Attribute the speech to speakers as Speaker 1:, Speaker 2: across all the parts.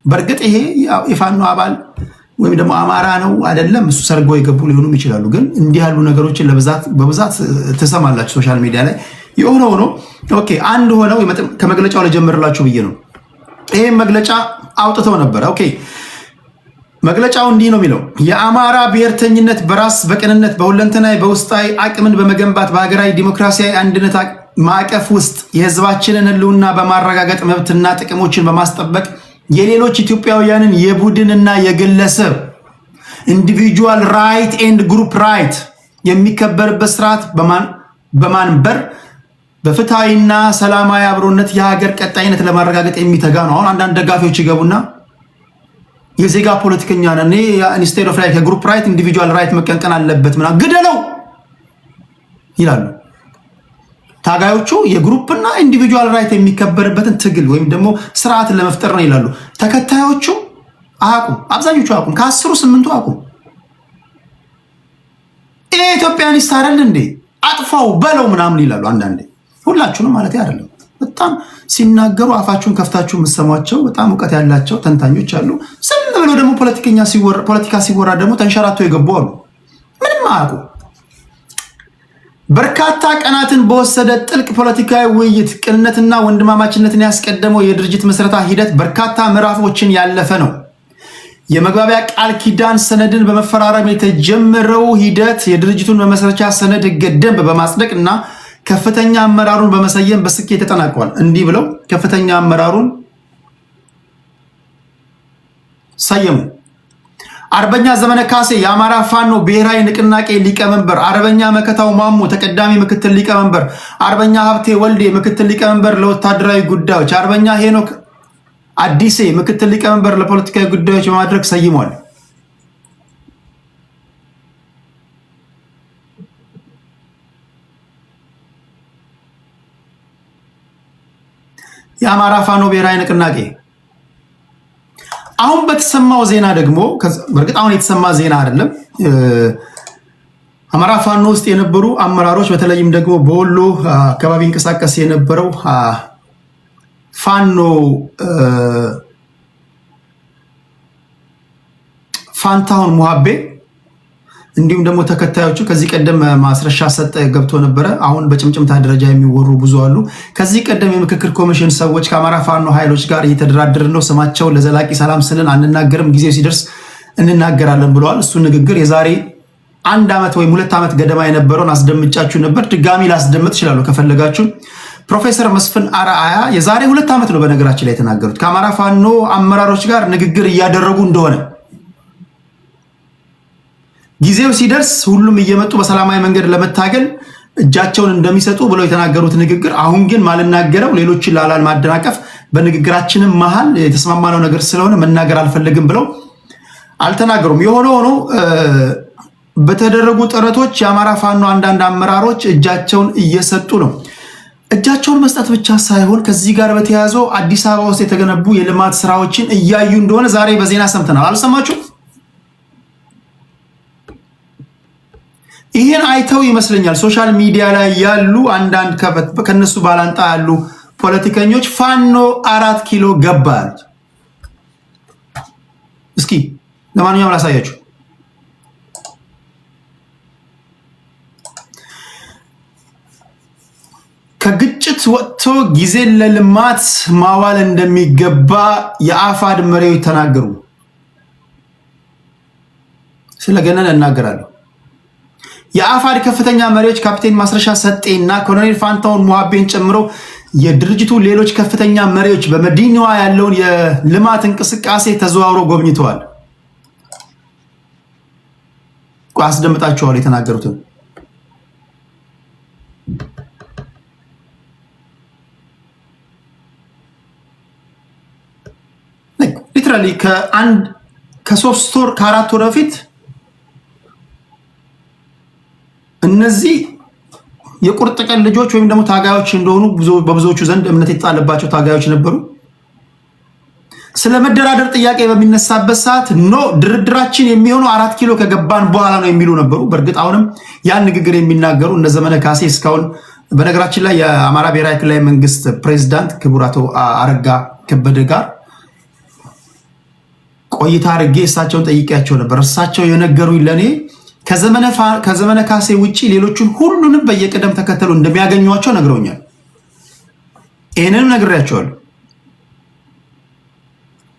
Speaker 1: በርግጥ ይሄ የፋኖ አባል ወይም ደግሞ አማራ ነው አይደለም እሱ ሰርጎ የገቡ ሊሆኑም ይችላሉ። ግን እንዲህ ያሉ ነገሮችን በብዛት ትሰማላችሁ ሶሻል ሚዲያ ላይ። የሆነ ሆኖ ኦኬ አንድ ሆነው ከመግለጫው ለጀምርላችሁ ብዬ ነው። ይሄ መግለጫ አውጥተው ነበር። ኦኬ መግለጫው እንዲህ ነው የሚለው የአማራ ብሔርተኝነት በራስ በቅንነት በሁለንተናዊ በውስጣዊ አቅምን በመገንባት በሀገራዊ ዲሞክራሲያዊ አንድነት ማዕቀፍ ውስጥ የህዝባችንን ህልውና በማረጋገጥ መብትና ጥቅሞችን በማስጠበቅ የሌሎች ኢትዮጵያውያንን የቡድንና የግለሰብ ኢንዲቪጁዋል ራይት ኤንድ ግሩፕ ራይት የሚከበርበት ስርዓት በማንበር በፍትሃዊና ሰላማዊ አብሮነት የሀገር ቀጣይነት ለማረጋገጥ የሚተጋ ነው። አሁን አንዳንድ ደጋፊዎች ይገቡና የዜጋ ፖለቲከኛ ነን ኢንስቴድ ኦፍ ራይት የግሩፕ ራይት ኢንዲቪጁዋል ራይት መቀንቀን አለበት ምናምን ግደለው ይላሉ። ታጋዮቹ የግሩፕና ኢንዲቪጁዋል ራይት የሚከበርበትን ትግል ወይም ደግሞ ስርዓትን ለመፍጠር ነው ይላሉ። ተከታዮቹ አቁም፣ አብዛኞቹ አቁም፣ ከ10ሩ 8ቱ አቁም። ይሄ ኢትዮጵያኒስት አይደል እንዴ አጥፋው በለው ምናምን ይላሉ። አንዳንዴ ሁላችሁንም ማለት አይደለም። በጣም ሲናገሩ አፋችሁን ከፍታችሁ የምትሰሟቸው በጣም እውቀት ያላቸው ተንታኞች አሉ። ዝም ብሎ ደግሞ ፖለቲካ ሲወራ ደግሞ ተንሸራቶ የገቡ አሉ። ምንም አያውቁ። በርካታ ቀናትን በወሰደ ጥልቅ ፖለቲካዊ ውይይት ቅንነትና ወንድማማችነትን ያስቀደመው የድርጅት መስረታ ሂደት በርካታ ምዕራፎችን ያለፈ ነው። የመግባቢያ ቃል ኪዳን ሰነድን በመፈራረም የተጀመረው ሂደት የድርጅቱን መመስረቻ ሰነድ ሕገ ደንብ በማጽደቅ እና ከፍተኛ አመራሩን በመሰየም በስኬት ተጠናቋል። እንዲህ ብለው ከፍተኛ አመራሩን ሰየሙ። አርበኛ ዘመነ ካሴ የአማራ ፋኖ ብሔራዊ ንቅናቄ ሊቀመንበር፣ አርበኛ መከታው ማሙ ተቀዳሚ ምክትል ሊቀመንበር፣ አርበኛ ሀብቴ ወልዴ ምክትል ሊቀመንበር ለወታደራዊ ጉዳዮች፣ አርበኛ ሄኖክ አዲሴ ምክትል ሊቀመንበር ለፖለቲካዊ ጉዳዮች በማድረግ ሰይሟል። የአማራ ፋኖ ብሔራዊ ንቅናቄ አሁን በተሰማው ዜና ደግሞ በርግጥ አሁን የተሰማ ዜና አይደለም። አማራ ፋኖ ውስጥ የነበሩ አመራሮች በተለይም ደግሞ በወሎ አካባቢ እንቀሳቀስ የነበረው ፋኖ ፋንታሁን ሙሃቤ እንዲሁም ደግሞ ተከታዮቹ ከዚህ ቀደም ማስረሻ ሰጠ ገብቶ ነበረ። አሁን በጭምጭምታ ደረጃ የሚወሩ ብዙ አሉ። ከዚህ ቀደም የምክክር ኮሚሽን ሰዎች ከአማራ ፋኖ ኃይሎች ጋር እየተደራደርን ነው፣ ስማቸው ለዘላቂ ሰላም ስልን አንናገርም፣ ጊዜው ሲደርስ እንናገራለን ብለዋል። እሱ ንግግር የዛሬ 1 ዓመት ወይም 2 ዓመት ገደማ የነበረውን አስደምጫችሁ ነበር። ድጋሚ ላስደምጥ ይችላሉ ከፈለጋችሁ። ፕሮፌሰር መስፍን አርአያ የዛሬ 2 ዓመት ነው በነገራችን ላይ የተናገሩት ከአማራ ፋኖ አመራሮች ጋር ንግግር እያደረጉ እንደሆነ ጊዜው ሲደርስ ሁሉም እየመጡ በሰላማዊ መንገድ ለመታገል እጃቸውን እንደሚሰጡ ብለው የተናገሩት ንግግር አሁን ግን ማልናገረው ሌሎችን ላላል ማደናቀፍ በንግግራችንም መሃል የተስማማነው ነገር ስለሆነ መናገር አልፈልግም ብለው አልተናገሩም። የሆነ ሆኖ በተደረጉ ጥረቶች የአማራ ፋኖ አንዳንድ አመራሮች እጃቸውን እየሰጡ ነው። እጃቸውን መስጠት ብቻ ሳይሆን ከዚህ ጋር በተያያዘ አዲስ አበባ ውስጥ የተገነቡ የልማት ስራዎችን እያዩ እንደሆነ ዛሬ በዜና ሰምተናል። አልሰማችሁ? ይሄን አይተው ይመስለኛል ሶሻል ሚዲያ ላይ ያሉ አንዳንድ ከነሱ ባላንጣ ያሉ ፖለቲከኞች ፋኖ 4 ኪሎ ገባ ያሉት። እስኪ ለማንኛውም ላሳያችሁ። ከግጭት ወጥቶ ጊዜ ለልማት ማዋል እንደሚገባ የአፋድ መሪዎች ተናገሩ። ስለገነን እናገራለሁ። የአፋድ ከፍተኛ መሪዎች ካፕቴን ማስረሻ ሰጤና ኮሎኔል ፋንታውን ሙሃቤን ጨምሮ የድርጅቱ ሌሎች ከፍተኛ መሪዎች በመዲናዋ ያለውን የልማት እንቅስቃሴ ተዘዋውረው ጎብኝተዋል። አስደምጣችኋለሁ የተናገሩትን። ሊትራሊ ከ3 ወር ከ4 ወር በፊት እነዚህ የቁርጥ ቀን ልጆች ወይም ደግሞ ታጋዮች እንደሆኑ በብዙዎቹ ዘንድ እምነት የተጣለባቸው ታጋዮች ነበሩ። ስለመደራደር ጥያቄ በሚነሳበት ሰዓት ኖ ድርድራችን የሚሆነው 4 ኪሎ ከገባን በኋላ ነው የሚሉ ነበሩ። በእርግጥ አሁንም ያን ንግግር የሚናገሩ እነ ዘመነ ካሴ እስካሁን በነገራችን ላይ የአማራ ብሔራዊ ክልላዊ መንግስት ፕሬዝዳንት ክቡር አቶ አረጋ ከበደ ጋር ቆይታ አድርጌ እሳቸውን ጠይቄያቸው ነበር። እሳቸው የነገሩኝ ለእኔ ከዘመነ ካሴ ውጪ ሌሎቹን ሁሉንም በየቅደም ተከተሉ እንደሚያገኟቸው ነግረውኛል። ይህንንም ነግሬያቸዋለሁ።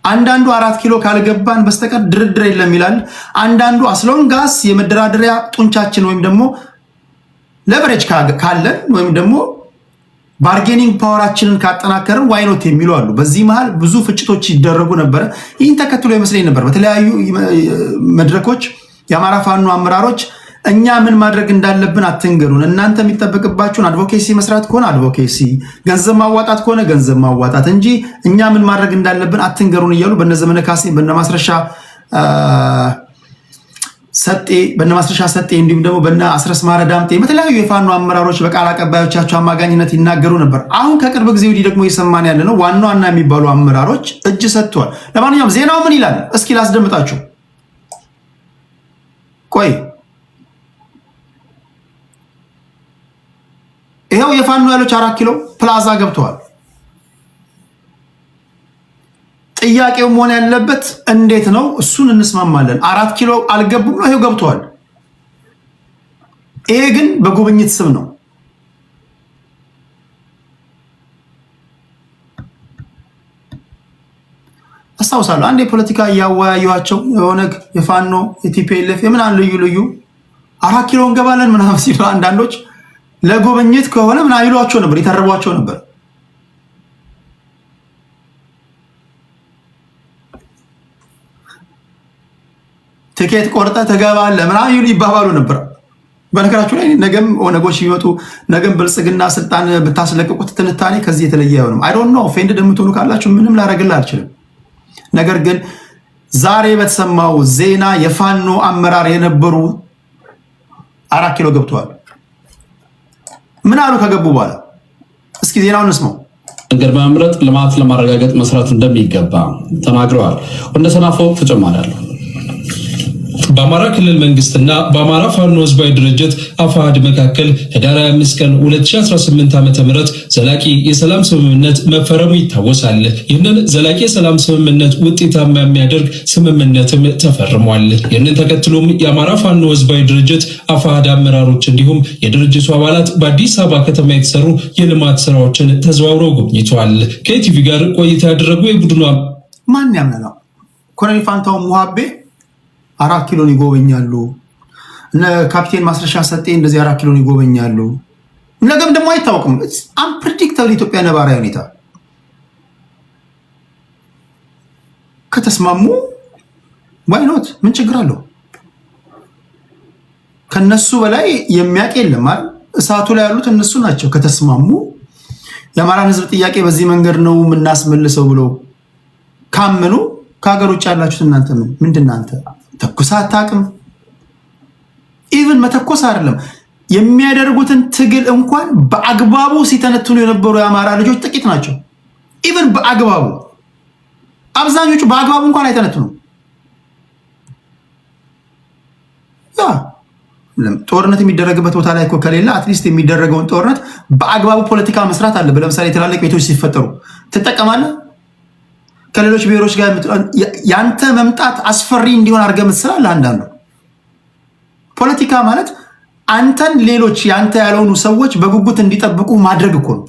Speaker 1: አንዳንዱ 4 ኪሎ ካልገባን በስተቀር ድርድር የለም ይላል። አንዳንዱ አስሎንጋስ የመደራደሪያ ጡንቻችን ወይም ደግሞ ለቨሬጅ ካለን ወይም ደግሞ ባርጌኒንግ ፓወራችንን ካጠናከርን ዋይኖት የሚሉ አሉ። በዚህ መሃል ብዙ ፍጭቶች ይደረጉ ነበረ። ይህን ተከትሎ ይመስለኝ ነበር በተለያዩ መድረኮች የአማራ ፋኖ አመራሮች እኛ ምን ማድረግ እንዳለብን አትንገሩን፣ እናንተ የሚጠበቅባችሁን አድቮኬሲ መስራት ከሆነ አድቮኬሲ፣ ገንዘብ ማዋጣት ከሆነ ገንዘብ ማዋጣት እንጂ እኛ ምን ማድረግ እንዳለብን አትንገሩን እያሉ በነዘመነ ካሴ በነማስረሻ ሰጤ እንዲሁም ደግሞ በነ አስረስ ማረ ዳምጤ በተለያዩ የፋኖ አመራሮች በቃል አቀባዮቻቸው አማካኝነት ይናገሩ ነበር። አሁን ከቅርብ ጊዜ ወዲህ ደግሞ እየሰማን ያለ ነው ዋና ዋና የሚባሉ አመራሮች እጅ ሰጥተዋል። ለማንኛውም ዜናው ምን ይላል እስኪ ላስደምጣችሁ። ቆይ ይሄው የፋኖ ያሎች 4 ኪሎ ፕላዛ ገብተዋል። ጥያቄው መሆን ያለበት እንዴት ነው? እሱን እንስማማለን። 4 ኪሎ አልገቡም ነው፣ ይሄው ገብተዋል። ይሄ ግን በጉብኝት ስም ነው። አስታውሳለሁ አንድ የፖለቲካ እያወያዩዋቸው የኦነግ የፋኖ የቲፒኤልኤፍ የምናምን ልዩ 4 ኪሎ እንገባለን ምናምን ሲሉ አንዳንዶች ለጉብኝት ከሆነ ምናምን ይሏቸው ነበር፣ ይተርቧቸው ነበር። ትኬት ቆርጠ ተገባለ ምናምን ይባባሉ ነበር። በነገራችሁ ላይ ነገም ኦነጎች ይመጡ ነገም ብልጽግና ስልጣን ብታስለቅቁት ትንታኔ ከዚህ የተለየ አይሆንም። አይ ዶንት ኖ ኦፌንድድ የምትሆኑ ካላችሁ ምንም ላደርግልህ አልችልም። ነገር ግን ዛሬ በተሰማው ዜና የፋኖ አመራር የነበሩ 4 ኪሎ ገብተዋል። ምን አሉ ከገቡ በኋላ? እስኪ ዜናውን እንስማው።
Speaker 2: መንገድ በመምረጥ ልማት ለማረጋገጥ መስራት እንደሚገባ ተናግረዋል። ወንደ ሰናፎ ተጨማሪ አለው። በአማራ ክልል መንግስትና በአማራ ፋኖ ህዝባዊ ድርጅት አፋሕድ መካከል ህዳር 25 ቀን 2018 ዓ.ም ዘላቂ የሰላም ስምምነት መፈረሙ ይታወሳል። ይህንን ዘላቂ የሰላም ስምምነት ውጤታማ የሚያደርግ ስምምነትም ተፈርሟል። ይህንን ተከትሎም የአማራ ፋኖ ህዝባዊ ድርጅት አፋሕድ አመራሮች እንዲሁም የድርጅቱ አባላት በአዲስ አበባ ከተማ የተሰሩ የልማት ስራዎችን ተዘዋውረው ጎብኝተዋል። ከኢቲቪ ጋር ቆይታ ያደረጉ የቡድኑ
Speaker 1: ማን ያምናል ኮሎኔል ፋንታው ሙሃቤ 4 ኪሎን ይጎበኛሉ። እነ ካፒቴን ማስረሻ ሰጤ እንደዚህ 4 ኪሎን ይጎበኛሉ። ነገም ደግሞ አይታወቅም። አንፕሬዲክተብል ኢትዮጵያ ነባራዊ ሁኔታ ከተስማሙ ዋይ ኖት? ምን ችግር አለው? ከነሱ በላይ የሚያውቅ የለም አይደል? እሳቱ ላይ ያሉት እነሱ ናቸው። ከተስማሙ የአማራን ህዝብ ጥያቄ በዚህ መንገድ ነው የምናስመልሰው ብሎ ካመኑ ከሀገር ውጭ ያላችሁት እናንተ ምንድን ናንተ ተኩስ አታውቅም። ኢቭን መተኮስ አይደለም የሚያደርጉትን ትግል እንኳን በአግባቡ ሲተነትኑ የነበሩ የአማራ ልጆች ጥቂት ናቸው። ኢቭን በአግባቡ አብዛኞቹ በአግባቡ እንኳን አይተነትኑም። ጦርነት የሚደረግበት ቦታ ላይ እኮ ከሌለ አትሊስት የሚደረገውን ጦርነት በአግባቡ ፖለቲካ መስራት አለብህ። ለምሳሌ ትላልቅ ቤቶች ሲፈጠሩ ትጠቀማለህ። ከሌሎች ብሔሮች ጋር ያንተ መምጣት አስፈሪ እንዲሆን አድርገህ የምትስላለህ። አንዳንዱ ፖለቲካ ማለት አንተን ሌሎች ያንተ ያልሆኑ ሰዎች በጉጉት እንዲጠብቁ ማድረግ እኮ ነው።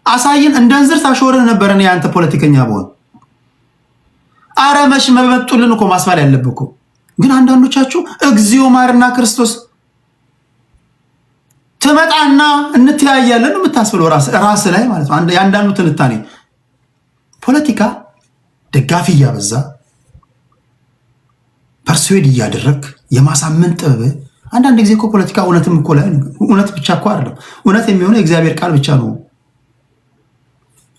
Speaker 1: አሳይን እንደ እንዝርት አሾርህ ነበር እኔ ያንተ ፖለቲከኛ በሆን። አረ መች መበጡልን እኮ ማስባል ያለብህ እኮ። ግን አንዳንዶቻችሁ እግዚኦ ማርና ክርስቶስ ትመጣና እንተያያለን የምታስብለው ራስ ላይ ማለት ነው። የአንዳንዱ ትንታኔ ፖለቲካ ደጋፊ እያበዛ ፐርሱዌድ እያደረግ የማሳመን ጥበብ። አንዳንድ ጊዜ እኮ ፖለቲካ እውነትም እኮ ላይ እውነት ብቻ እኮ አይደለም። እውነት የሚሆነው የእግዚአብሔር ቃል ብቻ ነው።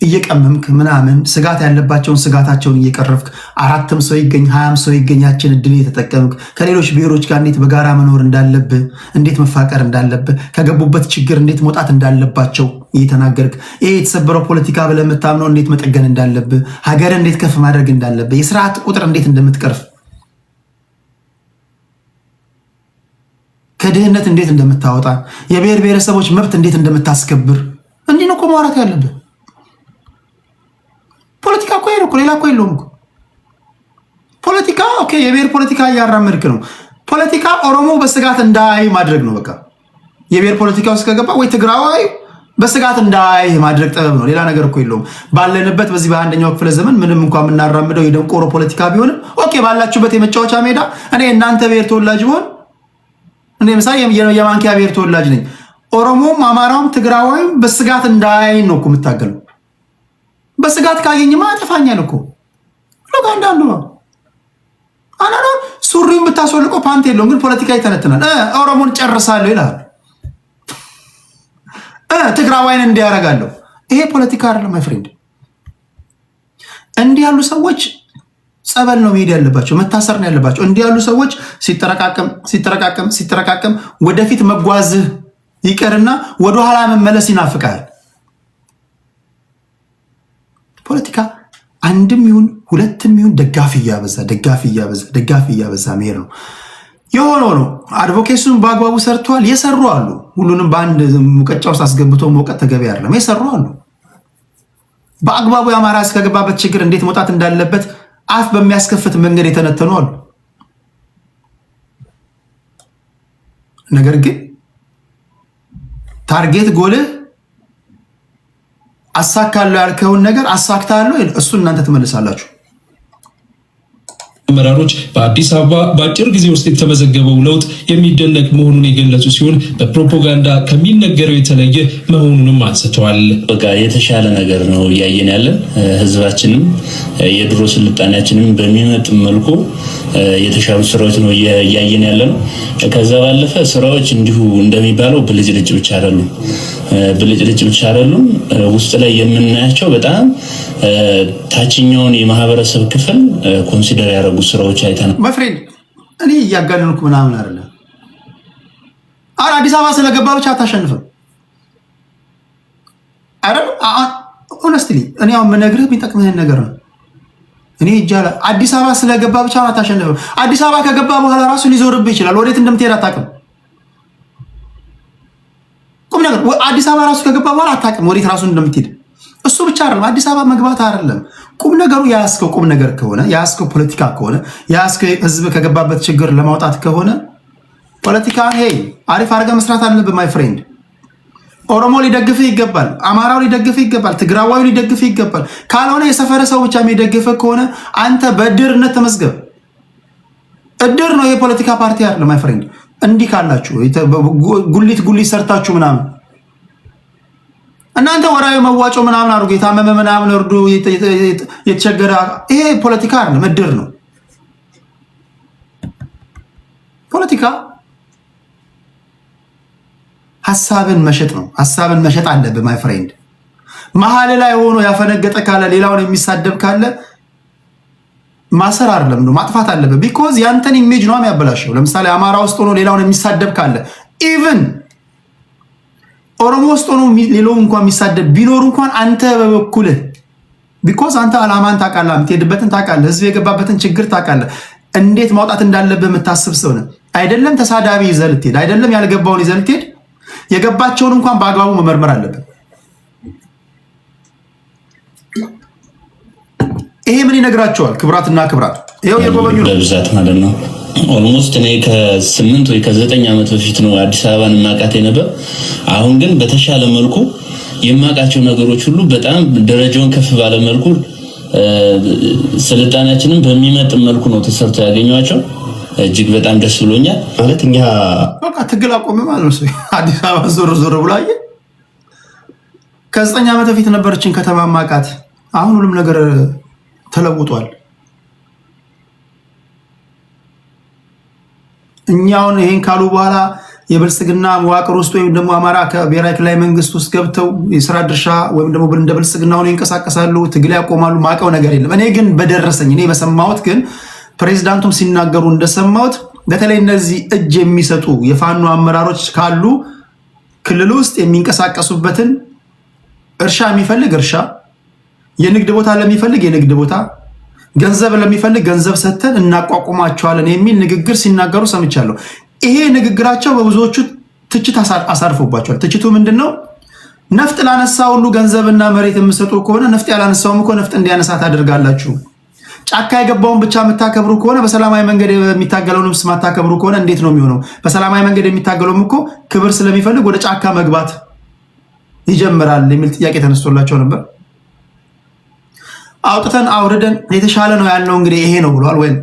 Speaker 1: እየቀመምክ ምናምን ስጋት ያለባቸውን ስጋታቸውን እየቀረፍክ 4ም ሰው ይገኝ 20ም ሰው ይገኛችን እድል እየተጠቀምክ ከሌሎች ብሔሮች ጋር እንዴት በጋራ መኖር እንዳለብህ፣ እንዴት መፋቀር እንዳለብህ፣ ከገቡበት ችግር እንዴት መውጣት እንዳለባቸው እየተናገርክ ይሄ የተሰበረው ፖለቲካ ብለህ የምታምነው እንዴት መጠገን እንዳለብህ፣ ሀገር እንዴት ከፍ ማድረግ እንዳለብህ፣ የስርዓት ቁጥር እንዴት እንደምትቀርፍ፣ ከድህነት እንዴት እንደምታወጣ፣ የብሔር ብሔረሰቦች መብት እንዴት እንደምታስከብር እንዲህ ነው እኮ ማውራት ያለብህ። ፖለቲካ እኮ ሄደ እኮ ሌላ እኮ የለውም እኮ። ፖለቲካ ኦኬ፣ የብሔር ፖለቲካ እያራመድክ ነው። ፖለቲካ ኦሮሞ በስጋት እንዳይ ማድረግ ነው። በቃ የብሔር ፖለቲካ ውስጥ ከገባ ወይ ትግራዋይ በስጋት እንዳይ ማድረግ ጥበብ ነው። ሌላ ነገር እኮ የለውም። ባለንበት በዚህ በአንደኛው ክፍለ ዘመን ምንም እንኳን የምናራምደው የደንቆሮ ፖለቲካ ቢሆንም ኦኬ፣ ባላችሁበት የመጫወቻ ሜዳ እኔ እናንተ ብሔር ተወላጅ ቢሆን እኔ ምሳሌ የማንኪያ ብሔር ተወላጅ ነኝ። ኦሮሞም አማራውም ትግራዋይም በስጋት እንዳይ ነው እኮ የምታገለው። በስጋት ካገኝማ አጠፋኛል እኮ ለካ አንዳንዱ አናና ሱሪውን ብታስወልቆ ፓንት የለውም፣ ግን ፖለቲካ ይተነትናል። ኦሮሞን ጨርሳለሁ ይላል፣ ትግራዋይን እንዲያረጋለሁ። ይሄ ፖለቲካ አይደለም ማይ ፍሬንድ። እንዲህ ያሉ ሰዎች ጸበል ነው መሄድ ያለባቸው፣ መታሰር ነው ያለባቸው። እንዲህ ያሉ ሰዎች ሲጠረቃቀም ወደፊት መጓዝህ ይቀርና ወደኋላ መመለስ ይናፍቃል። ፖለቲካ አንድም ይሁን ሁለትም ይሁን ደጋፊ እያበዛ መሄድ ነው። የሆነ ነው። አድቮኬሲውን በአግባቡ ሰርተዋል፣ የሰሩ አሉ። ሁሉንም በአንድ ሙቀጫ ውስጥ አስገብቶ መውቀት ተገቢ አይደለም። የሰሩ አሉ። በአግባቡ የአማራ እስከገባበት ችግር እንዴት መውጣት እንዳለበት አፍ በሚያስከፍት መንገድ የተነተኑ አሉ። ነገር ግን ታርጌት ጎልህ አሳካለሁ ያልከውን ነገር አሳክታለሁ፣ እሱ እናንተ ትመልሳላችሁ።
Speaker 2: አመራሮች በአዲስ አበባ በአጭር ጊዜ ውስጥ የተመዘገበው ለውጥ የሚደነቅ መሆኑን የገለጹ ሲሆን በፕሮፓጋንዳ ከሚነገረው የተለየ መሆኑንም አንስተዋል።
Speaker 3: በቃ የተሻለ ነገር ነው እያየን ያለን። ህዝባችንም የድሮ ስልጣኔያችንም በሚመጥን መልኩ የተሻሉ ስራዎች ነው እያየን ያለን። ከዛ ባለፈ ስራዎች እንዲሁ እንደሚባለው ብልጭልጭ ብቻ አይደሉም። ውስጥ ላይ የምናያቸው በጣም ታችኛውን የማህበረሰብ ክፍል ኮንሲደር ያደረጉ ስራዎች አይተናል።
Speaker 1: ማፍሬንድ እኔ እያጋነንኩ ምናምን አይደለም። አዲስ አበባ ስለገባ ብቻ አታሸንፍም አይደል? ሆነስትሊ እኔ አሁን የምነግርህ የሚጠቅምህን ነገር ነው። እኔ ይጃላ አዲስ አበባ ስለገባ ብቻ አታሸንፍም። አዲስ አበባ ከገባ በኋላ ራሱ ሊዞርብህ ይችላል። ወዴት እንደምትሄድ አታውቅም። ቁም ነገር አዲስ አበባ ራሱ ከገባ በኋላ አታውቅም ወዴት ራሱ እንደምትሄድ። እሱ ብቻ አይደለም አዲስ አበባ መግባት አይደለም ቁም ነገሩ። ያስከው ቁም ነገር ከሆነ ያስከው ፖለቲካ ከሆነ ያስከው ህዝብ ከገባበት ችግር ለማውጣት ከሆነ ፖለቲካ አሪፍ አድርገህ መስራት አለብህ ማይ ፍሬንድ። ኦሮሞ ሊደግፍህ ይገባል፣ አማራው ሊደግፍህ ይገባል፣ ትግራዋዩ ሊደግፍህ ይገባል። ካልሆነ የሰፈረ ሰው ብቻ የሚደግፍህ ከሆነ አንተ በእድርነት ተመዝገብ። እድር ነው የፖለቲካ ፓርቲ አይደለም ማይ ፍሬንድ። እንዲህ ካላችሁ ጉሊት ሰርታችሁ ምናምን እናንተ ወራዊ መዋጮ ምናምን አድርጉ፣ የታመመ ምናምን እርዱ፣ የተቸገረ። ይሄ ፖለቲካ አይደለም፣ እድር ነው። ፖለቲካ ሐሳብን መሸጥ ነው። ሐሳብን መሸጥ አለብህ ማይ ፍሬንድ። መሀል ላይ ሆኖ ያፈነገጠ ካለ ሌላውን የሚሳደብ ካለ ማሰር አይደለም ነው ማጥፋት አለብህ። ቢኮዝ ያንተን ኢሜጅ ነው የሚያበላሸው። ለምሳሌ አማራ ውስጥ ሆኖ ሌላውን የሚሳደብ ካለ ኢቭን ኦሮሞ ውስጥ ሆኖ ሌላው እንኳን የሚሳደብ ቢኖር እንኳን አንተ በበኩልህ ቢኮዝ አንተ አላማን ታውቃለህ፣ የምትሄድበትን ታውቃለህ፣ ህዝብ የገባበትን ችግር ታውቃለህ፣ እንዴት ማውጣት እንዳለብህ የምታስብ ሰው ነህ። አይደለም ተሳዳቢ ይዘህ ልትሄድ፣ አይደለም ያልገባውን ይዘህ ልትሄድ፣ የገባቸውን እንኳን በአግባቡ መመርመር አለብህ። ይሄ ምን ይነግራቸዋል? ክብራትና ክብራት ይሄው የጎበኙ ነው
Speaker 3: በብዛት ማለት ነው። ኦልሞስት እኔ ከ8 ወይ ከ9 ዓመት በፊት ነው አዲስ አበባን ማቃቴ ነበር። አሁን ግን በተሻለ መልኩ የማቃቸው ነገሮች ሁሉ በጣም ደረጃውን ከፍ ባለ መልኩ ስልጣኔያችንን በሚመጥን መልኩ ነው ተሰርተው ያገኘኋቸው። እጅግ በጣም ደስ ብሎኛል። ማለት እኛ
Speaker 1: በቃ ትግል አቆመ ማለት ነው። አዲስ አበባ ዞር ብሎ አየ። ከ9 ዓመት በፊት ነበረችን ከተማ ማቃት። አሁን ሁሉም ነገር ተለውጧል። እኛውን ይሄን ካሉ በኋላ የብልጽግና መዋቅር ውስጥ ወይም ደግሞ አማራ ከብሔራዊ ክልላዊ መንግስት ውስጥ ገብተው የስራ ድርሻ ወይም ደግሞ እንደ ብልጽግና ሆነው ይንቀሳቀሳሉ፣ ትግል ያቆማሉ። ማቀው ነገር የለም። እኔ ግን በደረሰኝ እኔ በሰማሁት ግን ፕሬዝዳንቱም ሲናገሩ እንደሰማሁት በተለይ እነዚህ እጅ የሚሰጡ የፋኖ አመራሮች ካሉ ክልል ውስጥ የሚንቀሳቀሱበትን እርሻ የሚፈልግ እርሻ፣ የንግድ ቦታ ለሚፈልግ የንግድ ቦታ፣ ገንዘብ ለሚፈልግ ገንዘብ ሰጥተን እናቋቁማቸዋለን የሚል ንግግር ሲናገሩ ሰምቻለሁ። ይሄ ንግግራቸው በብዙዎቹ ትችት አሳርፎባቸዋል። ትችቱ ምንድነው? ነፍጥ ላነሳ ሁሉ ገንዘብና መሬት የምሰጡ ከሆነ ነፍጥ ያላነሳውም እኮ ነፍጥ እንዲያነሳ ታደርጋላችሁ። ጫካ የገባውን ብቻ የምታከብሩ ከሆነ በሰላማዊ መንገድ የሚታገለውን ማታከብሩ ከሆነ እንዴት ነው የሚሆነው? በሰላማዊ መንገድ የሚታገለውም እኮ ክብር ስለሚፈልግ ወደ ጫካ መግባት ይጀምራል የሚል ጥያቄ ተነስቶላቸው ነበር። አውጥተን አውርደን የተሻለ ነው ያለው እንግዲህ ይሄ ነው ብሏል። ወይም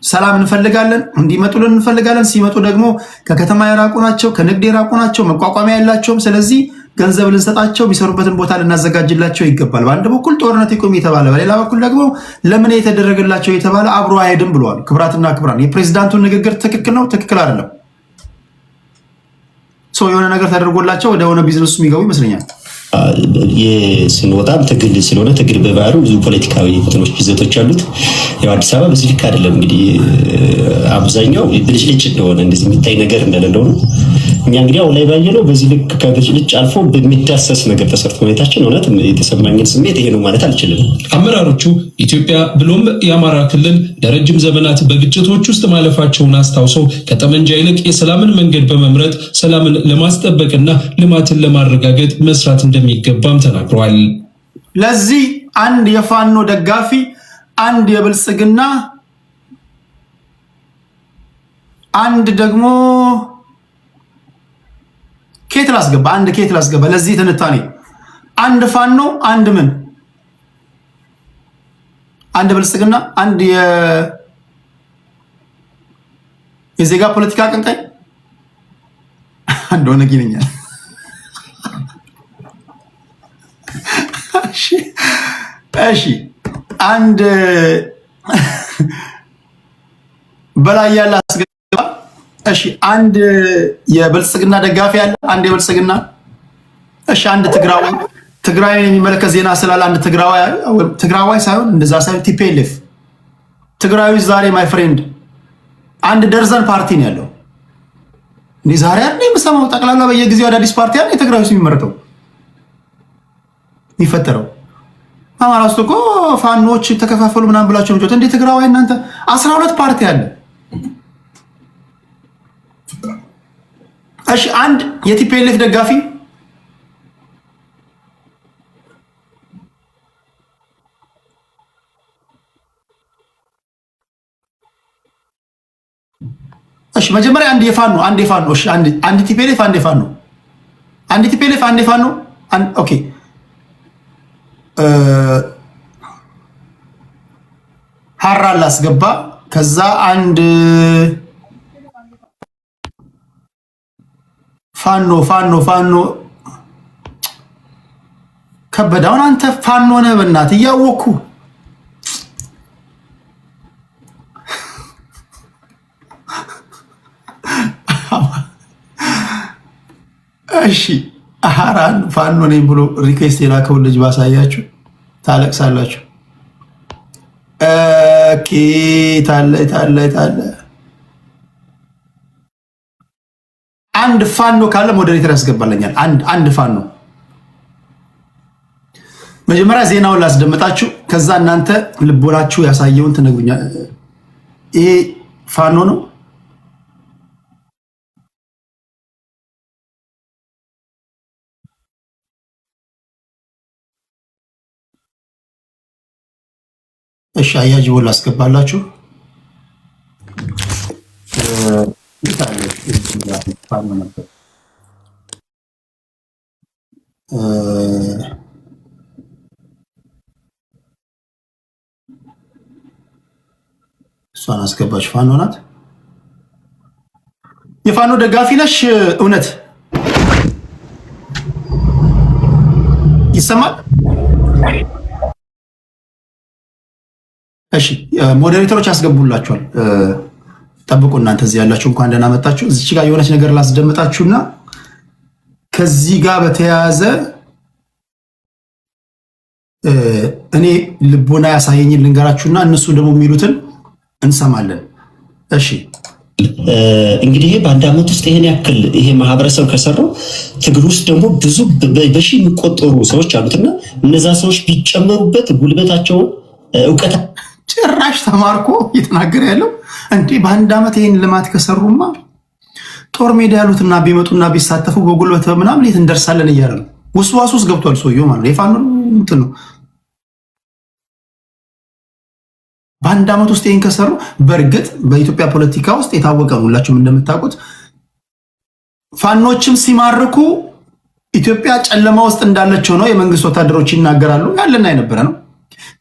Speaker 1: ሰላም እንፈልጋለን እንዲመጡልን እንፈልጋለን። ሲመጡ ደግሞ ከከተማ የራቁ ናቸው፣ ከንግድ የራቁ ናቸው፣ መቋቋሚያ ያላቸውም። ስለዚህ ገንዘብ ልንሰጣቸው፣ የሚሰሩበትን ቦታ ልናዘጋጅላቸው ይገባል። በአንድ በኩል ጦርነት ይቁም የተባለ፣ በሌላ በኩል ደግሞ ለምን የተደረገላቸው የተባለ አብሮ አይሄድም ብለዋል። ክብራትና ክብራን የፕሬዚዳንቱን ንግግር ትክክል ነው፣ ትክክል አይደለም። ሰው የሆነ ነገር ተደርጎላቸው ወደ ሆነ ቢዝነሱ የሚገቡ ይመስለኛል።
Speaker 4: ስንወጣም ትግል ስለሆነ ትግል በባህሩ ብዙ ፖለቲካዊ እንትኖች ይዘቶች አሉት። ያው አዲስ አበባ በዚህ ልክ አይደለም እንግዲህ አብዛኛው ብልጭልጭ እንደሆነ እንደዚህ የሚታይ ነገር እንደሌለው ነው። እኛ እንግዲህ አሁን ላይ ባየነው በዚህ ልክ ከብልጭልጭ አልፎ በሚዳሰስ ነገር ተሰርቶ ማየታችን እውነት የተሰማኝን ስሜት ይሄ ነው ማለት አልችልም።
Speaker 2: አመራሮቹ ኢትዮጵያ ብሎም የአማራ ክልል ለረጅም ዘመናት በግጭቶች ውስጥ ማለፋቸውን አስታውሰው ከጠመንጃ ይልቅ የሰላምን መንገድ በመምረጥ ሰላምን ለማስጠበቅና ልማትን ለማረጋገጥ መስራት እንደሚገባም ተናግረዋል።
Speaker 1: ለዚህ አንድ የፋኖ ደጋፊ አንድ የብልጽግና አንድ ደግሞ ኬት ላስገባ ለዚህ ትንታኔ አንድ ፋኖ አንድ ምን አንድ ብልጽግና አንድ የዜጋ ፖለቲካ አቀንቃኝ አንድ ሆነ ይገኛል። እሺ አንድ በላይ ያለ አስገባ። እሺ አንድ የብልጽግና ደጋፊ ያለ አንድ የብልጽግና እሺ አንድ ትግራይን የሚመለከት ዜና ስላለ አንድ ትግራዋይ ሳይሆን እንደዛ ሳይሆን ቲፒኤልኤፍ ትግራዊ ዛሬ ማይ ፍሬንድ አንድ ደርዘን ፓርቲ ነው ያለው። እንዴ ዛሬ አይደል የምሰማው ጠቅላላ በየጊዜው አዳዲስ ፓርቲ አለ የትግራይ ውስጥ የሚመረተው የሚፈጠረው። አማራ ውስጥ እኮ ፋኖች ተከፋፈሉ ምናምን ብላችሁ ነው እንዴ ትግራዋይ እናንተ 12 ፓርቲ አለ። እሺ አንድ የቲፒኤልኤፍ ደጋፊ እሺ መጀመሪያ አንድ የፋኖ እሺ አንድ ቲፒኤልኤፍ አንድ ፋኖ ኦኬ ሀራ ላስገባ። ከዛ አንድ ፋኖ ከበዳውን አንተ ፋኖ ነህ በእናትህ እያወኩ እሺ አራን ፋኖ ነኝ ብሎ ሪኩዌስት የላከው ልጅ ባሳያችሁ ታለቅሳላችሁ። ኦኬ ታለ አንድ ፋኖ ካለ ሞዴሬተር ያስገባልኛል። አንድ ፋኖ መጀመሪያ ዜናውን ላስደምጣችሁ፣ ከዛ እናንተ ልቦናችሁ ያሳየውን ትነግሩኛል። ይሄ ፋኖ ነው። እሺ አያጅቦ ላስገባላችሁ። እሷን አስገባች። ፋኖ ናት። የፋኖ ደጋፊ ነሽ? እውነት ይሰማል? እሺ ሞዴሬተሮች ያስገቡላችኋል። ጠብቁ እናንተ እዚህ ያላችሁ እንኳን ደህና መጣችሁ። እዚች ጋር የሆነች ነገር ላስደምጣችሁና ከዚህ ጋር በተያያዘ እኔ ልቦና ያሳየኝን ልንገራችሁና እነሱ ደግሞ የሚሉትን እንሰማለን። እሺ
Speaker 4: እንግዲህ በአንድ ዓመት ውስጥ ይሄን ያክል ይሄ ማህበረሰብ ከሰራው ትግል ውስጥ ደግሞ ብዙ በሺ የሚቆጠሩ ሰዎች አሉትና እነዛ ሰዎች ቢጨመሩበት ጉልበታቸውን እውቀት
Speaker 1: ጭራሽ ተማርኮ እየተናገረ ያለው እንዴ በአንድ ዓመት ይሄን ልማት ከሰሩማ ጦር ሜዳ ያሉትና ቢመጡና ቢሳተፉ በጉልበት ምናምን የት እንደርሳለን እያለ ነው። ውስዋስ ውስጥ ገብቷል ሰውየው ማለት የፋኖ እንትን ነው። በአንድ ዓመት ውስጥ ይሄን ከሰሩ በእርግጥ በኢትዮጵያ ፖለቲካ ውስጥ የታወቀ ነው፣ ሁላችሁም እንደምታውቁት ፋኖችም ሲማርኩ ኢትዮጵያ ጨለማ ውስጥ እንዳለችው ነው የመንግስት ወታደሮች ይናገራሉ። ያለና የነበረ ነው።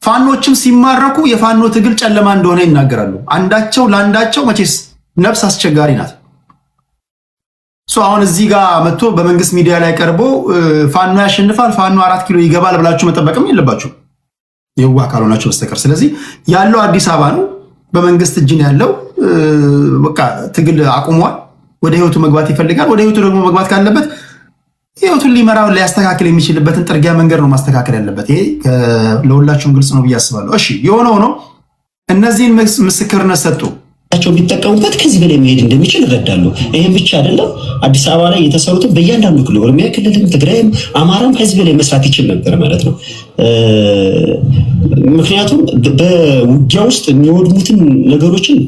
Speaker 1: ፋኖችም ሲማረኩ የፋኖ ትግል ጨለማ እንደሆነ ይናገራሉ። አንዳቸው ለአንዳቸው መቼስ ነፍስ አስቸጋሪ ናት። አሁን እዚህ ጋር መጥቶ በመንግስት ሚዲያ ላይ ቀርቦ ፋኖ ያሸንፋል፣ ፋኖ 4 ኪሎ ይገባል ብላችሁ መጠበቅም የለባችሁ የዋ ካልሆናችሁ በስተቀር። ስለዚህ ያለው አዲስ አበባ ነው፣ በመንግስት እጅ ነው ያለው። በቃ ትግል አቁሟል። ወደ ህይወቱ መግባት ይፈልጋል። ወደ ህይወቱ ደግሞ መግባት ካለበት ህይወቱን ሊመራው ሊያስተካክል የሚችልበትን ጥርጊያ መንገድ ነው ማስተካከል ያለበት። ይሄ ለሁላችሁም ግልጽ ነው ብዬ አስባለሁ። እሺ የሆነ ሆኖ እነዚህን ምስክርነት ሰጡ
Speaker 4: ቸው ቢጠቀሙበት ከዚህ በላይ መሄድ እንደሚችል እረዳለሁ። ይሄን ብቻ አይደለም፣ አዲስ አበባ ላይ የተሰሩት በእያንዳንዱ ክልል ኦሮሚያ ክልልም፣ ትግራይም፣ አማራም ከዚህ በላይ መስራት ይችል ነበር ማለት ነው። ምክንያቱም በውጊያ ውስጥ የሚወድሙትን ነገሮችን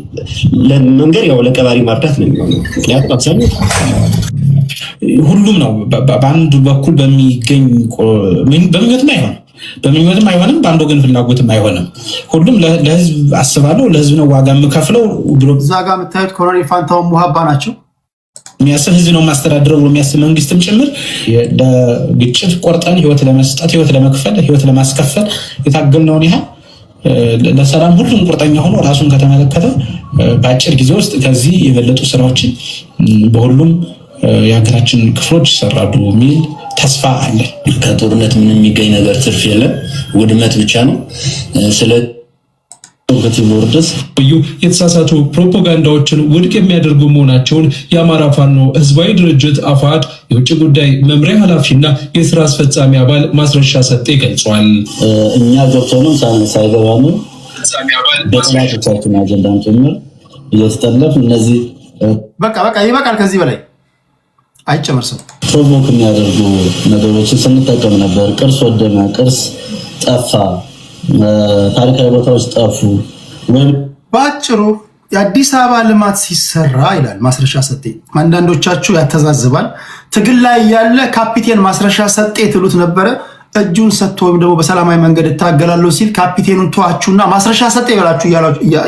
Speaker 4: ለመንገር ያው ለቀባሪ ማርዳት ነው የሚሆነው። ምክንያቱም አብዛኛው
Speaker 2: ሁሉም ነው በአንድ በኩል በሚገኝ በምኞትም አይሆንም፣ በአንድ ወገን ፍላጎትም አይሆንም። ሁሉም ለህዝብ አስባለሁ፣ ለህዝብ ነው ዋጋ የምከፍለው ብሎ
Speaker 1: እዛ ጋር የምታዩት ኮሎኔል ፋንታውን ሙሃባ ናቸው።
Speaker 2: የሚያስብ ህዝብ ነው የማስተዳድረው ብሎ የሚያስብ መንግስትም ጭምር ለግጭት ቆርጠን ህይወት ለመስጠት ህይወት ለመክፈል ህይወት ለማስከፈል የታገልነውን ያህል ለሰላም ሁሉም ቁርጠኛ ሆኖ ራሱን ከተመለከተ በአጭር ጊዜ ውስጥ ከዚህ የበለጡ ስራዎችን በሁሉም የሀገራችን ክፍሎች ይሰራሉ የሚል ተስፋ አለ።
Speaker 3: ከጦርነት ምንም የሚገኝ ነገር ትርፍ የለም፣ ውድመት ብቻ ነው።
Speaker 2: የተሳሳቱ ፕሮፓጋንዳዎችን ውድቅ የሚያደርጉ መሆናቸውን የአማራ ፋኖ ህዝባዊ ድርጅት አፋሕድ የውጭ ጉዳይ መምሪያ ኃላፊና የስራ አስፈጻሚ አባል ማስረሻ ሰጤ ገልጿል።
Speaker 3: እኛ ገብተንም ሳይገባኑ በጥናቶቻችን አጀንዳም ጭምር እየተጠለፍ እነዚህ
Speaker 1: በቃ ይበቃል፣ ከዚህ በላይ አይጨመርስም።
Speaker 3: ፕሮቮክ የሚያደርጉ ነገሮችን ስንጠቀም ነበር። ቅርስ ወደመ፣ ቅርስ ጠፋ፣ ታሪካዊ ቦታዎች ጠፉ።
Speaker 1: በአጭሩ የአዲስ አበባ ልማት ሲሰራ ይላል ማስረሻ ሰጤ። አንዳንዶቻችሁ ያተዛዝባል። ትግል ላይ ያለ ካፒቴን ማስረሻ ሰጤ ትሉት ነበረ። እጁን ሰጥቶ ወይም ደግሞ በሰላማዊ መንገድ እታገላለሁ ሲል ካፒቴኑን ተዋችሁና ማስረሻ ሰጤ ብላችሁ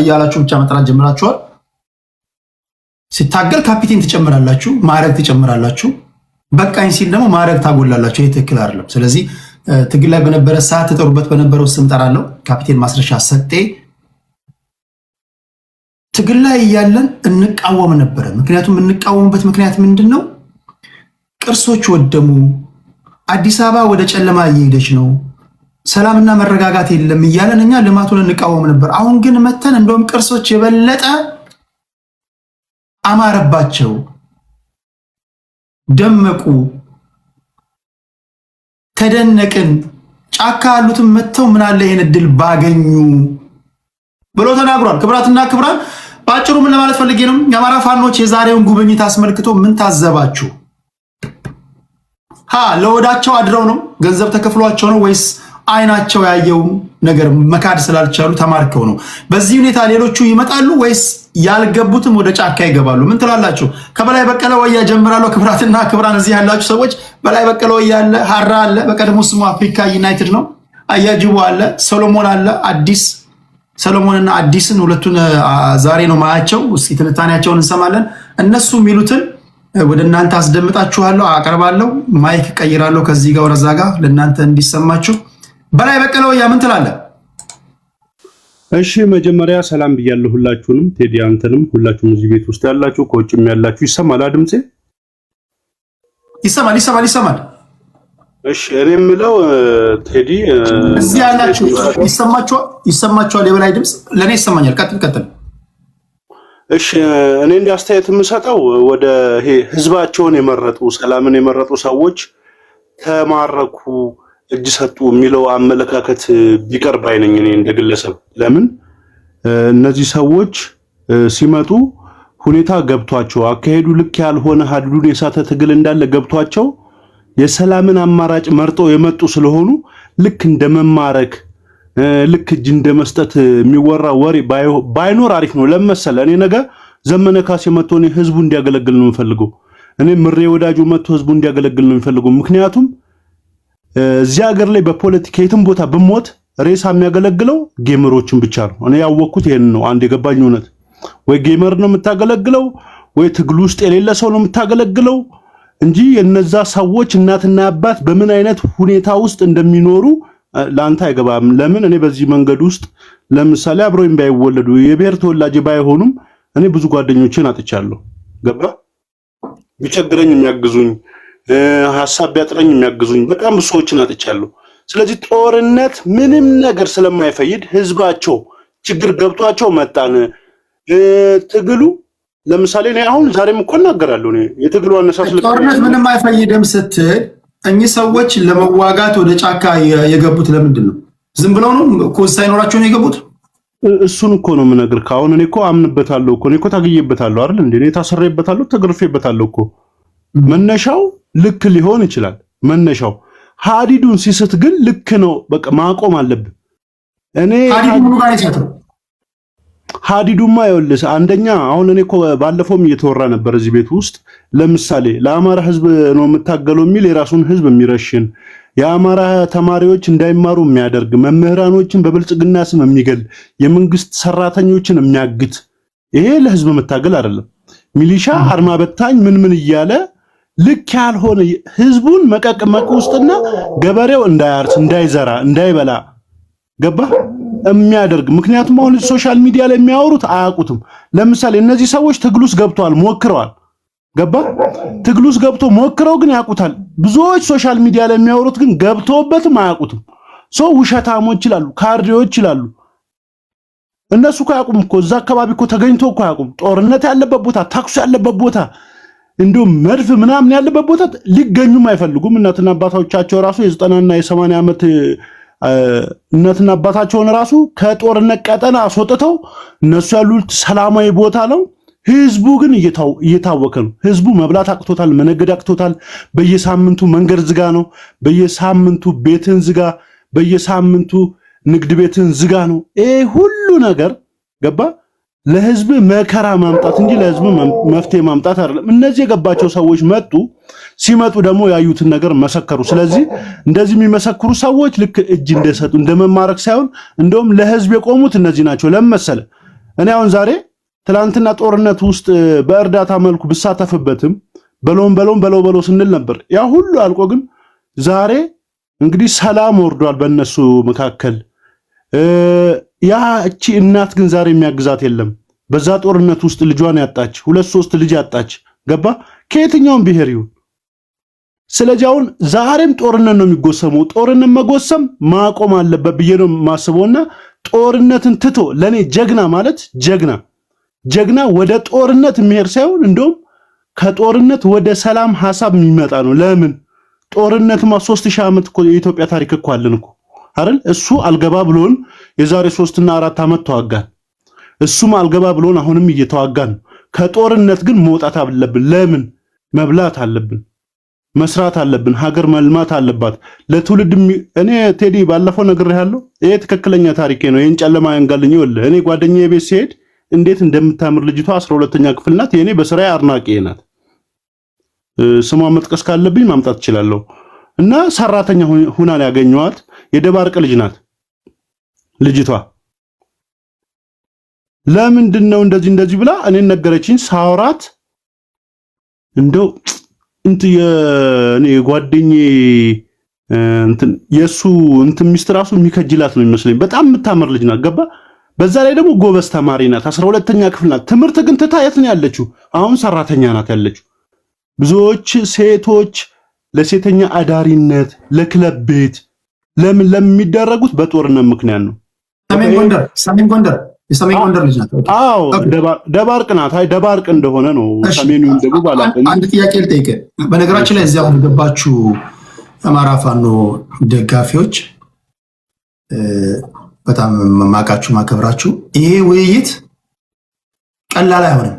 Speaker 1: እያላችሁ ብቻ መጥራት ጀምራችኋል። ሲታገል ካፒቴን ትጨምራላችሁ፣ ማዕረግ ትጨምራላችሁ። በቃኝ ሲል ደግሞ ማዕረግ ታጎላላችሁ። ይሄ ትክክል አይደለም። ስለዚህ ትግል ላይ በነበረ ሰዓት ተጠሩበት በነበረው ስም ጠራለሁ። ካፒቴን ማስረሻ ሰጤ ትግል ላይ እያለን እንቃወም ነበረ። ምክንያቱም እንቃወምበት ምክንያት ምንድን ነው? ቅርሶች ወደሙ፣ አዲስ አበባ ወደ ጨለማ እየሄደች ነው፣ ሰላምና መረጋጋት የለም እያለን እኛ ልማቱን እንቃወም ነበር። አሁን ግን መተን እንደውም ቅርሶች የበለጠ አማረባቸው፣ ደመቁ፣ ተደነቅን። ጫካ ያሉትም መተው ምን አለ ይሄን እድል ባገኙ ብሎ ተናግሯል። ክብራትና ክብራን ባጭሩ ምን ለማለት ፈልጌ ነው? የአማራ ፋኖች የዛሬውን ጉብኝት አስመልክቶ ምን ታዘባችሁ? ለወዳቸው አድረው ነው? ገንዘብ ተከፍሏቸው ነው? ወይስ አይናቸው ያየው ነገር መካድ ስላልቻሉ ተማርከው ነው? በዚህ ሁኔታ ሌሎቹ ይመጣሉ ወይስ ያልገቡትም ወደ ጫካ ይገባሉ? ምን ትላላችሁ? ከበላይ በቀለ ወያ ጀምራለሁ። ክብራትና ክብራን እዚህ ያላችሁ ሰዎች በላይ በቀለ ወያ አለ፣ ሀራ አለ፣ በቀድሞ ስሙ አፍሪካ ዩናይትድ ነው፣ አያጅቡ አለ፣ ሰሎሞን አለ። አዲስ ሰሎሞንና አዲስን ሁለቱን ዛሬ ነው ማያቸው። እስኪ ትንታኔያቸውን እንሰማለን። እነሱ የሚሉትን ወደ እናንተ አስደምጣችኋለሁ፣ አቀርባለሁ። ማይክ ቀይራለሁ ከዚህ ጋር ወደዛ ጋር ለእናንተ እንዲሰማችሁ። በላይ በቀለ ወያ ምን ትላለህ?
Speaker 5: እሺ መጀመሪያ ሰላም ብያለሁ ሁላችሁንም፣ ቴዲ አንተንም፣ ሁላችሁም እዚህ ቤት ውስጥ ያላችሁ ከውጭም ያላችሁ። ይሰማል ድምጼ?
Speaker 1: ይሰማል።
Speaker 5: እሺ እኔ የምለው ቴዲ
Speaker 1: እዚህ ያላችሁ ይሰማችኋል? የበላይ ድምጽ ለኔ ይሰማኛል። ቀጥል።
Speaker 5: እሺ እኔ እንደ አስተያየት የምሰጠው ወደ ይሄ ህዝባቸውን የመረጡ ሰላምን የመረጡ ሰዎች ተማረኩ፣ እጅ ሰጡ የሚለው አመለካከት ቢቀር ባይ ነኝ እኔ እንደ ግለሰብ። ለምን እነዚህ ሰዎች ሲመጡ ሁኔታ ገብቷቸው አካሄዱ ልክ ያልሆነ ሀዱን የሳተ ትግል እንዳለ ገብቷቸው የሰላምን አማራጭ መርጠው የመጡ ስለሆኑ ልክ እንደመማረክ ልክ እጅ እንደመስጠት የሚወራ ወሬ ባይኖር አሪፍ ነው። ለመሰለ እኔ ነገ ዘመነ ካሴ መጥቶ እኔ ህዝቡ እንዲያገለግል ነው የምፈልገው። እኔ ምሬ ወዳጁ መጥቶ ህዝቡ እንዲያገለግል ነው የምፈልገው። ምክንያቱም እዚህ ሀገር ላይ በፖለቲካ የትም ቦታ ብሞት ሬሳ የሚያገለግለው ጌመሮችን ብቻ ነው። እኔ ያወቅኩት ይሄን ነው። አንድ የገባኝ እውነት ወይ ጌመር ነው የምታገለግለው ወይ ትግል ውስጥ የሌለ ሰው ነው የምታገለግለው እንጂ የነዛ ሰዎች እናትና አባት በምን አይነት ሁኔታ ውስጥ እንደሚኖሩ ላንተ አይገባም። ለምን እኔ በዚህ መንገድ ውስጥ ለምሳሌ አብሮኝ ባይወለዱ የብሔር ተወላጅ ባይሆኑም እኔ ብዙ ጓደኞችን አጥቻለሁ። ገባ ቢቸግረኝ የሚያግዙኝ ሐሳብ ቢያጥረኝ የሚያግዙኝ በጣም ብዙ ሰዎችን አጥቻለሁ። ስለዚህ ጦርነት ምንም ነገር ስለማይፈይድ ህዝባቸው ችግር ገብቷቸው መጣን ትግሉ ለምሳሌ እኔ አሁን ዛሬም እኮ እናገራለሁ እኔ የትግሉ አነሳስ
Speaker 1: ጦርነት ምንም አይፈይድም ስትል እኚህ ሰዎች ለመዋጋት ወደ ጫካ የገቡት ለምንድን ነው? ዝም ብለው ነው ኮዝ ሳይኖራቸው ነው የገቡት?
Speaker 5: እሱን እኮ ነው የምነግርህ። አሁን እኔ እኮ አምንበታለሁ እኮ እኔ እኮ ታግዬበታለሁ አይደል እንዴ? እኔ ታስሬበታለሁ ተገርፌበታለሁ እኮ። መነሻው ልክ ሊሆን ይችላል መነሻው ሀዲዱን ሲስት ግን ልክ ነው በቃ ማቆም አለብን። እኔ ሀዲዱማ ይኸውልህ አንደኛ አሁን እኔ እኮ ባለፈውም እየተወራ ነበር እዚህ ቤት ውስጥ ለምሳሌ ለአማራ ህዝብ ነው የምታገለው የሚል የራሱን ህዝብ የሚረሽን የአማራ ተማሪዎች እንዳይማሩ የሚያደርግ መምህራኖችን በብልጽግና ስም የሚገል የመንግስት ሰራተኞችን የሚያግት ይሄ ለህዝብ መታገል አይደለም። ሚሊሻ አርማ በታኝ ምን እያለ ልክ ያልሆነ ህዝቡን መቀቅመቅ ውስጥና ገበሬው እንዳያርስ እንዳይዘራ እንዳይበላ ገባ የሚያደርግ ምክንያቱም አሁን ሶሻል ሚዲያ ላይ የሚያወሩት አያውቁትም። ለምሳሌ እነዚህ ሰዎች ትግሉስ ገብተዋል ሞክረዋል ገባ ትግሉስ ገብቶ ሞክረው ግን ያውቁታል። ብዙዎች ሶሻል ሚዲያ ላይ የሚያወሩት ግን ገብተውበትም አያውቁትም። ሰው ውሸታሞች ይላሉ ካርዲዎች ይላሉ። እነሱ እኮ አያውቁም እኮ እዛ አካባቢ እኮ ተገኝቶ እኮ አያውቁም። ጦርነት ያለበት ቦታ ተኩስ ያለበት ቦታ እንደውም መድፍ ምናምን ያለበት ቦታ ሊገኙም አይፈልጉም። እናትና አባቶቻቸው ራሱ የ90 እና የ80 ዓመት እናትና አባታቸውን ራሱ ከጦርነት ቀጠና አስወጥተው እነሱ ያሉት ሰላማዊ ቦታ ነው። ህዝቡ ግን እየታወከ ነው። ህዝቡ መብላት አቅቶታል፣ መነገድ አቅቶታል። በየሳምንቱ መንገድ ዝጋ ነው። በየሳምንቱ ቤትን ዝጋ፣ በየሳምንቱ ንግድ ቤትን ዝጋ ነው። ይሄ ሁሉ ነገር ገባ ለህዝብ መከራ ማምጣት እንጂ ለህዝብ መፍትሄ ማምጣት አይደለም። እነዚህ የገባቸው ሰዎች መጡ። ሲመጡ ደግሞ ያዩትን ነገር መሰከሩ። ስለዚህ እንደዚህ የሚመሰክሩ ሰዎች ልክ እጅ እንደሰጡ እንደመማረክ ሳይሆን እንደውም ለህዝብ የቆሙት እነዚህ ናቸው። ለምን መሰለ እኔ አሁን ዛሬ ትላንትና ጦርነት ውስጥ በእርዳታ መልኩ ብሳተፍበትም በለው ስንል ነበር። ያ ሁሉ አልቆ ግን ዛሬ እንግዲህ ሰላም ወርዷል በእነሱ መካከል። ያቺ እናት ግን ዛሬ የሚያግዛት የለም። በዛ ጦርነት ውስጥ ልጇን ያጣች 2-3 ልጅ ያጣች ገባ ከየትኛውም ብሔር ይሁን። ስለዚህ አሁን ዛሬም ጦርነት ነው የሚጎሰመው። ጦርነት መጎሰም ማቆም አለበት ብዬ ነው የማስበውና ጦርነትን ትቶ ለኔ ጀግና ማለት ጀግና ወደ ጦርነት የሚሄድ ሳይሆን እንደውም ከጦርነት ወደ ሰላም ሐሳብ የሚመጣ ነው። ለምን ጦርነትማ 3000 ዓመት እኮ የኢትዮጵያ ታሪክ እኮ አለን እኮ አይደል? እሱ አልገባ ብሎን የዛሬ 3 እና 4 ዓመት ተዋጋን። እሱም አልገባ ብሎን አሁንም እየተዋጋን። ከጦርነት ግን መውጣት አለብን። ለምን መብላት አለብን፣ መስራት አለብን፣ ሀገር መልማት አለባት ለትውልድ። እኔ ቴዲ ባለፈው ነግሬሃለሁ። ይሄ ትክክለኛ ታሪኬ ነው። ይሄን ጨለማ ያንጋልኝ ወለ እኔ ጓደኛዬ ቤት ሲሄድ እንዴት እንደምታምር ልጅቷ 12ኛ ክፍል ናት። የኔ በስራዬ አድናቂ ናት። ስሟን መጥቀስ ካለብኝ ማምጣት እችላለሁ። እና ሰራተኛ ሁና ያገኘዋት የደባርቅ ልጅ ናት ልጅቷ። ለምንድነው እንደዚህ ብላ እኔን ነገረችኝ። ሳውራት እንደው የኔ ጓደኛዬ የሱ ሚስት ራሱ የሚከጅላት ነው የሚመስለኝ። በጣም የምታምር ልጅ ናት ገባ። በዛ ላይ ደግሞ ጎበዝ ተማሪ ናት። 12ኛ ክፍል ናት። ትምህርት ግን ትታ የት ነው ያለችው? አሁን ሰራተኛ ናት ያለችው። ብዙዎች ሴቶች ለሴተኛ አዳሪነት ለክለብ ቤት ለምን የሚደረጉት በጦርነት ምክንያት ነው።
Speaker 1: ሰሜን ጎንደር የሰሜን ጎንደር ልጅ ናት።
Speaker 5: አዎ ደባርቅ ናት። አይ ደባርቅ እንደሆነ ነው። ሰሜኑን ደግሞ ባላቀም
Speaker 1: አንድ ጥያቄ ልጠይቅ። በነገራችን ላይ እዚያው የገባችሁ አማራ ፋኖ ደጋፊዎች በጣም ማቃችሁ ማከብራችሁ፣ ይሄ ውይይት ቀላል አይሆንም።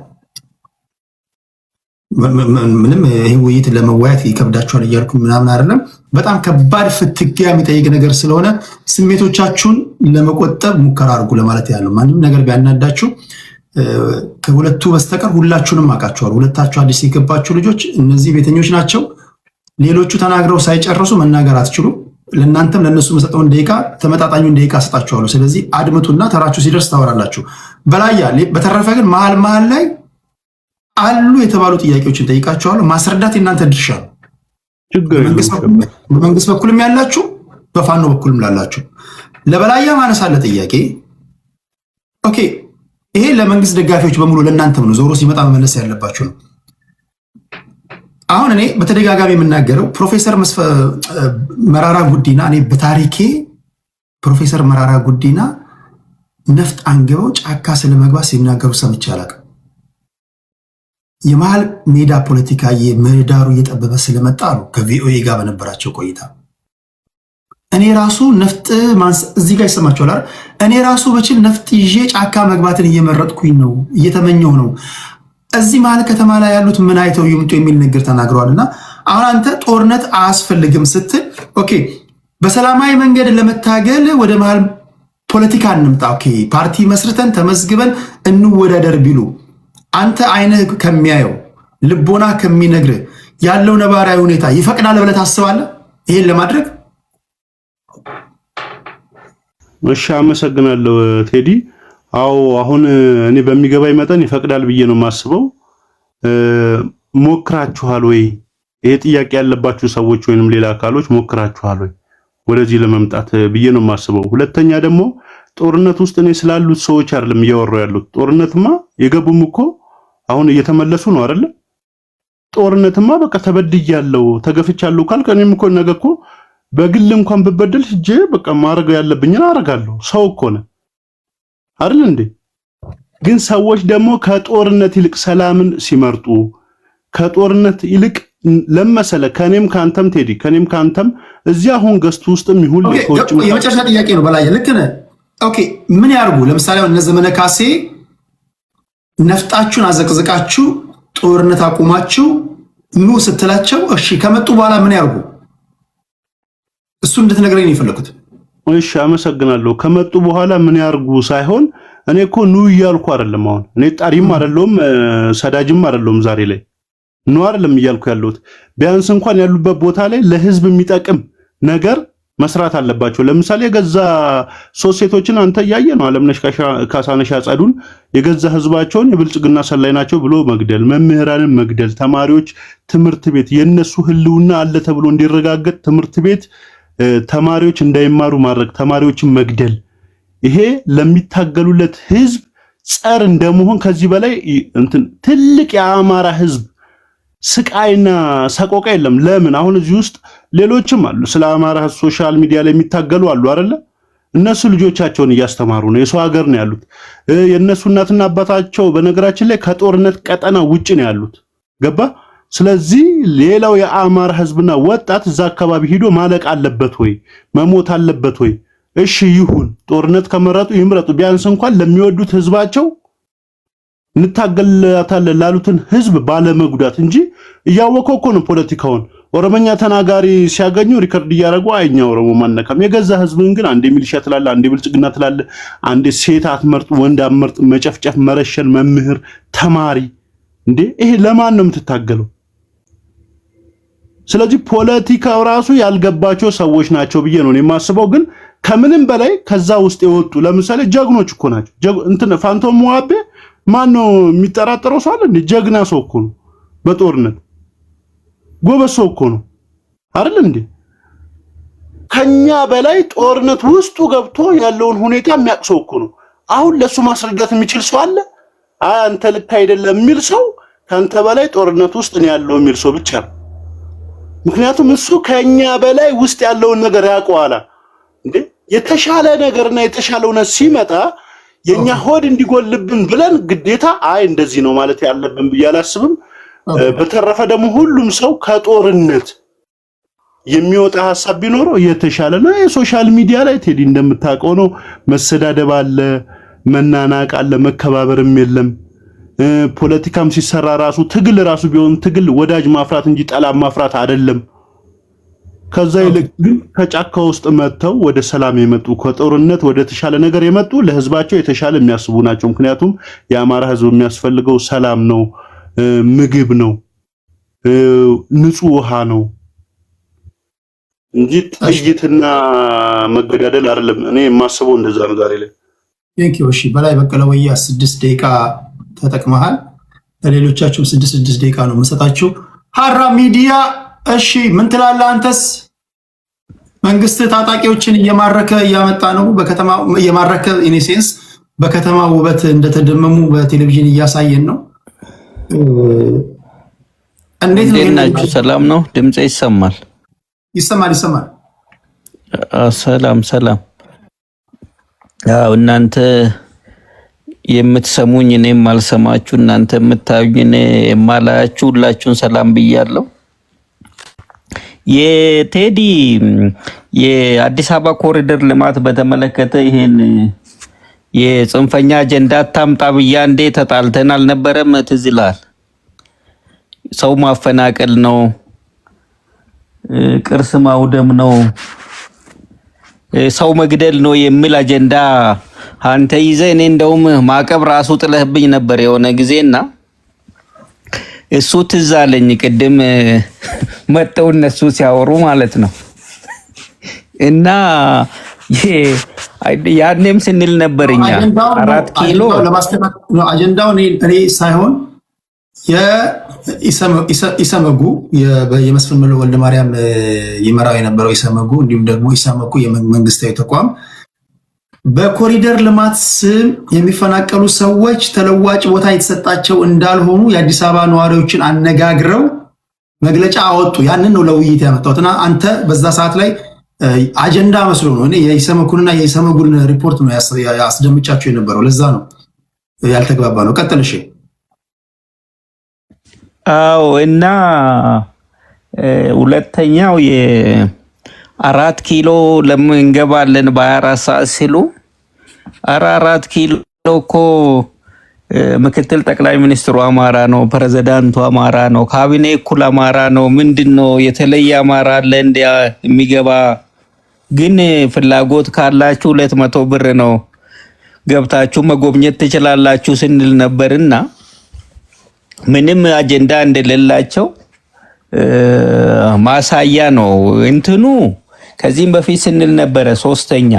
Speaker 1: ምንም ይሄ ውይይት ለመወያየት ይከብዳችኋል እያልኩ ምናምን አይደለም። በጣም ከባድ ፍትጊያ የሚጠይቅ ነገር ስለሆነ ስሜቶቻችሁን ለመቆጠብ ሙከራ አድርጉ ለማለት ያለው። ማንም ነገር ቢያናዳችሁ ከሁለቱ በስተቀር ሁላችሁንም አውቃችኋል። ሁለታችሁ አዲስ የገባችሁ ልጆች እነዚህ ቤተኞች ናቸው። ሌሎቹ ተናግረው ሳይጨርሱ መናገር አትችሉም። ለእናንተም ለእነሱ መሰጠውን ደቂቃ ተመጣጣኙን ደቂቃ ሰጣችኋለሁ። ስለዚህ አድምጡና ተራችሁ ሲደርስ ታወራላችሁ። በላያ በተረፈ ግን መሀል ላይ አሉ የተባሉ ጥያቄዎችን ጠይቃችኋለሁ። ማስረዳት የእናንተ ድርሻ ነው። በመንግስት በኩልም ያላችሁ በፋኖ በኩልም ላላችሁ ለበላያ ማነሳለ ጥያቄ ኦኬ፣ ይሄ ለመንግስት ደጋፊዎች በሙሉ ለእናንተም ነው። ዞሮ ሲመጣ መመለስ ያለባችሁ ነው። አሁን እኔ በተደጋጋሚ የምናገረው ፕሮፌሰር መራራ ጉዲና እኔ በታሪኬ ፕሮፌሰር መራራ ጉዲና ነፍጥ አንግበው ጫካ ስለመግባት ሲናገሩ ሰምቼ አላውቅም። የመሃል ሜዳ ፖለቲካ የምህዳሩ እየጠበበ ስለመጣ ነው። ከቪኦኤ ጋር በነበራቸው ቆይታ እኔ ራሱ ነፍጥ እዚህ ጋር ይሰማችኋል አይደል? እኔ ራሱ በችል ነፍጥ ይዤ ጫካ መግባትን እየመረጥኩኝ ነው፣ እየተመኘው ነው። እዚህ መሀል ከተማ ላይ ያሉት ምን አይተው ይምጡ የሚል ንግግር ተናግረዋልና አሁን አንተ ጦርነት አያስፈልግም ስትል ኦኬ፣ በሰላማዊ መንገድ ለመታገል ወደ መሀል ፖለቲካ እንምጣ፣ ኦኬ ፓርቲ መስርተን ተመዝግበን እንወዳደር ቢሉ አንተ አይንህ ከሚያየው ልቦና ከሚነግርህ ያለው ነባራዊ ሁኔታ ይፈቅዳል ብለህ ታስባለህ ይሄን ለማድረግ?
Speaker 5: እሺ አመሰግናለሁ ቴዲ። አዎ አሁን እኔ በሚገባኝ መጠን ይፈቅዳል ብዬ ነው የማስበው። ሞክራችኋል ወይ? ይሄ ጥያቄ ያለባችሁ ሰዎች ወይንም ሌላ አካሎች ሞክራችኋል ወይ ወደዚህ ለመምጣት ብዬ ነው የማስበው። ሁለተኛ ደግሞ ጦርነት ውስጥ እኔ ስላሉት ሰዎች አይደለም እያወራሁ ያሉት። ጦርነትማ የገቡም እኮ አሁን እየተመለሱ ነው አይደለ? ጦርነትማ በቃ ተበድያለሁ ተገፍቻለሁ ካልክ እኔም እኮ ነገ እኮ በግል እንኳን ብበደል ሂጄ በቃ ማድረግ ያለብኝን አደርጋለሁ። ሰው እኮ ነው አይደል እንዴ? ግን ሰዎች ደግሞ ከጦርነት ይልቅ ሰላምን ሲመርጡ ከጦርነት ይልቅ ለመሰለ ከኔም ካንተም ቴዲ ከኔም ካንተም እዚህ አሁን ገስቱ ውስጥም ይሁን ለሰዎች
Speaker 1: የመጨረሻ ጥያቄ ነው። በላይ ልክ ነህ። ኦኬ ምን ያርጉ? ለምሳሌ እነ ዘመነ ካሴ ነፍጣችሁን አዘቅዝቃችሁ ጦርነት አቁማችሁ ኑ ስትላቸው እሺ ከመጡ በኋላ ምን ያርጉ? እሱ እንድትነግረኝ ነው የፈለኩት።
Speaker 5: እሺ አመሰግናለሁ። ከመጡ በኋላ ምን ያርጉ ሳይሆን እኔ እኮ ኑ እያልኩ አይደለም። አሁን እኔ ጣሪም አይደለም ሰዳጅም አይደለም። ዛሬ ላይ ኑ አይደለም እያልኩ ያለሁት ቢያንስ እንኳን ያሉበት ቦታ ላይ ለህዝብ የሚጠቅም ነገር መስራት አለባቸው። ለምሳሌ የገዛ ሶስት ሴቶችን አንተ ያየ ነው አለምነሽ ካሳነሽ አጸዱን የገዛ ህዝባቸውን የብልጽግና ሰላይ ናቸው ብሎ መግደል፣ መምህራንን መግደል፣ ተማሪዎች ትምህርት ቤት የነሱ ህልውና አለ ተብሎ እንዲረጋገጥ ትምህርት ቤት ተማሪዎች እንዳይማሩ ማድረግ፣ ተማሪዎችን መግደል፣ ይሄ ለሚታገሉለት ህዝብ ጸር እንደመሆን ከዚህ በላይ እንትን ትልቅ የአማራ ህዝብ ስቃይና ሰቆቃ የለም። ለምን አሁን እዚህ ውስጥ ሌሎችም አሉ ስለ አማራ ሶሻል ሚዲያ ላይ የሚታገሉ አሉ አይደለ? እነሱ ልጆቻቸውን እያስተማሩ ነው። የሰው ሀገር ነው ያሉት። የእነሱ እናትና አባታቸው በነገራችን ላይ ከጦርነት ቀጠና ውጭ ነው ያሉት። ገባ? ስለዚህ ሌላው የአማራ ህዝብና ወጣት እዛ አካባቢ ሂዶ ማለቅ አለበት ወይ መሞት አለበት ወይ? እሺ ይሁን፣ ጦርነት ከመረጡ ይምረጡ። ቢያንስ እንኳን ለሚወዱት ህዝባቸው እንታገላታለን ላሉትን ህዝብ ባለመጉዳት እንጂ እያወቀው እኮ ነው ፖለቲካውን። ኦሮሞኛ ተናጋሪ ሲያገኙ ሪከርድ እያደረጉ አይኛ ኦሮሞ ማነካም። የገዛ ህዝብን ግን አንዴ ሚሊሻ ትላለ፣ አንዴ ብልጽግና ትላለ፣ አንዴ ሴት አትመርጥ፣ ወንድ አትመርጥ፣ መጨፍጨፍ፣ መረሸን፣ መምህር፣ ተማሪ እንዴ! ይሄ ለማን ነው የምትታገለው? ስለዚህ ፖለቲካው ራሱ ያልገባቸው ሰዎች ናቸው ብዬ ነው የማስበው። ግን ከምንም በላይ ከዛ ውስጥ የወጡ ለምሳሌ ጀግኖች እኮ ናቸው። እንትን ፋንቶም ሙአቤ ማን ነው የሚጠራጠረው ሰው አለ እንዴ? ጀግና ሰው እኮ ነው። በጦርነት ጎበዝ ሰው እኮ ነው አይደል እንዴ? ከኛ በላይ ጦርነት ውስጡ ገብቶ ያለውን ሁኔታ የሚያውቅ ሰው እኮ ነው። አሁን ለሱ ማስረዳት የሚችል ሰው አለ? አንተ ልክ አይደለም የሚል ሰው ካንተ በላይ ጦርነት ውስጥ ነው ያለው የሚል ሰው ብቻ ነው። ምክንያቱም እሱ ከኛ በላይ ውስጥ ያለውን ነገር ያውቀዋል እንዴ? የተሻለ ነገርና የተሻለ እውነት ሲመጣ የኛ ሆድ እንዲጎልብን ብለን ግዴታ አይ እንደዚህ ነው ማለት ያለብን ብዬ አላስብም። በተረፈ ደግሞ ሁሉም ሰው ከጦርነት የሚወጣ ሐሳብ ቢኖረው የተሻለ ነው። የሶሻል ሚዲያ ላይ ቴዲ እንደምታውቀው ነው መሰዳደብ አለ፣ መናናቅ አለ፣ መከባበርም የለም። ፖለቲካም ሲሰራ ራሱ ትግል ራሱ ቢሆን ትግል ወዳጅ ማፍራት እንጂ ጠላት ማፍራት አይደለም። ከዛ ይልቅ ግን ከጫካ ውስጥ መጥተው ወደ ሰላም የመጡ ከጦርነት ወደ ተሻለ ነገር የመጡ ለህዝባቸው የተሻለ የሚያስቡ ናቸው። ምክንያቱም የአማራ ህዝብ የሚያስፈልገው ሰላም ነው፣ ምግብ ነው፣ ንጹህ ውሃ ነው። እንጂ ጥይትና መገዳደል አይደለም። እኔ የማስበው እንደዛ ነው ዛሬ ላይ።
Speaker 1: ቴንክ ዩ። እሺ በላይ በቀለ ወያ 6 ደቂቃ ተጠቅመሃል። ለሌሎቻችሁም 6 ደቂቃ ነው የምሰጣችሁ። ሀራ ሚዲያ እሺ ምን ትላለህ አንተስ? መንግስት ታጣቂዎችን እየማረከ እያመጣ ነው በከተማ እየማረከ ኢኔሴንስ በከተማ ውበት እንደተደመሙ በቴሌቪዥን እያሳየን ነው። እንዴት ነው?
Speaker 6: ሰላም ነው? ድምጼ ይሰማል?
Speaker 1: ይሰማል።
Speaker 6: ሰላም። አዎ እናንተ የምትሰሙኝ እኔም ማልሰማችሁ፣ እናንተ የምታዩኝ እኔ የማላያችሁ ሁላችሁን ሰላም ብያለሁ። የቴዲ የአዲስ አበባ ኮሪደር ልማት በተመለከተ ይሄን የጽንፈኛ አጀንዳ ታምጣ ብያ እንዴ ተጣልተን አልነበረም? ትዝ ይላል። ሰው ማፈናቀል ነው፣ ቅርስ ማውደም ነው፣ ሰው መግደል ነው የሚል አጀንዳ አንተ ይዘህ እኔ እንደውም ማቀብ ራሱ ጥለህብኝ ነበር የሆነ ጊዜና እሱ ትዝ አለኝ። ቅድም መጣው እነሱ ሲያወሩ ማለት ነው። እና ያኔም ስንል ነበርኛ 4 ኪሎ
Speaker 1: አጀንዳው እኔ ሳይሆን ኢሰመጉ የመስፍን ወልደ ማርያም ይመራው የነበረው ኢሰመጉ እንዲሁም ደግሞ ኢሰመጉ የመንግስታዊ ተቋም በኮሪደር ልማት ስም የሚፈናቀሉ ሰዎች ተለዋጭ ቦታ የተሰጣቸው እንዳልሆኑ የአዲስ አበባ ነዋሪዎችን አነጋግረው መግለጫ አወጡ። ያንን ነው ለውይይት ያመጣሁትና አንተ በዛ ሰዓት ላይ አጀንዳ መስሎ ነው እኔ የኢሰመጉንና የኢሰመጉን ሪፖርት ነው ያስደምጫቸው የነበረው። ለዛ ነው ያልተግባባ ነው። ቀጥል። እሺ
Speaker 6: አዎ። እና ሁለተኛው የ4 ኪሎ ለምን እንገባለን በ24 ሰዓት ሲሉ 4 ኪሎ እኮ ምክትል ጠቅላይ ሚኒስትሩ አማራ ነው፣ ፕሬዝዳንቱ አማራ ነው፣ ካቢኔ እኩል አማራ ነው። ምንድነው የተለየ አማራ አለ እንደ የሚገባ? ግን ፍላጎት ካላችሁ 200 ብር ነው ገብታችሁ መጎብኘት ትችላላችሁ ስንል ነበርና ምንም አጀንዳ እንደሌላቸው ማሳያ ነው እንትኑ። ከዚህም በፊት ስንል ነበረ። ሶስተኛ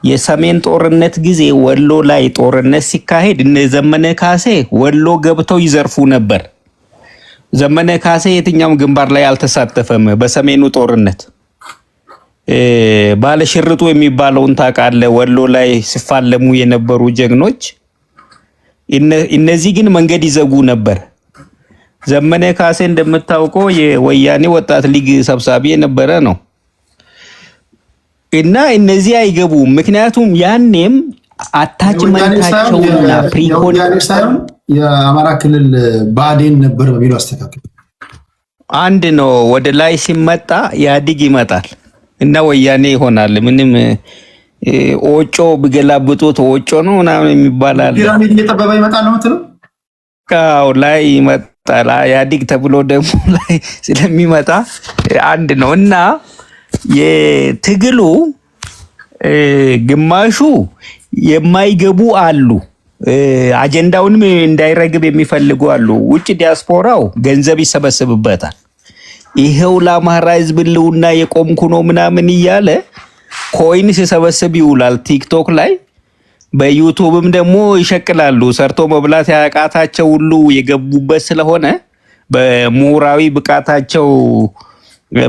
Speaker 6: የሰሜን ጦርነት ጊዜ ወሎ ላይ ጦርነት ሲካሄድ እነ ዘመነ ካሴ ወሎ ገብተው ይዘርፉ ነበር። ዘመነ ካሴ የትኛውም ግንባር ላይ አልተሳተፈም በሰሜኑ ጦርነት። ባለሽርጡ የሚባለውን ታውቃለህ? ወሎ ላይ ሲፋለሙ የነበሩ ጀግኖች እነዚህ ግን መንገድ ይዘጉ ነበር። ዘመነ ካሴ እንደምታውቀው የወያኔ ወጣት ሊግ ሰብሳቢ የነበረ ነው። እና እነዚህ አይገቡም። ምክንያቱም ያኔም አታችመንታቸውና ፕሪኮል
Speaker 1: የአማራ ክልል ብአዴን ነበር በሚለው አስተካክል።
Speaker 6: አንድ ነው። ወደ ላይ ሲመጣ ያድግ ይመጣል እና ወያኔ ይሆናል። ምንም ኦጮ ቢገላብጡት ኦጮ ነው ምናምን የሚባላል።
Speaker 1: ፒራሚድ እየጠበበ ይመጣል ነው የምትለው?
Speaker 6: አዎ ላይ ይመጣል። ያድግ ተብሎ ደግሞ ላይ ስለሚመጣ አንድ ነው። እና የትግሉ ግማሹ የማይገቡ አሉ፣ አጀንዳውንም እንዳይረግብ የሚፈልጉ አሉ። ውጭ ዲያስፖራው ገንዘብ ይሰበስብበታል። ይሄው ለአማራ ሕዝብ ልውና የቆምኩ ነው ምናምን እያለ ኮይን ሲሰበስብ ይውላል። ቲክቶክ ላይ በዩቲዩብም ደግሞ ይሸቅላሉ። ሰርቶ መብላት ያቃታቸው ሁሉ የገቡበት ስለሆነ በምሁራዊ ብቃታቸው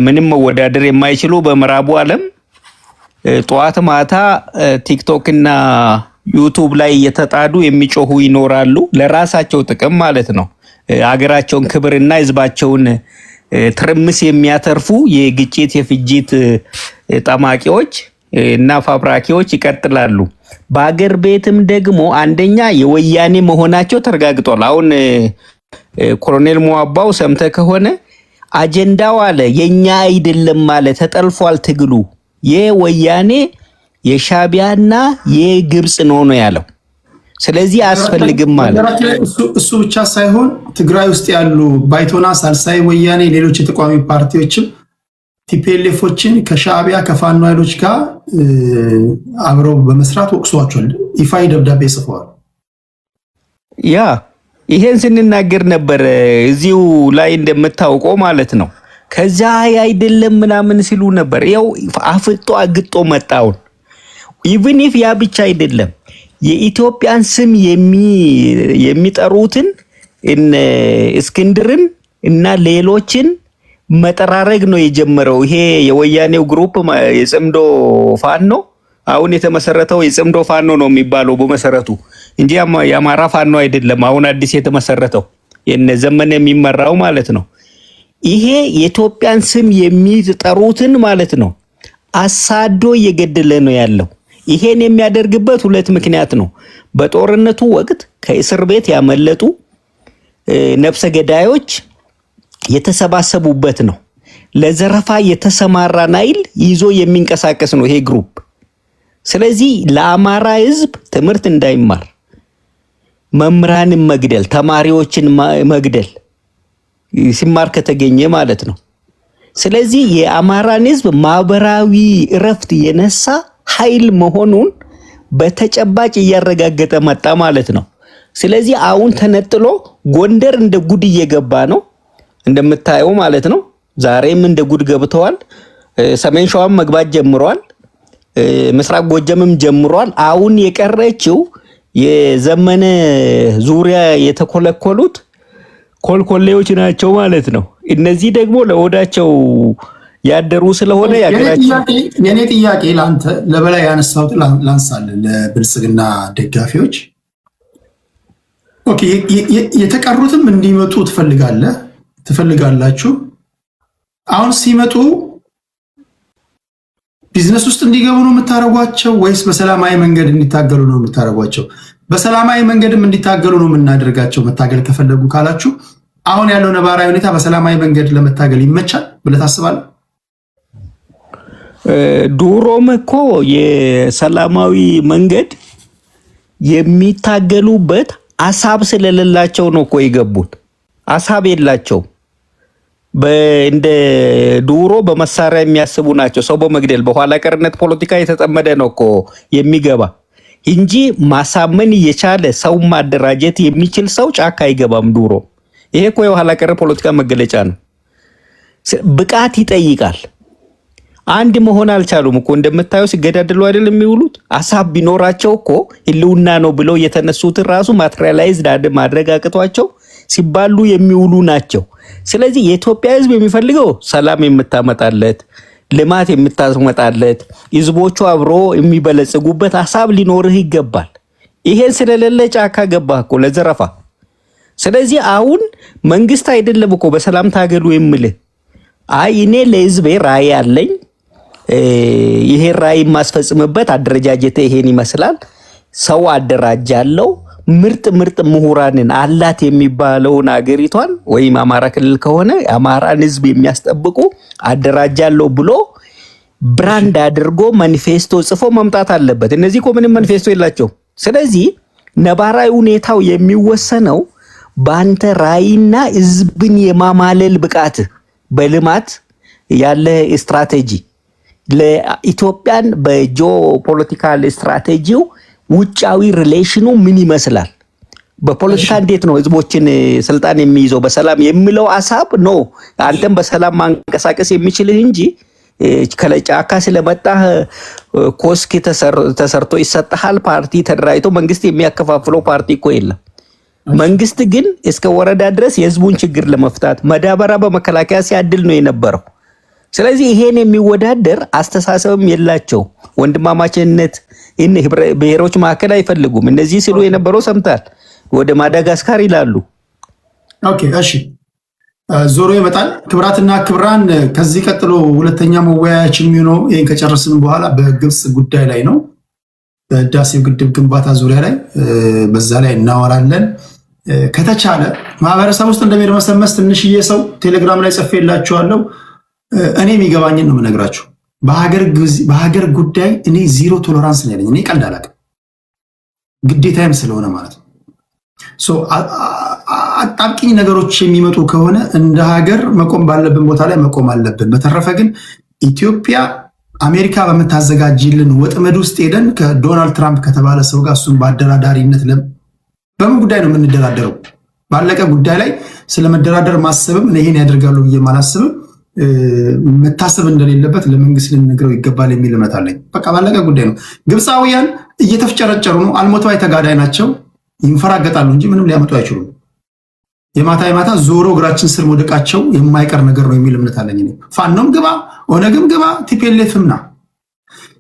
Speaker 6: ምንም መወዳደር የማይችሉ በምዕራቡ ዓለም ጠዋት ማታ ቲክቶክ እና ዩቲዩብ ላይ እየተጣዱ የሚጮሁ ይኖራሉ። ለራሳቸው ጥቅም ማለት ነው። ሀገራቸውን ክብርና ህዝባቸውን ትርምስ የሚያተርፉ የግጭት የፍጅት ጠማቂዎች እና ፋብራኪዎች ይቀጥላሉ። በአገር ቤትም ደግሞ አንደኛ የወያኔ መሆናቸው ተረጋግጧል። አሁን ኮሎኔል ሞአባው ሰምተ ከሆነ አጀንዳው አለ የኛ አይደለም ማለት ተጠልፏል። ትግሉ የወያኔ የሻቢያና የግብጽ ነው ያለው። ስለዚህ አያስፈልግም ማለት
Speaker 1: እሱ ብቻ ሳይሆን ትግራይ ውስጥ ያሉ ባይቶና፣ ሳልሳይ ወያኔ፣ ሌሎች የተቋሚ ፓርቲዎችም ቲፒኤልኤፎችን ከሻቢያ ከፋኖ ኃይሎች ጋር አብረው በመስራት ወቅሷቸዋል። ይፋዊ ደብዳቤ ጽፈዋል።
Speaker 6: ያ ይሄን ስንናገር ነበር እዚሁ ላይ እንደምታውቀው ማለት ነው። ከዛ አይደለም ምናምን ሲሉ ነበር። ያው አፍጦ አግጦ መጣውን። ኢቭን ኢፍ ያ ብቻ አይደለም የኢትዮጵያን ስም የሚጠሩትን እስክንድርን እና ሌሎችን መጠራረግ ነው የጀመረው። ይሄ የወያኔው ግሩፕ የጽምዶ ፋኖ አሁን የተመሰረተው የጽምዶ ፋኖ ነው የሚባለው በመሰረቱ እንጂ የአማራ ፋኖ አይደለም። አሁን አዲስ የተመሰረተው የነ ዘመነ የሚመራው ማለት ነው። ይሄ የኢትዮጵያን ስም የሚጠሩትን ማለት ነው አሳዶ እየገደለ ነው ያለው። ይሄን የሚያደርግበት ሁለት ምክንያት ነው። በጦርነቱ ወቅት ከእስር ቤት ያመለጡ ነፍሰ ገዳዮች የተሰባሰቡበት ነው። ለዘረፋ የተሰማራ ናይል ይዞ የሚንቀሳቀስ ነው ይሄ ግሩፕ። ስለዚህ ለአማራ ሕዝብ ትምህርት እንዳይማር መምህራንን መግደል፣ ተማሪዎችን መግደል ሲማር ከተገኘ ማለት ነው። ስለዚህ የአማራን ሕዝብ ማህበራዊ እረፍት የነሳ ኃይል መሆኑን በተጨባጭ እያረጋገጠ መጣ ማለት ነው። ስለዚህ አሁን ተነጥሎ ጎንደር እንደ ጉድ እየገባ ነው እንደምታየው ማለት ነው። ዛሬም እንደ ጉድ ገብተዋል። ሰሜን ሸዋም መግባት ጀምሯል። ምስራቅ ጎጃምም ጀምሯል። አሁን የቀረችው የዘመነ ዙሪያ የተኮለኮሉት ኮልኮሌዎች ናቸው ማለት ነው። እነዚህ ደግሞ ለወዳቸው ያደሩ ስለሆነ
Speaker 1: የኔ ጥያቄ ለአንተ ለበላይ ያነሳሁት ላንሳለን ለብልጽግና ደጋፊዎች ኦኬ፣ የተቀሩትም እንዲመጡ ትፈልጋላችሁ? አሁን ሲመጡ ቢዝነስ ውስጥ እንዲገቡ ነው የምታረጓቸው ወይስ በሰላማዊ መንገድ እንዲታገሉ ነው የምታረጓቸው? በሰላማዊ መንገድም እንዲታገሉ ነው የምናደርጋቸው። መታገል ከፈለጉ ካላችሁ አሁን ያለው ነባራዊ ሁኔታ በሰላማዊ መንገድ ለመታገል ይመቻል ብለህ ታስባለህ?
Speaker 6: ዱሮም እኮ የሰላማዊ መንገድ የሚታገሉበት አሳብ ስለሌላቸው ነው እኮ የገቡት። አሳብ የላቸው። እንደ ዱሮ በመሳሪያ የሚያስቡ ናቸው። ሰው በመግደል በኋላ ቀርነት ፖለቲካ የተጠመደ ነው እኮ የሚገባ እንጂ ማሳመን እየቻለ ሰው ማደራጀት የሚችል ሰው ጫካ አይገባም ዱሮ። ይሄ እኮ የኋላ ቀር ፖለቲካ መገለጫ ነው። ብቃት ይጠይቃል። አንድ መሆን አልቻሉም እኮ እንደምታየው ሲገዳደሉ አይደል የሚውሉት። አሳብ ቢኖራቸው እኮ ህልውና ነው ብለው የተነሱት ራሱ ማቴሪያላይዝድ ማድረግ አቅቷቸው ሲባሉ የሚውሉ ናቸው። ስለዚህ የኢትዮጵያ ህዝብ የሚፈልገው ሰላም የምታመጣለት፣ ልማት የምታመጣለት፣ ህዝቦቹ አብሮ የሚበለጽጉበት ሀሳብ ሊኖርህ ይገባል። ይሄን ስለሌለ ጫካ ገባህ እኮ ለዘረፋ። ስለዚህ አሁን መንግስት አይደለም እኮ በሰላም ታገሉ የምልህ። አይ እኔ ለህዝቤ ራዕይ አለኝ፣ ይሄ ራዕይ የማስፈጽምበት አደረጃጀት ይሄን ይመስላል፣ ሰው አደራጃለሁ፣ ምርጥ ምሁራንን አላት የሚባለውን አገሪቷን ወይም አማራ ክልል ከሆነ የአማራን ህዝብ የሚያስጠብቁ አደራጃለሁ ብሎ ብራንድ አድርጎ ማኒፌስቶ ጽፎ መምጣት አለበት። እነዚህ እኮ ምንም ማኒፌስቶ የላቸው። ስለዚህ ነባራዊ ሁኔታው የሚወሰነው በአንተ ራዕይና ህዝብን የማማለል ብቃት፣ በልማት ያለ ስትራቴጂ ለኢትዮጵያን በጂኦፖለቲካል ስትራቴጂው ውጫዊ ሪሌሽኑ ምን ይመስላል፣ በፖለቲካ እንዴት ነው ህዝቦችን ስልጣን የሚይዘው በሰላም የሚለው ሐሳብ ነው አንተም በሰላም ማንቀሳቀስ የሚችልህ እንጂ ከለጫካ ስለመጣህ ኮስክ ተሰርቶ ይሰጣል። ፓርቲ ተደራጅቶ መንግስት የሚያከፋፍለው ፓርቲ እኮ የለም። መንግስት ግን እስከ ወረዳ ድረስ የህዝቡን ችግር ለመፍታት መዳበሪያ በመከላከያ ሲያድል ነው የነበረው። ስለዚህ ይሄን የሚወዳደር አስተሳሰብም የላቸው። ወንድማማችነት ብሔሮች መካከል አይፈልጉም። እነዚህ ሲሉ የነበረው ሰምታል። ወደ ማዳጋስካር ይላሉ። ኦኬ
Speaker 1: እሺ፣ ዞሮ ይመጣል። ክብራትና ክብራን፣ ከዚህ ቀጥሎ ሁለተኛ መወያያችን የሚሆነው ይሄን ከጨረስን በኋላ በግብጽ ጉዳይ ላይ ነው። በህዳሴው ግድብ ግንባታ ዙሪያ ላይ በዛ ላይ እናወራለን። ከተቻለ ማህበረሰብ ውስጥ እንደሚርመሰመስ ትንሽዬ ሰው ቴሌግራም ላይ ጽፌላችኋለሁ። እኔ የሚገባኝን ነው የምነግራችሁ። በሀገር ጉዳይ እኔ ዚሮ ቶለራንስ ነው ያለኝ። እኔ ቀልድ አላውቅም፣ ግዴታዬም ስለሆነ ማለት ነው። አጣብቂኝ ነገሮች የሚመጡ ከሆነ እንደ ሀገር መቆም ባለብን ቦታ ላይ መቆም አለብን። በተረፈ ግን ኢትዮጵያ አሜሪካ በምታዘጋጅልን ወጥመድ ውስጥ ሄደን ከዶናልድ ትራምፕ ከተባለ ሰው ጋር እሱን በአደራዳሪነት በምን ጉዳይ ነው የምንደራደረው? ባለቀ ጉዳይ ላይ ስለመደራደር ማሰብም ይሄን ያደርጋሉ ብዬ አላስብም። መታሰብ እንደሌለበት ለመንግስት ልንነግረው ይገባል የሚል እምነት አለኝ። በቃ ባለቀ ጉዳይ ነው። ግብፃውያን እየተፍጨረጨሩ ነው። አልሞተዋይ ተጋዳይ ናቸው። ይንፈራገጣሉ እንጂ ምንም ሊያመጡ አይችሉም። የማታ ዞሮ እግራችን ስር መውደቃቸው የማይቀር ነገር ነው የሚል እምነት አለኝ። ፋኖም ግባ፣ ኦነግም ግባ፣ ቲፒኤልኤፍም ና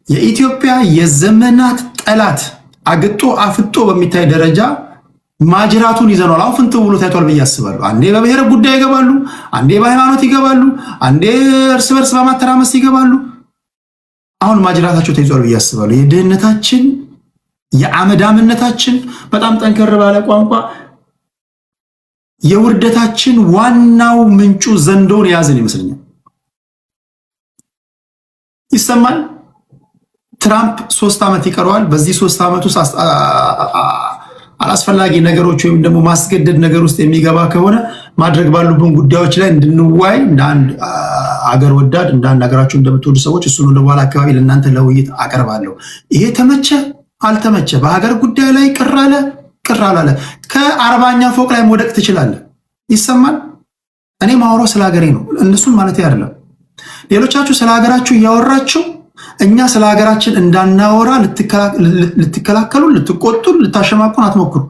Speaker 1: የኢትዮጵያ የዘመናት ጠላት አግጦ አፍጦ በሚታይ ደረጃ ማጅራቱን ይዘናል። አሁን ፍንት ብሎ ታይቷል ብዬ አስባለሁ። አንዴ በብሔር ጉዳይ ይገባሉ፣ አንዴ በሃይማኖት ይገባሉ፣ አንዴ እርስ በርስ በማተራመስ ይገባሉ። አሁን ማጅራታቸው ተይዟል ብዬ አስባለሁ። የድህነታችን የአመዳምነታችን በጣም ጠንከር ባለ ቋንቋ የውርደታችን ዋናው ምንጩ ዘንዶን የያዘን ይመስለኛል። ይሰማል። ትራምፕ 3 ዓመት ይቀረዋል። በዚህ 3 ዓመት ውስጥ አላስፈላጊ ነገሮች ወይም ደግሞ ማስገደድ ነገር ውስጥ የሚገባ ከሆነ ማድረግ ባሉብን ጉዳዮች ላይ እንድንዋይ እንደ አንድ አገር ወዳድ እንደ አንድ ሀገራችሁ እንደምትወዱ ሰዎች እሱን ወደ በኋላ አካባቢ ለእናንተ ለውይይት አቀርባለሁ። ይሄ ተመቸ አልተመቸ በሀገር ጉዳይ ላይ ቅር አላለ ከ40ኛ ፎቅ ላይ መውደቅ ትችላለህ። ይሰማል። እኔ ማውራው ስለ ሀገሬ ነው፣ እነሱን ማለት አይደለም። ሌሎቻችሁ ስለ ሀገራችሁ እያወራችሁ እኛ ስለ ሀገራችን እንዳናወራ ልትከላከሉ፣ ልትቆጡ፣ ልታሸማቁን አትሞክሩ።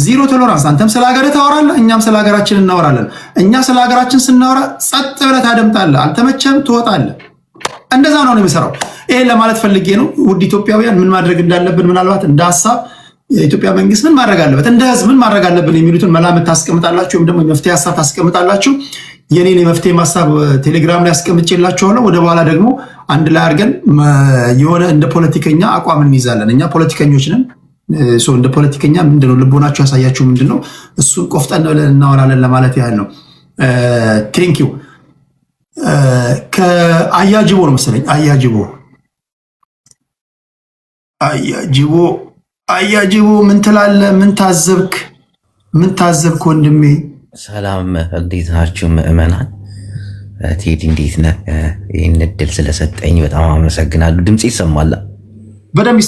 Speaker 1: ዚሮ ቶለራንስ። አንተም ስለ ሀገር ታወራለህ፣ እኛም ስለ ሀገራችን እናወራለን። እኛ ስለ ሀገራችን ስናወራ ጸጥ ብለህ ታደምጣለህ፣ አልተመቸም ትወጣለህ። እንደዛ ነው የሚሰራው። ይሄን ለማለት ፈልጌ ነው። ውድ ኢትዮጵያውያን ምን ማድረግ እንዳለብን ምናልባት እንደ ሀሳብ የኢትዮጵያ መንግስት ምን ማድረግ አለበት፣ እንደ ህዝብ ምን ማድረግ አለብን የሚሉትን መላምት ታስቀምጣላችሁ፣ ወይም ደግሞ የመፍትሄ ሀሳብ ታስቀምጣላችሁ። የኔን የመፍትሄ ሀሳብ ቴሌግራም ላይ አስቀምጬላችኋለሁ። ወደ በኋላ ደግሞ አንድ ላይ አድርገን የሆነ እንደ ፖለቲከኛ አቋም እንይዛለን። እኛ ፖለቲከኞች ነን። እንደ ፖለቲከኛ ምንድነው ልቦናችሁ ያሳያችሁ ምንድነው፣ እሱን ቆፍጠን ብለን እናወራለን ለማለት ያህል ነው። ቴንኪው። ከአያጅቦ ነው መሰለኝ። አያጅቦ ምን ትላለህ? ምን ታዘብክ ወንድሜ?
Speaker 7: ሰላም፣ እንዴት ናችሁ ምዕመናን? ቴዲ እንዴት ነህ? ይህን እድል ስለሰጠኝ በጣም አመሰግናለሁ። ድምፅ ይሰማል?
Speaker 1: በደንብ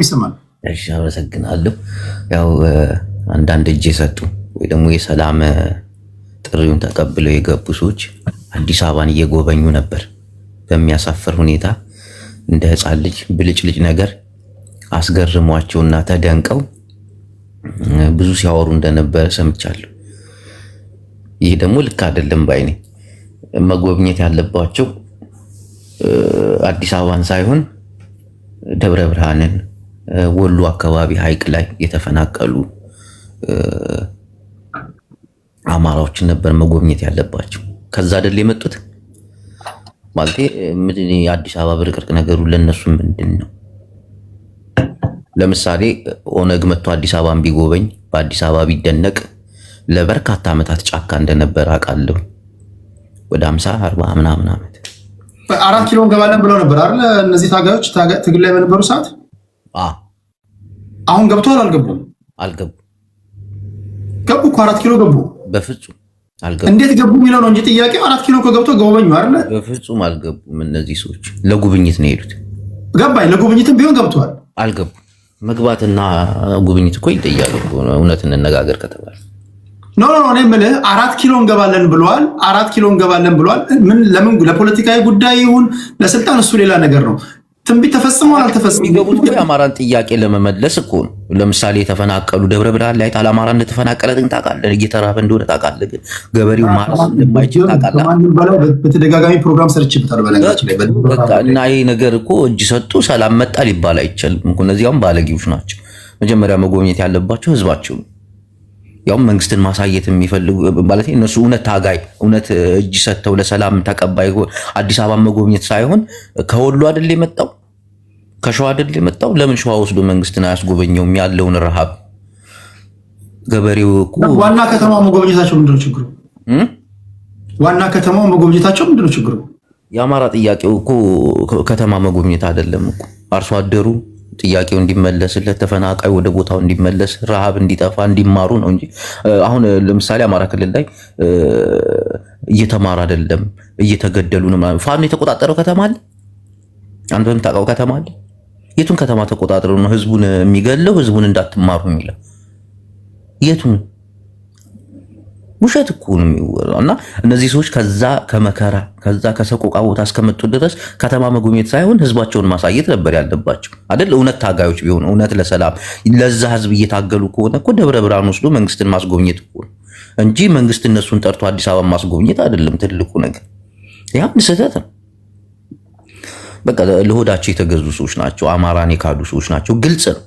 Speaker 1: ይሰማል።
Speaker 7: እሺ፣ አመሰግናለሁ። ያው አንዳንድ እጅ የሰጡ ወይ ደግሞ የሰላም ጥሪውን ተቀብለው የገቡ ሰዎች አዲስ አበባን እየጎበኙ ነበር። በሚያሳፍር ሁኔታ እንደ ሕፃን ልጅ ብልጭልጭ ነገር አስገርሟቸውና ተደንቀው ብዙ ሲያወሩ እንደነበረ ሰምቻለሁ። ይህ ደግሞ ልክ አይደለም ባይ ነኝ። መጎብኘት ያለባቸው አዲስ አበባን ሳይሆን ደብረ ብርሃንን፣ ወሎ አካባቢ ሐይቅ ላይ የተፈናቀሉ አማራዎችን ነበር መጎብኘት ያለባቸው። ከዛ አይደል የመጡት ማለት የአዲስ አበባ ብርቅርቅ ነገሩ ለነሱ ምንድን ነው? ለምሳሌ ኦነግ መጥቶ አዲስ አበባን ቢጎበኝ በአዲስ አበባ ቢደነቅ ለበርካታ ዓመታት ጫካ እንደነበረ አውቃለሁ። ወደ 50-40 ምናምን ዓመት
Speaker 1: 4 ኪሎ እንገባለን ብለው ነበር አይደል? እነዚህ ታጋዮች ትግል ላይ በነበሩ ሰዓት አሁን ገብቷል። አልገቡም። ገቡ እኮ 4 ኪሎ ገቡ።
Speaker 7: በፍጹም አልገቡም።
Speaker 1: እንዴት ገቡ የሚለው ነው እንጂ ጥያቄው 4 ኪሎ ከገብቶ ጎበኙ አይደል?
Speaker 7: በፍጹም አልገቡም። እነዚህ ሰዎች ለጉብኝት ነው የሄዱት።
Speaker 1: ገባኝ። ለጉብኝትም ቢሆን ገብቷል።
Speaker 7: አልገቡም። መግባትና ጉብኝት እኮ ይለያሉ። እውነት እንነጋገር ከተባለ
Speaker 1: ኖ እኔ የምልህ 4 ኪሎ እንገባለን ብለዋል። 4 ኪሎ እንገባለን ብለዋል። ለምን ለፖለቲካዊ ጉዳይ ይሁን ለስልጣን እሱ ሌላ ነገር ነው። ትንቢት ተፈጽሟል አልተፈጸመም?
Speaker 7: የሚገቡት እኮ የአማራን ጥያቄ ለመመለስ እኮ ነው። ለምሳሌ የተፈናቀሉ ደብረ ብርሃን ላይ አማራ እንደተፈናቀለ ታውቃለህ። እየተራበ እንደሆነ ታውቃለህ። ግን ገበሬው ማረስ እንደማይችል ታውቃለህ።
Speaker 1: ከማንም በላይ በተደጋጋሚ ፕሮግራም ሰርችበታል በነገራችን ላይ
Speaker 7: እና ይሄ ነገር እኮ እጅ ሰጡ ሰላም መጣ ሊባል አይቻልም እኮ። እነዚያም ባለጌዎች ናቸው። መጀመሪያ መጎብኘት ያለባቸው ህዝባቸው ነው። ያው መንግስትን ማሳየት የሚፈልጉ ማለት እነሱ እውነት ታጋይ እውነት እጅ ሰጥተው ለሰላም ተቀባይ አዲስ አበባ መጎብኘት ሳይሆን ከወሎ አይደል የመጣው ከሸዋ አይደል የመጣው። ለምን ሸዋ ወስዶ መንግስትን አያስጎበኘውም? ያለውን ረሃብ ገበሬው እኮ
Speaker 1: ዋና ከተማው መጎብኘታቸው ምንድነው ችግሩ? ዋና ከተማው መጎብኘታቸው ምንድነው ችግሩ?
Speaker 7: የአማራ ጥያቄው እኮ ከተማ መጎብኘት አይደለም እኮ አርሶ አደሩ ጥያቄው እንዲመለስለት ተፈናቃይ ወደ ቦታው እንዲመለስ ረሃብ እንዲጠፋ እንዲማሩ ነው እንጂ አሁን ለምሳሌ አማራ ክልል ላይ እየተማረ አይደለም እየተገደሉ ነው። ፋኖ የተቆጣጠረው ከተማ አለ? አንተ በምታውቀው ከተማ አለ? የቱን ከተማ ተቆጣጥረው ነው ህዝቡን የሚገለው ህዝቡን እንዳትማሩ የሚለው? የቱን ውሸት እኮ ነው የሚወራው። እና እነዚህ ሰዎች ከዛ ከመከራ ከዛ ከሰቆቃ ቦታ እስከመጡ ድረስ ከተማ መጎብኘት ሳይሆን ህዝባቸውን ማሳየት ነበር ያለባቸው አይደል? እውነት ታጋዮች ቢሆኑ እውነት ለሰላም ለዛ ህዝብ እየታገሉ ከሆነ እኮ ደብረ ብርሃን ወስዶ መንግስትን ማስጎብኘት እኮ ነው እንጂ መንግስት እነሱን ጠርቶ አዲስ አበባ ማስጎብኘት አይደለም ትልቁ ነገር። ያን ስህተት ነው። በቃ ለሆዳቸው የተገዙ ሰዎች ናቸው። አማራን የካዱ ሰዎች ናቸው። ግልጽ ነው።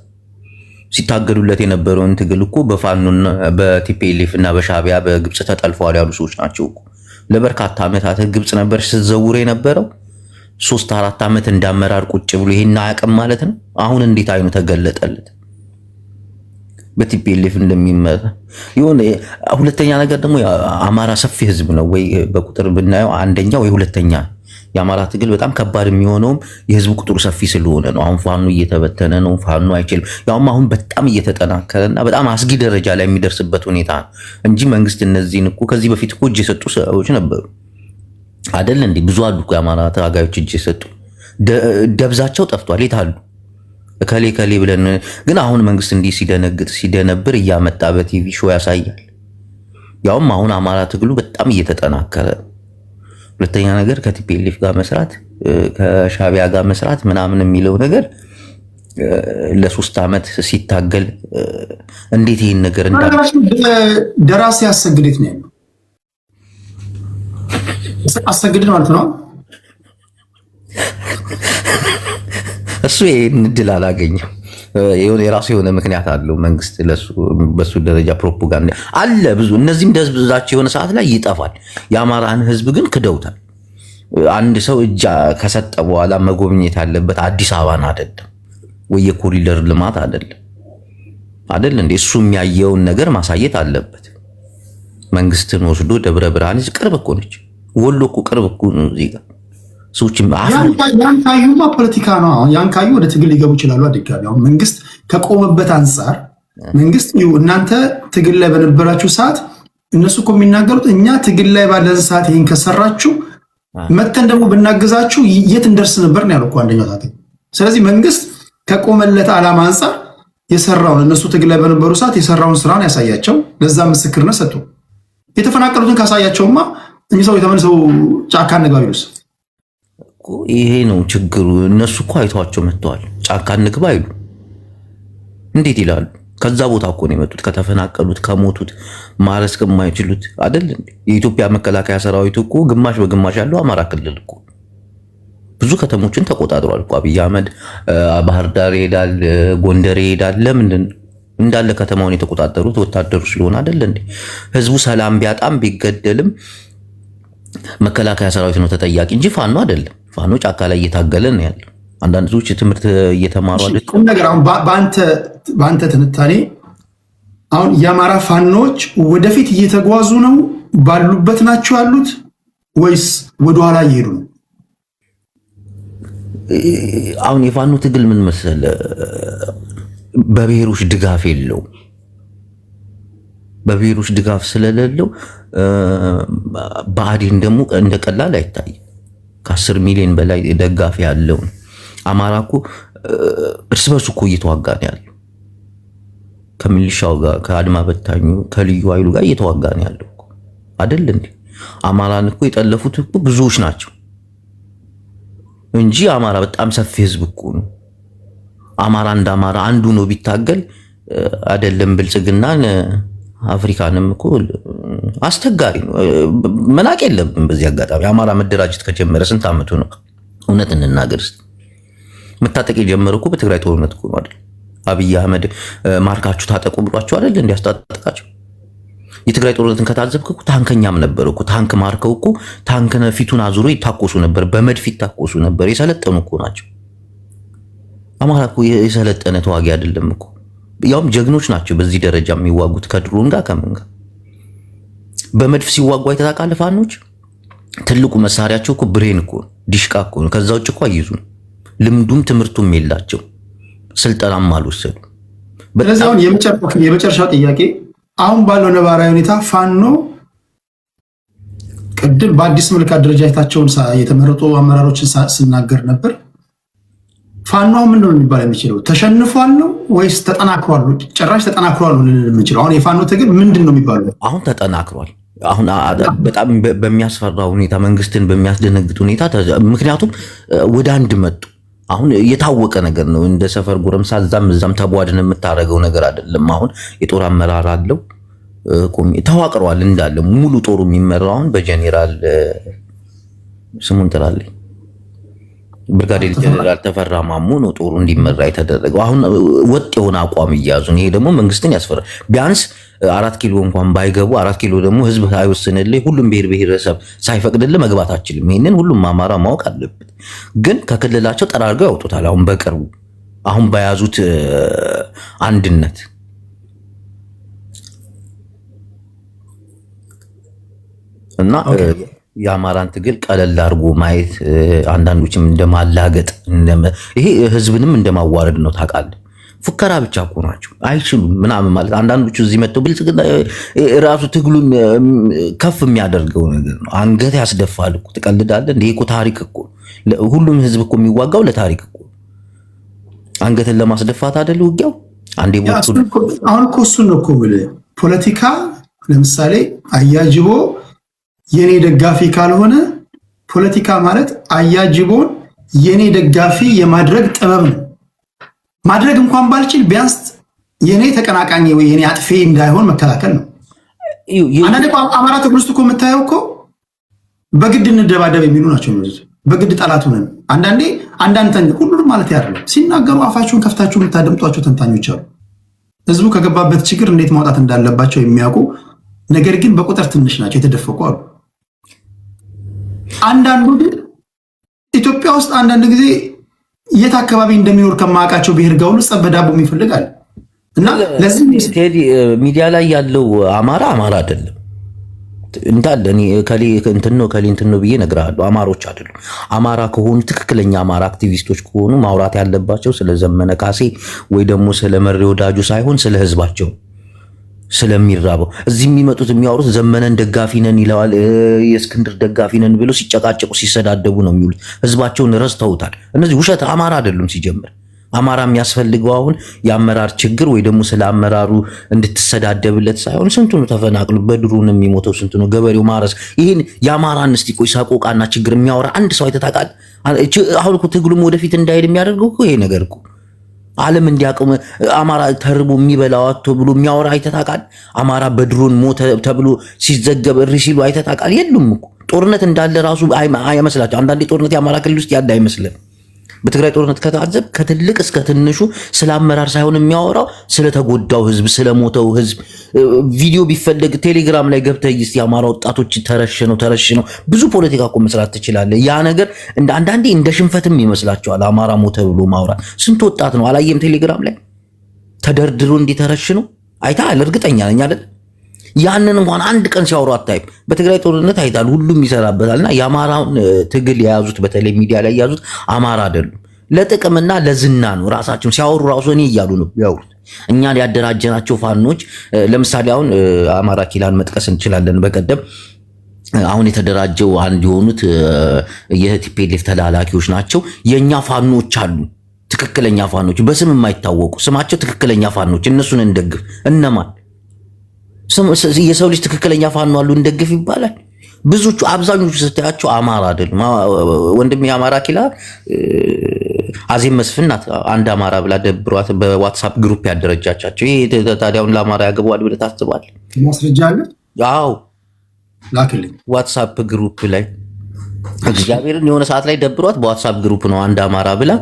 Speaker 7: ሲታገሉለት የነበረውን ትግል እኮ በፋኖና በቲፒኤልኤፍ እና በሻቢያ በግብጽ ተጠልፈዋል ያሉ ሰዎች ናቸው እኮ። ለበርካታ ዓመታት ግብጽ ነበር ስትዘውር የነበረው 3-4 ዓመት እንዳመራር ቁጭ ብሎ ይሄን አያውቅም ማለት ነው። አሁን እንዴት አይኑ ተገለጠለት በቲፒኤልኤፍ እንደሚመራ ይሁን። ሁለተኛ ነገር ደግሞ አማራ ሰፊ ህዝብ ነው ወይ በቁጥር ብናየው አንደኛ ወይ ሁለተኛ። የአማራ ትግል በጣም ከባድ የሚሆነውም የህዝቡ ቁጥሩ ሰፊ ስለሆነ ነው። አሁን ፋኖ እየተበተነ ነው። ፋኖ አይችልም። ያውም አሁን በጣም እየተጠናከረና በጣም አስጊ ደረጃ ላይ የሚደርስበት ሁኔታ ነው እንጂ መንግስት እነዚህን እኮ ከዚህ በፊት እኮ እጅ የሰጡ ሰዎች ነበሩ አይደል እንዴ? ብዙ አሉ እኮ የአማራ ታጋዮች እጅ የሰጡ ደብዛቸው ጠፍቷል። የት አሉ? ከሌ ከሌ ብለን ግን አሁን መንግስት እንዲህ ሲደነግጥ ሲደነብር እያመጣ በቲቪ ሾው ያሳያል። ያውም አሁን አማራ ትግሉ በጣም እየተጠናከረ። ሁለተኛ ነገር ከቲፒኤልኤፍ ጋር መስራት ከሻቢያ ጋር መስራት ምናምን የሚለው ነገር ለ3 ዓመት ሲታገል እንዴት ይሄን ነገር
Speaker 1: ደራሲ አሰግዴት ነው ያለው። አሰግድ ማለት ነው
Speaker 7: እሱ ይሄን እድል አላገኘም። የራሱ የሆነ ምክንያት አለው መንግስት ለሱ በሱ ደረጃ ፕሮፓጋንዳ አለ ብዙ። እነዚህም ደብዛቸው የሆነ ሰዓት ላይ ይጠፋል። የአማራን ህዝብ ግን ክደውታል። አንድ ሰው እጅ ከሰጠ በኋላ መጎብኘት ያለበት አዲስ አበባን አይደለም ወይ የኮሪደር ልማት አይደል እንዴ? እሱ የሚያየውን ነገር ማሳየት አለበት። መንግስትን ወስዶ ደብረ ብርሃን ቅርብ እኮ ነች። ወሎ እኮ ቅርብ እኮ ነው እዚህ ጋር
Speaker 1: ያን ካዩማ ፖለቲካ ነው። ያን ካዩ ወደ ትግል ሊገቡ ይችላሉ። አድጋሚ አሁን መንግስት ከቆመበት አንጻር መንግስት እናንተ ትግል ላይ በነበራችሁ ሰዓት እነሱ እኮ የሚናገሩት እኛ ትግል ላይ ባለን ሰዓት ይሄን ከሰራችሁ መተን ደግሞ ብናግዛችሁ የት እንደርስ ነበር ነው ያለው እኮ አንደኛው ሰዓት። ስለዚህ መንግስት ከቆመለት ዓላማ አንጻር የሰራውን እነሱ ትግል ላይ በነበሩ ሰዓት የሰራውን ስራን ያሳያቸው፣ ለዛ ምስክርነት ሰጡ። የተፈናቀሉትን ካሳያቸውማ እኚህ ሰው የተመልሰው ጫካ እንግባ ይሉስ
Speaker 7: ይሄ ነው ችግሩ። እነሱ እኮ አይተዋቸው መጥተዋል። ጫካ እንግባ አይሉ እንዴት ይላሉ? ከዛ ቦታ እኮ ነው የመጡት። ከተፈናቀሉት ከሞቱት ማረስ ከማይችሉት አይደል እንዴ? የኢትዮጵያ መከላከያ ሰራዊት እኮ ግማሽ በግማሽ ያለው አማራ ክልል እኮ ብዙ ከተሞችን ተቆጣጥሯል እኮ አብይ አህመድ። ባህር ዳር ይሄዳል፣ ጎንደር ይሄዳል። ለምንድን እንዳለ ከተማውን የተቆጣጠሩት ወታደሩ ስለሆነ አይደል እንዴ? ህዝቡ ሰላም ቢያጣም ቢገደልም መከላከያ ሰራዊት ነው ተጠያቂ እንጂ ፋኖ አይደለም። ፋኖ ጫካ ላይ እየታገለ ነው ያለው። አንዳንድ ሰዎች ትምህርት እየተማሩ አይደል?
Speaker 1: ቁም ነገር አሁን በአንተ ትንታኔ አሁን የአማራ ፋኖች ወደፊት እየተጓዙ ነው ባሉበት ናቸው ያሉት ወይስ ወደኋላ እየሄዱ ነው?
Speaker 7: አሁን የፋኖ ትግል ምን መሰለ፣ በብሔሮች ድጋፍ የለው። በብሔሮች ድጋፍ ስለሌለው ብአዴን ደግሞ እንደቀላል አይታይም። ከ10 ሚሊዮን በላይ ደጋፊ ያለው አማራ እኮ እርስ በርሱ እኮ እየተዋጋ ነው ያለው። ከሚሊሻው ጋር ከአድማ በታኙ ከልዩ ኃይሉ ጋር እየተዋጋ ነው ያለው አይደል እንዴ? አማራን እኮ የጠለፉት እኮ ብዙዎች ናቸው እንጂ አማራ በጣም ሰፊ ህዝብ እኮ ነው። አማራ እንደ አማራ አንዱ ነው ቢታገል አይደለም ብልጽግናን አፍሪካንም እኮ አስቸጋሪ ነው። መናቅ የለብን። በዚህ አጋጣሚ አማራ መደራጀት ከጀመረ ስንት ዓመቱ ነው? እውነት እንናገር እስቲ። መታጠቅ የጀመረው እኮ በትግራይ ጦርነት እኮ አይደል? አብይ አህመድ ማርካችሁ ታጠቁ ብሏቸው አይደል እንዲያስታጠቃቸው። የትግራይ ጦርነትን ከታዘብክ እኮ ታንከኛም ነበር እኮ። ታንክ ማርከው እኮ ታንክ ፊቱን አዙሮ ይታኮሱ ነበር፣ በመድፍ ይታኮሱ ነበር። የሰለጠኑ እኮ ናቸው። አማራ እኮ የሰለጠነ ተዋጊ አይደለም እኮ። ያውም ጀግኖች ናቸው በዚህ ደረጃ የሚዋጉት ከድሮን ጋር ከምን ጋር። በመድፍ ሲዋጉ አይተታቃለ ፋኖች ትልቁ መሳሪያቸው እኮ ብሬን እኮ ዲሽቃ እኮ ነው። ከዛ ውጭ እኮ አይዙም። ልምዱም ትምህርቱም የላቸው፣ ስልጠናም አልወሰዱ።
Speaker 1: ስለዚህ አሁን የመጨረሻው ጥያቄ አሁን ባለው ነባራዊ ሁኔታ ፋኖ ቅድም በአዲስ መልክ አደረጃጀታቸውን የተመረጡ አመራሮችን ስናገር ነበር። ፋኖ ምን ነው የሚባል የሚችለው? ተሸንፏል ነው ወይስ ተጠናክሯል? ጭራሽ ተጠናክሯል ነው የምንችለው? አሁን የፋኖ ትግል ምንድን ነው የሚባለው?
Speaker 7: አሁን ተጠናክሯል። አሁን በጣም በሚያስፈራ ሁኔታ መንግስትን በሚያስደነግጥ ሁኔታ ምክንያቱም ወደ አንድ መጡ። አሁን የታወቀ ነገር ነው። እንደ ሰፈር ጎረምሳ እዛም ተቧድን የምታረገው ነገር አይደለም። አሁን የጦር አመራር አለው ተዋቅረዋል እንዳለ ሙሉ ጦሩ የሚመራው አሁን በጄኔራል ስሙን ጥራለኝ ብርጋዴር ጄኔራል ተፈራ ማሞ ነው ጦሩ እንዲመራ የተደረገው። አሁን ወጥ የሆነ አቋም እያዙ ነው። ይሄ ደግሞ መንግስትን ያስፈራል። ቢያንስ 4 ኪሎ እንኳን ባይገቡ 4 ኪሎ ደግሞ ህዝብ አይወስንልህ፣ ሁሉም ብሔረሰብ ሳይፈቅድልህ መግባት አችልም። ይሄንን ሁሉም አማራ ማወቅ አለበት። ግን ከክልላቸው ጠራርገው ያውጡታል። አሁን በቅርቡ አሁን በያዙት አንድነት እና የአማራን ትግል ቀለል አድርጎ ማየት አንዳንዶችም እንደማላገጥ ይሄ ህዝብንም እንደማዋረድ ነው። ታውቃለህ፣ ፉከራ ብቻ እኮ ናቸው፣ አይችሉም ምናምን ማለት አንዳንዶቹ እዚህ መጥተው ብልጽግና ራሱ ትግሉን ከፍ የሚያደርገው ነገር ነው። አንገት ያስደፋል እኮ ትቀልዳለህ። ይሄ እኮ ታሪክ እኮ ሁሉም ህዝብ እኮ የሚዋጋው ለታሪክ እኮ አንገትን ለማስደፋት አይደል ውጊያው። አንዴ
Speaker 1: አሁን እኮ እሱን ነው እኮ ብለህ ፖለቲካ ለምሳሌ አያጅቦ የኔ ደጋፊ ካልሆነ ፖለቲካ ማለት አያጅቦን የኔ ደጋፊ የማድረግ ጥበብ ነው። ማድረግ እንኳን ባልችል ቢያንስ የኔ ተቀናቃኝ ወይ የኔ አጥፌ እንዳይሆን መከላከል ነው። አንዳንዴ አማራ ትግል ውስጥ እኮ የምታየው እኮ በግድ እንደባደብ የሚሉ ናቸው። በግድ ጠላቱ ነን። አንዳንድ ሁሉንም ማለት ያደርጋል ሲናገሩ አፋቸውን ከፍታችሁ የምታደምጧቸው ተንታኞች አሉ። ህዝቡ ከገባበት ችግር እንዴት ማውጣት እንዳለባቸው የሚያውቁ ነገር ግን በቁጥር ትንሽ ናቸው፣ የተደፈቁ አሉ። አንዳንዱ ግን ኢትዮጵያ ውስጥ አንዳንድ ጊዜ የት አካባቢ እንደሚኖር ከማውቃቸው ብሔር ጋር ሁሉ ጸብ በዳቦ ይፈልጋል። እና ለዚህ
Speaker 7: ቴዲ ሚዲያ ላይ ያለው አማራ አይደለም እንዳለ እኔ ከሊ እንትን ነው ብዬ እነግርሃለሁ። አማሮች አይደሉም። አማራ ከሆኑ ትክክለኛ አማራ አክቲቪስቶች ከሆኑ ማውራት ያለባቸው ስለ ዘመነ ካሴ ወይ ደግሞ ስለ መሪ ወዳጁ ሳይሆን ስለ ህዝባቸው ስለሚራበው እዚህ የሚመጡት የሚያወሩት ዘመነን ደጋፊ ነን ይለዋል፣ የእስክንድር ደጋፊ ነን ብለው ሲጨቃጨቁ ሲሰዳደቡ ነው የሚውሉት። ህዝባቸውን ረስተውታል። እነዚህ ውሸት አማራ አይደሉም። ሲጀምር አማራ የሚያስፈልገው አሁን የአመራር ችግር ወይ ደግሞ ስለ አመራሩ እንድትሰዳደብለት ሳይሆን ስንቱ ነው ተፈናቅሎ በድሩን የሚሞተው ስንቱ ነው ገበሬው ማረስ። ይሄን የአማራን እስቲ ቆይ ሰቆቃና ችግር የሚያወራ አንድ ሰው አይተታቃል? አሁን እኮ ትግሉም ወደፊት እንዳይሄድ የሚያደርገው እኮ ይሄ ነገር እኮ ዓለም እንዲያቆም አማራ ተርቦ የሚበላው አጥቶ ብሎ የሚያወራ አይተታቃል? አማራ በድሮን ሞተ ተብሎ ሲዘገብ እሪ ሲሉ አይተታቃል? የሉም እኮ ጦርነት እንዳለ ራሱ አይመስላቸው። አንዳንዴ ጦርነት የአማራ ክልል ውስጥ ያለ አይመስልም። በትግራይ ጦርነት ከታዘብ ከትልቅ እስከ ትንሹ ስለ አመራር ሳይሆን የሚያወራው ስለተጎዳው ህዝብ፣ ስለሞተው ህዝብ ቪዲዮ ቢፈልግ ቴሌግራም ላይ ገብተህ እስቲ የአማራ ወጣቶች ተረሽነው ብዙ ፖለቲካ እኮ መስራት ትችላለህ። ያ ነገር አንዳንዴ እንደ ሽንፈትም ይመስላቸዋል። አማራ ሞተ ብሎ ማውራት ስንት ወጣት ነው አላየም? ቴሌግራም ላይ ተደርድሮ እንዲተረሽነው አይተሃል? እርግጠኛ ነኝ አይደል? ያንን እንኳን አንድ ቀን ሲያወሩ አታይም። በትግራይ ጦርነት አይታል፣ ሁሉም ይሰራበታልና የአማራውን ትግል የያዙት በተለይ ሚዲያ ላይ የያዙት አማራ አይደሉም። ለጥቅምና ለዝና ነው። ራሳቸውን ሲያወሩ ራሱ እኔ እያሉ ነው ያወሩት። እኛ ያደራጀናቸው ፋኖች ለምሳሌ አሁን አማራ ኪላን መጥቀስ እንችላለን። በቀደም አሁን የተደራጀው አንድ የሆኑት የቲፒኤልኤፍ ተላላኪዎች ናቸው። የኛ ፋኖች አሉ፣ ትክክለኛ ፋኖች በስም የማይታወቁ ስማቸው ትክክለኛ ፋኖች። እነሱን እንደግፍ። እነማን? የሰው ልጅ ትክክለኛ ፋኖ አሉ እንደግፍ ይባላል። ብዙዎቹ አብዛኞቹ ስታያቸው አማራ አይደሉም። ወንድም የአማራ ኪላ አዜብ መስፍናት አንድ አማራ ብላ ደብሯት በዋትሳፕ ግሩፕ ያደረጃቻቸው። ይሄ ታዲያውን ለአማራ ያገባዋል ብለህ ታስባለህ?
Speaker 1: ማስረጃ አለ?
Speaker 7: አዎ
Speaker 1: ላክልኝ።
Speaker 7: ዋትሳፕ ግሩፕ ላይ እግዚአብሔርን የሆነ ሰዓት ላይ ደብሯት በዋትሳፕ ግሩፕ ነው አንድ አማራ ብላ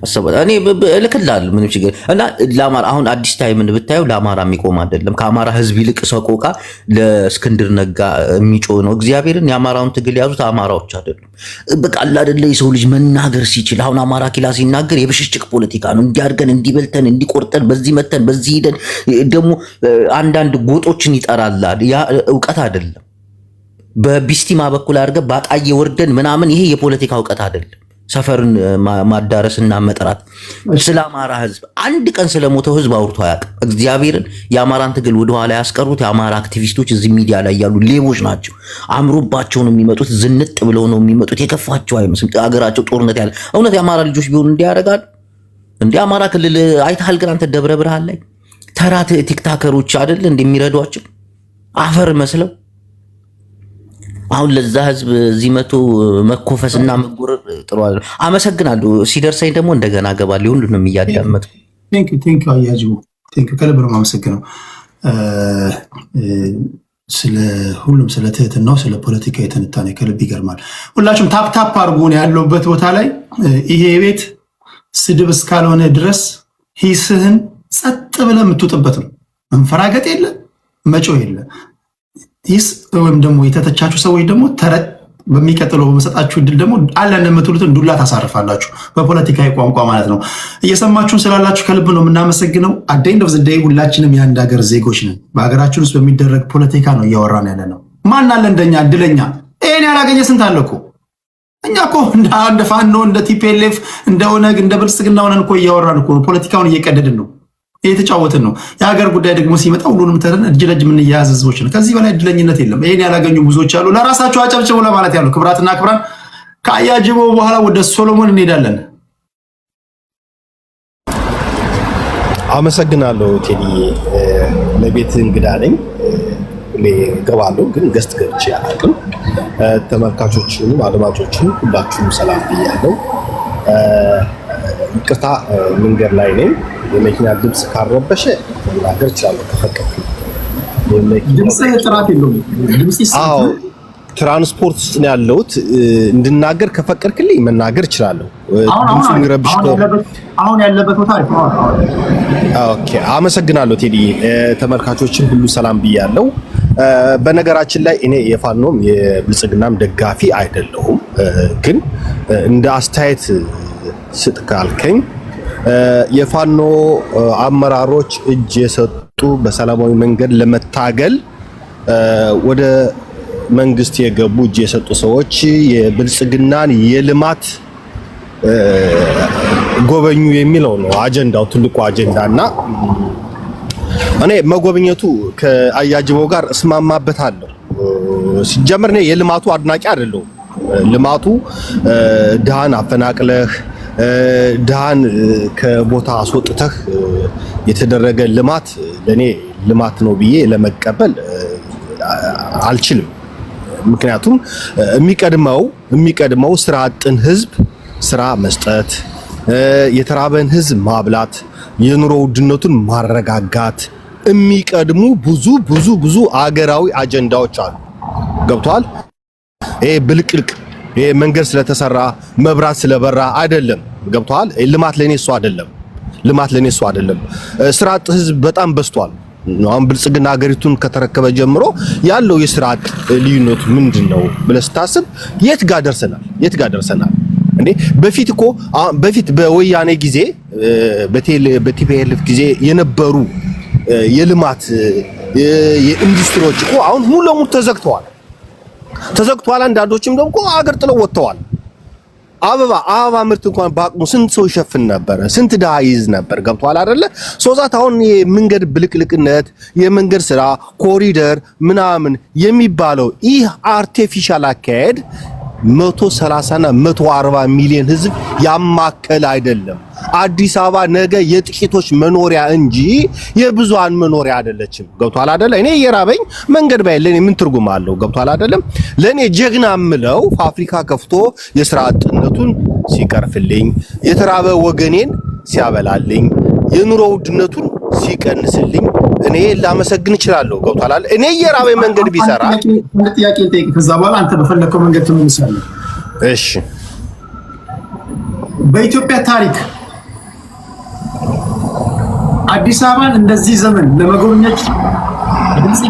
Speaker 7: አሰበ። እኔ እልክልሃለሁ ምንም ችግር እና ለአማራ አሁን አዲስ ታይምን ብታየው ለአማራ የሚቆም አይደለም። ከአማራ ህዝብ ይልቅ ሰቆቃ ለእስክንድር ነጋ የሚጮህ ነው። እግዚአብሔርን የአማራውን ትግል የያዙት አማራዎች አይደሉም። በቃ አይደለ የሰው ልጅ መናገር ሲችል አሁን አማራ ኪላ ሲናገር የብሽሽቅ ፖለቲካ ነው። እንዲያርገን እንዲበልተን እንዲቆርጠን በዚህ መተን በዚህ ሄደን ደግሞ አንዳንድ ጎጦችን ይጠራል። ያ እውቀት አይደለም። በቢስቲማ በኩል አድርገህ ባጣዬ ወርደን ምናምን ይሄ የፖለቲካ እውቀት አይደለም። ሰፈርን ማዳረስና መጥራት ስለ አማራ ህዝብ አንድ ቀን ስለሞተው ህዝብ አውርቶ አያውቅም። እግዚአብሔርን የአማራን ትግል ወደኋላ ያስቀሩት የአማራ አክቲቪስቶች እዚህ ሚዲያ ላይ ያሉ ሌቦች ናቸው። አምሮባቸው ነው የሚመጡት፣ ዝንጥ ብለው ነው የሚመጡት። የከፋቸው አይመስልም። አገራቸው ጦርነት ያለ እውነት የአማራ ልጆች ቢሆኑ እንዲያደርጋሉ እንደ አማራ ክልል አይተሃል? ግን አንተ ደብረ ብርሃን ላይ ተራ ቲክታከሮች አይደል እንደሚረዷቸው አፈር መስለው አሁን ለዛ ህዝብ እዚህ መቶ መኮፈስና መጎረር ጥሩ አይደለም። አመሰግናለሁ። ሲደርሰኝ ደግሞ እንደገና ገባለሁ። ሁሉንም እያዳመጥኩ
Speaker 1: ቴንክ ዩ አያጅ ቴንክ ዩ ከልብ ነው የማመሰግነው። ስለ ሁሉም ስለ ትህትናው ስለ ፖለቲካ የትንታኔ ከልብ ይገርማል። ሁላችሁም ታፕ ታፕ አድርጉን ያለውበት ቦታ ላይ ይሄ ቤት ስድብ እስካልሆነ ድረስ ሂስህን ጸጥ ብለህ የምትውጥበት ነው። መንፈራገጥ የለ መጮህ የለ። ሂስ ወይም ደግሞ የተተቻችሁ ሰዎች ደግሞ በሚቀጥለው በመሰጣችሁ እድል ደግሞ አለን የምትሉትን ዱላ ታሳርፋላችሁ፣ በፖለቲካዊ ቋንቋ ማለት ነው። እየሰማችሁን ስላላችሁ ከልብ ነው የምናመሰግነው። አደይን ኦፍ ዘ ዴይ ሁላችንም የአንድ ሀገር ዜጎች ነን። በሀገራችን ውስጥ በሚደረግ ፖለቲካ ነው እያወራን ያለ ነው። ማን አለ እንደኛ እድለኛ? ይሄን ያላገኘ ስንት አለ እኮ። እኛ እኮ እንደ ፋኖ እንደ ቲፒኤልኤፍ እንደ ኦነግ እንደ ብልጽግና ሆነን እኮ እያወራን እኮ ነው። ፖለቲካውን እየቀደድን ነው፣ እየተጫወትን ነው። የሀገር ጉዳይ ደግሞ ሲመጣ ሁሉንም ተረን እጅ ለእጅ የምንያያዝ ህዝቦች ነው። ከዚህ በላይ እድለኝነት የለም። ይሄን ያላገኙ ብዙዎች አሉ። ለራሳቸው አጨብጭቡ ለማለት ያለው ክብራትና ክብራን። ከአያጅቦ በኋላ ወደ ሶሎሞን እንሄዳለን።
Speaker 8: አመሰግናለሁ ቴዲ። ለቤት እንግዳ ነኝ። እኔ ገባለሁ ግን ገስት ገብቼ አላውቅም። ተመልካቾችንም አድማጮችንም ሁላችሁም ሰላም ብያለሁ። ይቅርታ መንገድ ላይ ነኝ። የመኪና ድምፅ ካረበሸ መናገር እችላለሁ ከፈቀድኩ።
Speaker 1: ድምፅ ጥራት የለውም። ድምፅ
Speaker 8: አዎ ትራንስፖርት ውስጥ ነው ያለሁት። እንድናገር ከፈቀድክልኝ መናገር እችላለሁ። ድምፁ የሚረብሽ
Speaker 1: አሁን ያለበት ቦታ አይደል?
Speaker 8: ኦኬ አመሰግናለሁ ቴዲ። ተመልካቾችን ሁሉ ሰላም ብያለሁ። በነገራችን ላይ እኔ የፋኖም የብልጽግናም ደጋፊ አይደለሁም። ግን እንደ አስተያየት ስጥ ካልከኝ የፋኖ አመራሮች እጅ የሰጡ በሰላማዊ መንገድ ለመታገል ወደ መንግስት የገቡ እጅ የሰጡ ሰዎች የብልጽግናን የልማት ጎበኙ የሚለው ነው አጀንዳው፣ ትልቁ አጀንዳና እኔ መጎብኘቱ ከአያጅቦ ጋር እስማማበታለሁ። ሲጀምር እኔ የልማቱ አድናቂ አይደለሁም። ልማቱ ድሃን አፈናቅለህ ድሃን ከቦታ አስወጥተህ የተደረገ ልማት ለኔ ልማት ነው ብዬ ለመቀበል አልችልም። ምክንያቱም የሚቀድመው ስራ አጥን ህዝብ ስራ መስጠት፣ የተራበን ህዝብ ማብላት፣ የኑሮ ውድነቱን ማረጋጋት የሚቀድሙ ብዙ አገራዊ አጀንዳዎች አሉ። ገብቷል? ይሄ ብልቅልቅ ይሄ መንገድ ስለተሰራ መብራት ስለበራ አይደለም። ገብቷል? ልማት ለኔ እሱ አይደለም። ስራ አጥ ህዝብ በጣም በዝቷል። አሁን ብልጽግና ሀገሪቱን ከተረከበ ጀምሮ ያለው የስራ አጥ ልዩነቱ ምንድነው ብለህ ስታስብ የት ጋር ደርሰናል እንዴ? በፊት በወያኔ ጊዜ በቲፒኤልኤፍ ጊዜ የነበሩ የልማት የኢንዱስትሪዎች እኮ አሁን ሙሉ ለሙሉ ተዘግተዋል። አንዳንዶችም ደግሞ አገር ጥለው ወጥተዋል። አበባ ምርት እንኳን በአቅሙ ስንት ሰው ይሸፍን ነበር? ስንት ድሃ ይዝ ነበር? ገብቷል አይደለ? ሶዛት አሁን የመንገድ ብልቅልቅነት የመንገድ ስራ ኮሪደር ምናምን የሚባለው ይህ አርቲፊሻል አካሄድ 130 እና 140 ሚሊዮን ህዝብ ያማከለ አይደለም። አዲስ አበባ ነገ የጥቂቶች መኖሪያ እንጂ የብዙሃን መኖሪያ አይደለችም። ገብቷል አይደለ? እኔ የራበኝ መንገድ ባይለኝ ምን ትርጉም አለው? ገብቷል አይደለም? ለኔ ጀግና ምለው ፋብሪካ ከፍቶ የስራ አጥነቱን ሲቀርፍልኝ፣ የተራበ ወገኔን ሲያበላልኝ፣ የኑሮ ውድነቱን ሲቀንስልኝ እኔ ላመሰግን እችላለሁ። ገብቷል አይደል? እኔ የራበኝ መንገድ ቢሰራ
Speaker 1: ጥያቄ ልጠይቅ፣ ከዛ በኋላ አንተ በፈለከው መንገድ ትመልሳለህ።
Speaker 8: እሺ።
Speaker 1: በኢትዮጵያ ታሪክ አዲስ አበባን እንደዚህ ዘመን ለመጎብኘት ድምጽ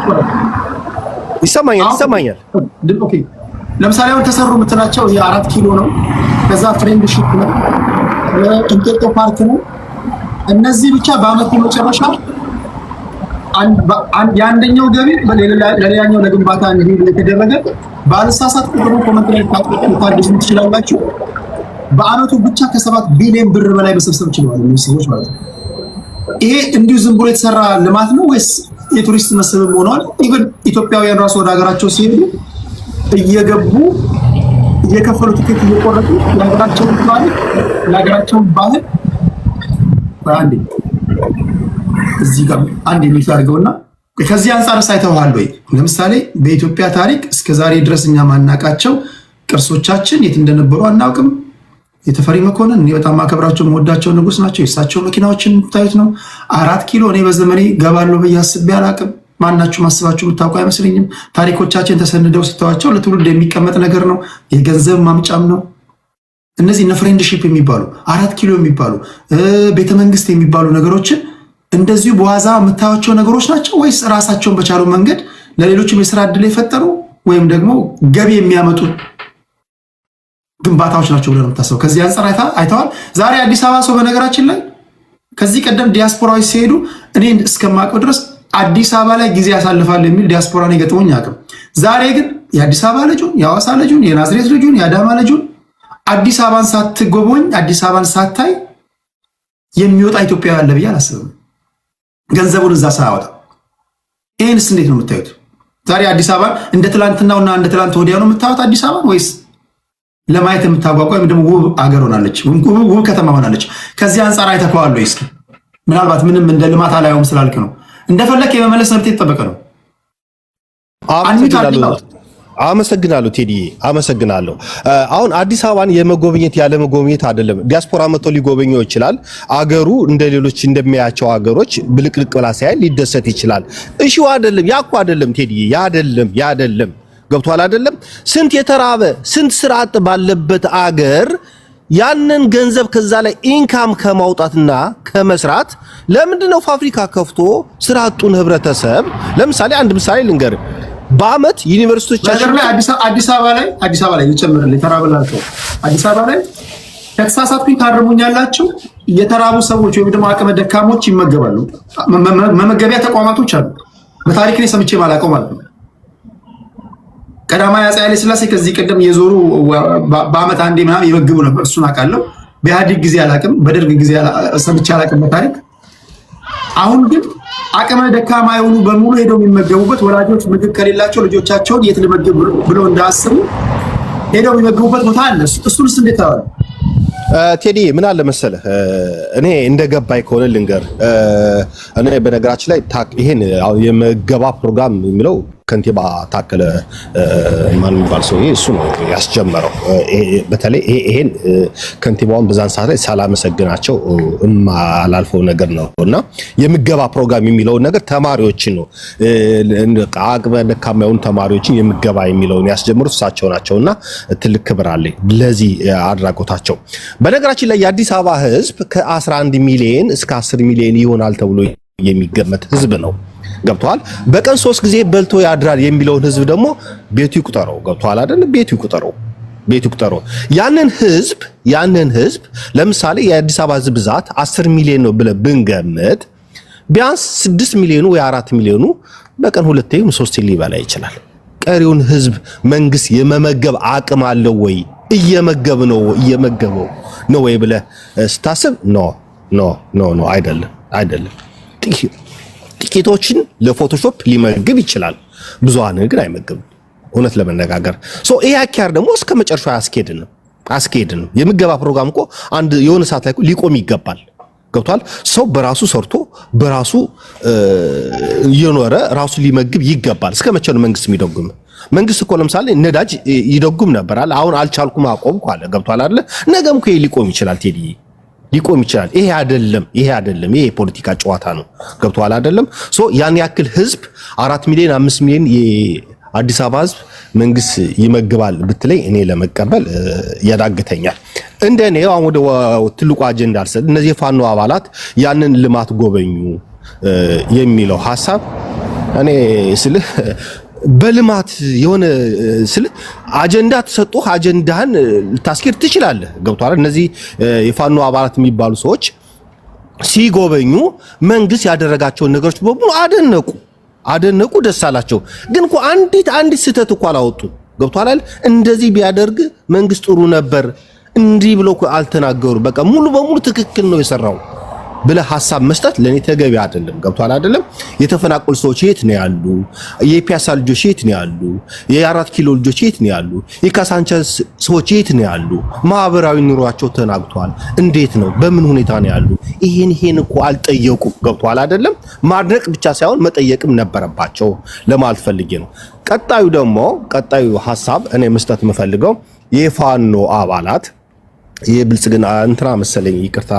Speaker 8: ይሰማኛል።
Speaker 1: ኦኬ፣ ለምሳሌ አሁን ተሰሩ የምትላቸው የ4 ኪሎ ነው፣ ከዛ ፍሬንድሺፕ ነው፣ እንጦጦ ፓርክ ነው። እነዚህ ብቻ በአመቱ መጨረሻ የአንደኛው ገቢ ለሌላኛው ለግንባታ እንዲውል የተደረገ ባለሳሳት ቁጥሩ ኮመንት ላይ ታድሱ ትችላላችሁ። በአመቱ ብቻ ከ7 ቢሊዮን ብር በላይ መሰብሰብ ችለዋል እነዚህ ሰዎች ማለት ነው። ይሄ እንዲሁ ዝም ብሎ የተሰራ ልማት ነው ወይስ የቱሪስት መስህብ ሆኗል? ኢቭን ኢትዮጵያውያን ራሱ ወደ ሀገራቸው ሲሄዱ እየገቡ እየከፈሉ ትኬት እየቆረጡ የሀገራቸውን ባህል አንዴ እዚህ ጋር አንድ የሚል አድርገውና ከዚህ አንፃር ሳይተዋል ወይ? ለምሳሌ በኢትዮጵያ ታሪክ እስከዛሬ ድረስ እኛ ማናቃቸው ቅርሶቻችን የት እንደነበሩ አናውቅም። የተፈሪ መኮንን እኔ በጣም ማከብራቸው መወዳቸው ንጉስ ናቸው። የእሳቸው መኪናዎችን የምታዩት ነው። 4 ኪሎ እኔ በዘመኔ ገባለሁ ብዬ አስቤ አላቅም። ማናችሁ ማስባችሁ የምታውቁ አይመስለኝም። ታሪኮቻችን ተሰንደው ስተዋቸው ለትውልድ የሚቀመጥ ነገር ነው። የገንዘብ ማምጫም ነው። እነዚህ እነ ፍሬንድሺፕ የሚባሉ 4 ኪሎ የሚባሉ ቤተመንግስት የሚባሉ ነገሮችን እንደዚሁ በዋዛ የምታዩቸው ነገሮች ናቸው ወይስ ራሳቸውን በቻሉ መንገድ ለሌሎችም የስራ ዕድል የፈጠሩ ወይም ደግሞ ገቢ የሚያመጡ ግንባታዎች ናቸው ብለን የምታስበው? ከዚህ አንፃር አይተዋል። ዛሬ አዲስ አበባ ሰው በነገራችን ላይ ከዚህ ቀደም ዲያስፖራዎች ሲሄዱ እኔ እስከማውቀው ድረስ አዲስ አበባ ላይ ጊዜ ያሳልፋል የሚል ዲያስፖራ ነው የገጠመኝ አቅም። ዛሬ ግን የአዲስ አበባ ልጁን፣ የሐዋሳ ልጁን፣ የናዝሬት ልጁን፣ የአዳማ ልጁን አዲስ አበባን ሳትጎበኝ አዲስ አበባን ሳታይ የሚወጣ ኢትዮጵያዊ አለ ብዬ አላስብም። ገንዘቡን እዛ ሳያወጣ ይህንስ እንዴት ነው የምታዩት? ዛሬ አዲስ አበባን እንደ ትላንትናውና እንደ ትላንት ወዲያ ነው የምታዩት አዲስ አበባን ወይስ ለማየት የምታጓጓ ወይም ደግሞ ውብ አገር ሆናለች፣ ውብ ከተማ ሆናለች? ከዚህ አንፃር አይተከዋል ወይ? እስኪ ምናልባት ምንም እንደ ልማት አላየውም ስላልክ ነው። እንደፈለክ የመመለስ መብት የተጠበቀ ነው።
Speaker 8: አመሰግናለሁ ቴዲ፣ አመሰግናለሁ። አሁን አዲስ አበባን የመጎብኘት ያለ መጎብኘት አይደለም። ዲያስፖራ መጥቶ ሊጎበኘው ይችላል። አገሩ እንደ ሌሎች እንደሚያያቸው አገሮች ብልቅልቅ ብላ ሳይ ሊደሰት ይችላል። እሺ አይደለም፣ ያኮ አይደለም ቴዲ፣ ያደለም ገብቷል አይደለም? ስንት የተራበ ስንት ስራ አጥ ባለበት አገር ያንን ገንዘብ ከዛ ላይ ኢንካም ከማውጣትና ከመስራት ለምንድነው ፋብሪካ ከፍቶ ስራ አጡን ህብረተሰብ? ለምሳሌ አንድ ምሳሌ ልንገር። በአመት ዩኒቨርሲቲዎቻችን
Speaker 1: አዲስ አበባ ላይ ይጨምራል። የተራበላቸው አዲስ አበባ ላይ ከተሳሳትኩኝ ታርሙኛላችሁ። የተራቡ ሰዎች ወይም ደግሞ አቅመ ደካሞች ይመገባሉ። መመገቢያ ተቋማቶች አሉ። በታሪክ ላይ ሰምቼ ማላውቀው ማለት ነው። ቀዳማዊ አፄ ኃይለ ሥላሴ ከዚህ ቀደም የዞሩ በአመት አንዴ ምናምን ይመግቡ ነበር። እሱን አውቃለሁ። በኢህአዴግ ጊዜ አላውቅም፣ በደርግ ጊዜ ሰምቼ አላውቅም በታሪክ። አሁን ግን አቅመ ደካማ የሆኑ በሙሉ ሄደው የሚመገቡበት፣ ወላጆች ምግብ ከሌላቸው ልጆቻቸውን የት ልመግብ ብለው እንዳያስቡ ሄደው የሚመገቡበት ቦታ አለ። እሱንስ እንዴት ታወራ?
Speaker 8: ቴዲ ምን አለ መሰለህ፣ እኔ እንደገባኝ ከሆነ ልንገር። እኔ በነገራችን ላይ ይሄን የምገባ ፕሮግራም የሚለው ከንቲባ ታከለ ማን የሚባል ሰው እሱ ነው ያስጀመረው። በተለይ ይሄን ከንቲባውን በዛን ሰዓት ላይ ሳላመሰግናቸው አላልፈው ነገር ነውና የምገባ ፕሮግራም የሚለውን ነገር ተማሪዎችን ነው አቅመ ደካማ የሆኑ ተማሪዎችን የምገባ የሚለውን ያስጀምሩት እሳቸው ናቸውና ትልቅ ክብር አለኝ ለዚህ አድራጎታቸው። በነገራችን ላይ የአዲስ አበባ ሕዝብ ከ11 ሚሊዮን እስከ 10 ሚሊዮን ይሆናል ተብሎ የሚገመት ሕዝብ ነው። ገብቷል። በቀን 3 ጊዜ በልቶ ያድራል የሚለውን ህዝብ ደግሞ ቤቱ ይቁጠረው። ገብቷል አይደል? ቤቱ ይቁጠረው። ያንን ህዝብ ለምሳሌ የአዲስ አበባ ህዝብ ብዛት 10 ሚሊዮን ነው ብለ ብንገምት ቢያንስ 6 ሚሊዮኑ ወይ 4 ሚሊዮኑ በቀን 2 ወይም 3 ሊበላ ይችላል። ቀሪውን ህዝብ መንግስት የመመገብ አቅም አለው ወይ? እየመገበው ነው ወይ ብለ ስታስብ ኖ አይደለም። ጥቂቶችን ለፎቶሾፕ ሊመግብ ይችላል፣ ብዙሃን ግን አይመግብም። እውነት ለመነጋገር ይሄ አካሄድ ደግሞ እስከ መጨረሻው አስኬድን። የምገባ ፕሮግራም እኮ አንድ የሆነ ሰዓት ላይ ሊቆም ይገባል። ገብቷል። ሰው በራሱ ሰርቶ በራሱ እየኖረ ራሱ ሊመግብ ይገባል። እስከ መቼ ነው መንግስት የሚደጉም? መንግስት እኮ ለምሳሌ ነዳጅ ይደጉም ነበር አለ። አሁን አልቻልኩም አቆምኩ አለ። ገብቷል አይደል? ነገም እኮ ሊቆም ይችላል ቴዲ፣ ሊቆም ይችላል። ይሄ አይደለም። ይሄ የፖለቲካ ጨዋታ ነው። ገብቷል አይደለም? ያን ያክል ህዝብ 4 ሚሊዮን 5 ሚሊዮን የአዲስ አበባ ህዝብ መንግስት ይመግባል ብትለኝ እኔ ለመቀበል ያዳግተኛል። እንደኔ አሁን ወደ ትልቁ አጀንዳ አልሰድ እነዚህ የፋኖ አባላት ያንን ልማት ጎበኙ የሚለው ሐሳብ እኔ ስልህ በልማት የሆነ አጀንዳ ተሰጥቶ አጀንዳህን ልታስኬድ ትችላለህ። ገብቷል። እነዚህ የፋኖ አባላት የሚባሉ ሰዎች ሲጎበኙ መንግስት ያደረጋቸውን ነገሮች በሙሉ አደነቁ፣ ደስ አላቸው። ግን እኮ አንዲት ስህተት እኮ አላወጡ። ገብቷል። እንደዚህ ቢያደርግ መንግስት ጥሩ ነበር እንዲህ ብለው እኮ አልተናገሩ። በቃ ሙሉ በሙሉ ትክክል ነው የሰራው ብለህ ሐሳብ መስጠት ለኔ ተገቢ አይደለም። ገብቷል አይደለም? የተፈናቀሉ ሰዎች የት ነው ያሉ? የፒያሳ ልጆች የት ነው ያሉ? የአራት ኪሎ ልጆች የት ነው ያሉ? የካሳንቸስ ሰዎች የት ነው ያሉ? ማህበራዊ ኑሯቸው ተናግቷል። እንዴት ነው? በምን ሁኔታ ነው ያሉ? ይሄን እኮ አልጠየቁም። ገብቷል አይደለም? ማድነቅ ብቻ ሳይሆን መጠየቅም ነበረባቸው ለማለት ፈልጌ ነው። ቀጣዩ ሐሳብ እኔ መስጠት የምፈልገው የፋኖ አባላት የብልጽግና እንትና መሰለኝ ይቅርታ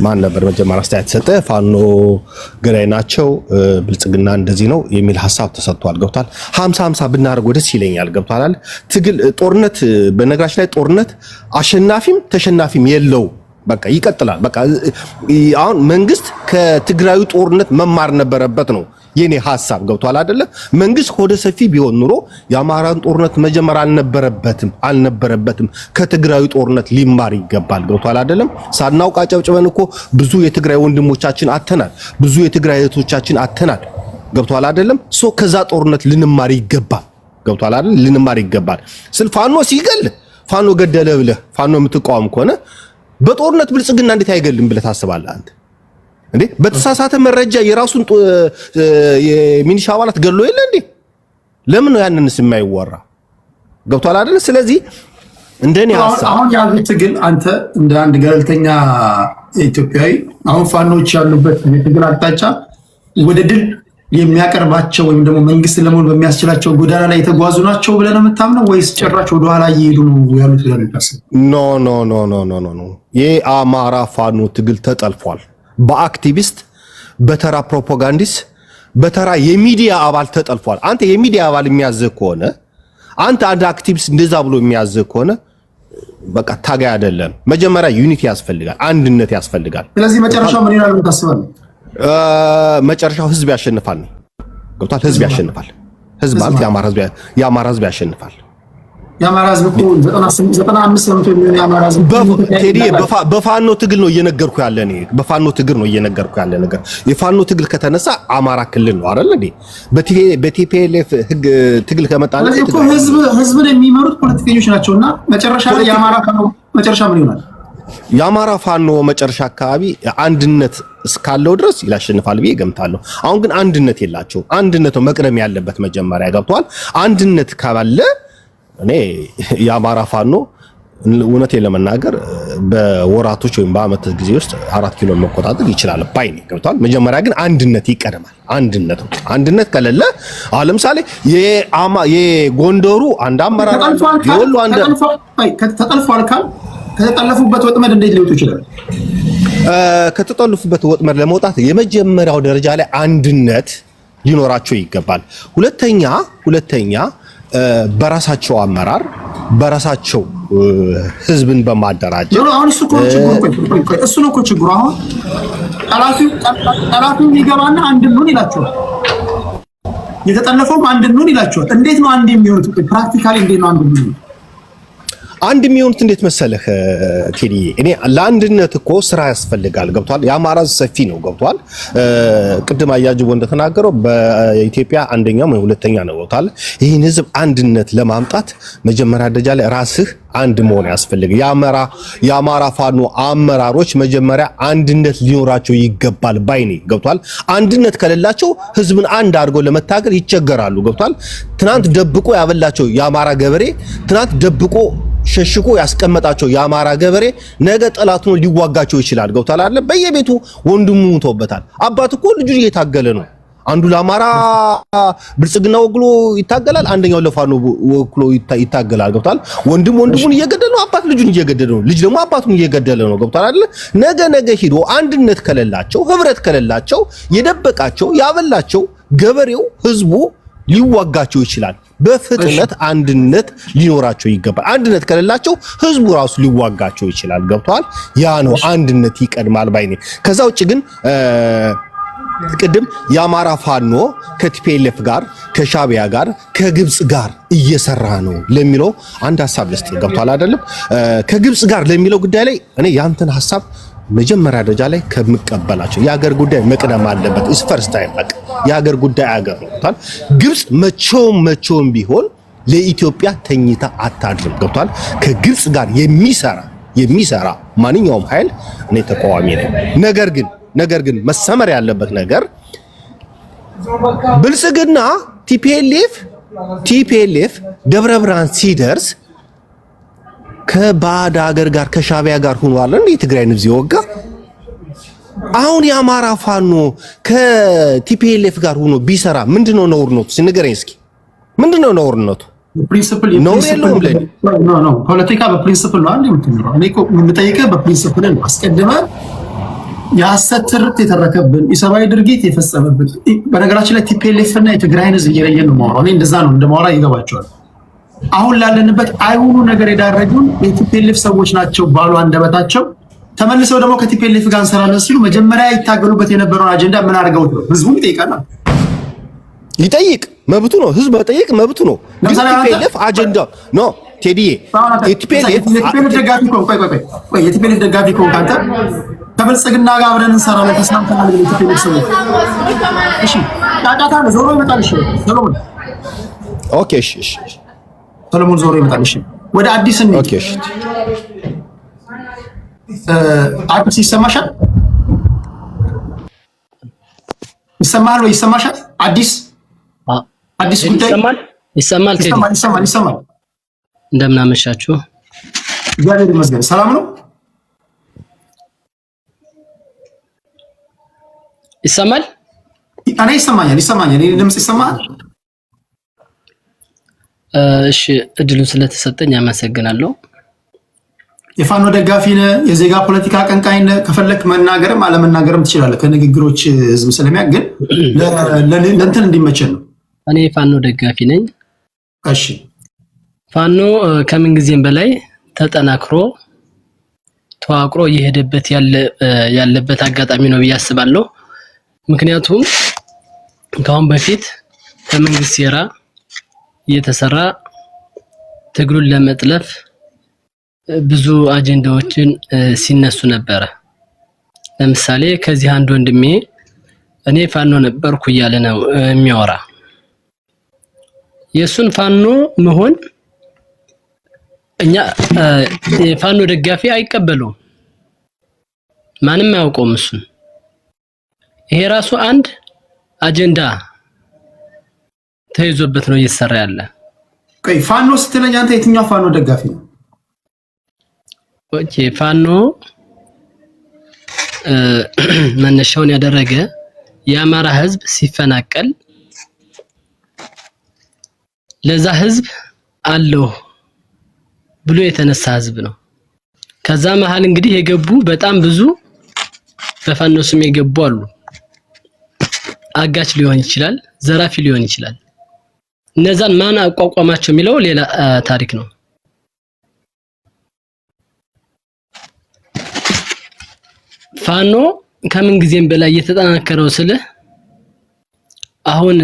Speaker 8: ማን ነበር መጀመሪያ አስተያየት ሰጠ ፋኖ ገዳይ ናቸው ብልጽግና እንደዚህ ነው የሚል ሐሳብ ተሰጥቷል። ገብቷል 50-50 ብናደርገው ደስ ይለኛል። ገብቷል ትግል ጦርነት በነገራችን ላይ ጦርነት አሸናፊም ተሸናፊም የለው በቃ ይቀጥላል። በቃ አሁን መንግስት ከትግራዩ ጦርነት መማር ነበረበት ነው የኔ ሐሳብ። ገብቷል አይደለ? መንግስት ሆደ ሰፊ ቢሆን ኑሮ የአማራን ጦርነት መጀመር አልነበረበትም። ከትግራዩ ጦርነት ሊማር ይገባል። ገብቷል አይደለም? ሳናውቅ አጨብጭበን እኮ ብዙ የትግራይ ወንድሞቻችን አተናል፣ ብዙ የትግራይ እህቶቻችን አተናል። ገብቷል አይደለም? ከዛ ጦርነት ልንማር ይገባል። ገብቷል አይደል? ልንማር ይገባል ስል ፋኖ ሲገል ፋኖ ገደለ ብለህ ፋኖ የምትቃወም ከሆነ በጦርነት ብልጽግና እንዴት አይገልም ብለህ ታስባለህ አንተ? እንዴ በተሳሳተ መረጃ የራሱን የሚኒሻ አባላት ገሎ የለ እንዴ? ለምን ነው ያንንስ የማይወራ? ገብቷል አይደል? ስለዚህ እንደኔ ሐሳብ
Speaker 1: አሁን ያሉት ትግል አንተ እንደ አንድ ገለልተኛ ኢትዮጵያዊ አሁን ፋኖች ያሉበት የትግል አቅጣጫ ወደ ድል የሚያቀርባቸው ወይም ደግሞ መንግስት ለመሆን በሚያስችላቸው ጎዳና ላይ የተጓዙ ናቸው ብለህ ነው የምታምነው ወይስ ጭራሽ ወደ ኋላ እየሄዱ ነው ያሉት ብለህ ነው የምታስበው?
Speaker 8: ኖ የአማራ ፋኖ ትግል ተጠልፏል። በአክቲቪስት በተራ ፕሮፓጋንዲስት በተራ የሚዲያ አባል ተጠልፏል። አንተ የሚዲያ አባል የሚያዝህ ከሆነ አንተ አንድ አክቲቪስት እንደዛ ብሎ የሚያዝህ ከሆነ በቃ ታጋይ አይደለም። መጀመሪያ ዩኒቲ ያስፈልጋል፣ አንድነት ያስፈልጋል።
Speaker 1: ስለዚህ መጨረሻው ምን ይላል ታስባለህ?
Speaker 8: መጨረሻው ህዝብ ያሸንፋል ነው። ገብቷል? ህዝብ ያሸንፋል። ህዝብ ማለት የአማራ ህዝብ ያሸንፋል።
Speaker 1: የአማራ ህዝብ እኮ 95% የሚሆን የአማራ ህዝብ
Speaker 8: በፋኖ ትግል ነው እየነገርኩ ያለ እኔ በፋኖ ትግል ነው እየነገርኩ ያለ ነገር። የፋኖ ትግል ከተነሳ አማራ ክልል ነው አይደል እንዴ? በቲፒኤልኤፍ ህግ ትግል ከመጣ ነው
Speaker 1: እኮ ህዝብን የሚመሩት ፖለቲከኞች ናቸውና መጨረሻ ላይ የአማራ ፋኖ መጨረሻ ምን ይሆናል?
Speaker 8: የአማራ ፋኖ መጨረሻ አካባቢ አንድነት እስካለው ድረስ ያሸንፋል ብዬ ገምታለሁ። አሁን ግን አንድነት የላቸው። አንድነት ነው መቅደም ያለበት መጀመሪያ። ገብቷል? አንድነት ካለ እኔ የአማራ ፋኖ እውነቴን ለመናገር በወራቶች ወይም በአመት ጊዜ ውስጥ 4 ኪሎ መቆጣጠር ይችላል ባይ ነኝ። ገብቷል? መጀመሪያ ግን አንድነት ይቀድማል። አንድነት ከሌለ አሁን ለምሳሌ የጎንደሩ አንድ አመራር የወሎ አንድ
Speaker 1: ተጠልፏል ካል ከተጠለፉበት ወጥመድ እንዴት ሊወጡ ይችላል?
Speaker 8: ከተጠለፉበት ወጥመድ ለመውጣት የመጀመሪያው ደረጃ ላይ አንድነት ሊኖራቸው ይገባል። ሁለተኛ በራሳቸው አመራር በራሳቸው ህዝብን በማደራጀት
Speaker 1: አሁን እሱ ነው እኮ ችግሩ። አሁን ጠላፊው ይገባና አንድ እንሁን ይላቸዋል፣ የተጠለፈውም አንድ እንሁን ይላቸዋል። እንዴት ነው አንድ የሚሆኑት? ፕራክቲካሊ እንዴት ነው አንድ የሚሆኑት?
Speaker 8: አንድ የሚሆኑት እንዴት መሰለህ ቴዲ፣ እኔ ለአንድነት እኮ ስራ ያስፈልጋል። ገብቷል? የአማራ ሰፊ ነው። ገብቷል? ቅድም አያጅቦ እንደተናገረው በኢትዮጵያ አንደኛው ወይ ሁለተኛ ነው። ገብቷል? ይህን ህዝብ አንድነት ለማምጣት መጀመሪያ ደረጃ ላይ ራስህ አንድ መሆን ያስፈልግ። የአማራ ፋኖ አመራሮች መጀመሪያ አንድነት ሊኖራቸው ይገባል ባይኔ። ገብቷል? አንድነት ከሌላቸው ህዝብን አንድ አድርገው ለመታገል ይቸገራሉ። ገብቷል? ትናንት ደብቆ ያበላቸው የአማራ ገበሬ ትናንት ደብቆ ሸሽቆ ያስቀመጣቸው የአማራ ገበሬ ነገ ጠላቱን ሊዋጋቸው ይችላል። ገብቷል አይደል? በየቤቱ ወንድሙ ሞቶበታል። አባት እኮ ልጁን እየታገለ ነው። አንዱ ለአማራ ብልጽግና ወክሎ ይታገላል፣ አንደኛው ለፋኖ ወክሎ ይታገላል። ገብቷል? ወንድሙን እየገደለ ነው፣ አባት ልጁን እየገደለ ነው፣ ልጅ ደግሞ አባቱን እየገደለ ነው። ገብቷል አይደል? ነገ ሂዶ አንድነት ከሌላቸው ህብረት ከሌላቸው የደበቃቸው ያበላቸው ገበሬው ህዝቡ ሊዋጋቸው ይችላል። በፍጥነት አንድነት ሊኖራቸው ይገባል። አንድነት ከሌላቸው ህዝቡ ራሱ ሊዋጋቸው ይችላል። ገብቷል? ያ ነው አንድነት ይቀድማል ባይኔ። ከዛ ውጭ ግን ቅድም የአማራ ፋኖ ከቲፒኤልኤፍ ጋር ከሻቢያ ጋር ከግብጽ ጋር እየሰራ ነው ለሚለው አንድ ሐሳብ ልስጥ። ገብቷል አይደለም? ከግብጽ ጋር ለሚለው ጉዳይ ላይ እኔ ያንተን ሐሳብ መጀመሪያ ደረጃ ላይ ከምቀበላቸው የሀገር ጉዳይ መቅደም አለበት። ኢስ ፈርስት ታይም በቃ የሀገር ጉዳይ አገር ነው። ግብጽ መቼውም ቢሆን ለኢትዮጵያ ተኝታ አታድርም። ገብቷል? ከግብጽ ጋር የሚሰራ ማንኛውም ኃይል እኔ ተቃዋሚ ነኝ። ነገር ግን መሰመር ያለበት ነገር ብልጽግና ቲፒኤልኤፍ ደብረ ብርሃን ሲደርስ ከባዕድ ሀገር ጋር ከሻቢያ ጋር ሆኗል እንዴ ትግራይን እዚህ ወጋ። አሁን የአማራ ፋኖ ከቲፒኤልኤፍ ጋር ሆኖ ቢሰራ ምንድነው ነውርነቱ? ንገረኝ እስኪ ምንድነው ነውርነቱ?
Speaker 1: ፕሪንሲፕል ፖለቲካ በፕሪንሲፕል ነው አንዴ የምትኖረው። እኔ እኮ የምጠይቅህ በፕሪንሲፕል ነው። አስቀድመህ የሐሰት ትርክት የተረከብን የሰብአዊ ድርጊት የፈጸመብን በነገራችን ላይ ቲፒኤልኤፍ እና የትግራይን ህዝብ እየለየን ነው የማወራው። እኔ እንደዛ ነው እንደማወራ ይገባቸዋል። አሁን ላለንበት አይሁኑ ነገር የዳረጉን የቲፒኤልኤፍ ሰዎች ናቸው ባሉ አንደበታቸው ተመልሰው ደግሞ ከቲፒኤልኤፍ ጋር እንሰራለን ሲሉ መጀመሪያ ይታገሉበት የነበረውን አጀንዳ ምን አድርገውት ነው? ህዝቡ ይጠይቃል።
Speaker 8: ይጠይቅ መብቱ ነው። ህዝብ መጠየቅ መብቱ ነው። ቲፒኤልኤፍ አጀንዳ ኖ ቴዲዬ የቲፒኤልኤፍ
Speaker 1: ደጋፊ ቆይ የቲፒኤልኤፍ ደጋፊ ከሆንክ አንተ ከብልጽግና ጋር አብረን እንሰራለን ተስማምተናል ብለህ የቲፒኤልኤፍ ሰዎች እሺ ጫጫታ ነው ዞሮ ይመጣል። እሺ ሰሎሞን
Speaker 8: ኦኬ እሺ
Speaker 1: ሰሎሞን ዞሮ ይመጣል። እሺ ወደ አዲስ እንሂድ።
Speaker 8: ኦኬ እሺ
Speaker 1: አዲስ ይሰማሻል? ይሰማል ወይ ይሰማሻል? አዲስ ጉዳይ
Speaker 9: ይሰማል።
Speaker 1: ይሰማል።
Speaker 9: እንደምን አመሻችሁ?
Speaker 1: እግዚአብሔር ይመስገን። ሰላም ነው?
Speaker 9: ይሰማል?
Speaker 1: እኔ ይሰማኛል። እኔ ድምጽ ይሰማል?
Speaker 9: እሺ እድሉን ስለተሰጠኝ አመሰግናለሁ።
Speaker 1: የፋኖ ደጋፊ ነህ? የዜጋ ፖለቲካ አቀንቃኝ ነህ? ከፈለክ መናገርም አለመናገርም ትችላለህ። ከንግግሮች ህዝብ ስለሚያገን ለእንትን እንዲመቸን ነው።
Speaker 9: እኔ የፋኖ ደጋፊ ነኝ።
Speaker 1: እሺ
Speaker 9: ፋኖ ከምን ጊዜም በላይ ተጠናክሮ ተዋቅሮ እየሄደበት ያለበት አጋጣሚ ነው ብዬ አስባለሁ። ምክንያቱም ከአሁን በፊት ከመንግስት ሴራ እየተሰራ ትግሉን ለመጥለፍ ብዙ አጀንዳዎችን ሲነሱ ነበረ። ለምሳሌ ከዚህ አንድ ወንድሜ እኔ ፋኖ ነበርኩ እያለ ነው የሚያወራ። የሱን ፋኖ መሆን እኛ የፋኖ ደጋፊ አይቀበሉም። ማንም አያውቀውም እሱን። ይሄ ራሱ አንድ አጀንዳ ተይዞበት ነው እየተሰራ ያለ።
Speaker 1: ቆይ ፋኖ ስትለኝ አንተ የትኛው ፋኖ ደጋፊ ነው?
Speaker 9: ኦኬ ፋኖ መነሻውን ያደረገ የአማራ ህዝብ ሲፈናቀል ለዛ ህዝብ አለው ብሎ የተነሳ ህዝብ ነው። ከዛ መሃል እንግዲህ የገቡ በጣም ብዙ በፋኖ ስም የገቡ አሉ። አጋች ሊሆን ይችላል፣ ዘራፊ ሊሆን ይችላል። እነዛን ማን አቋቋማቸው የሚለው ሌላ ታሪክ ነው። ፋኖ ከምን ጊዜም በላይ እየተጠናከረው ስለ አሁን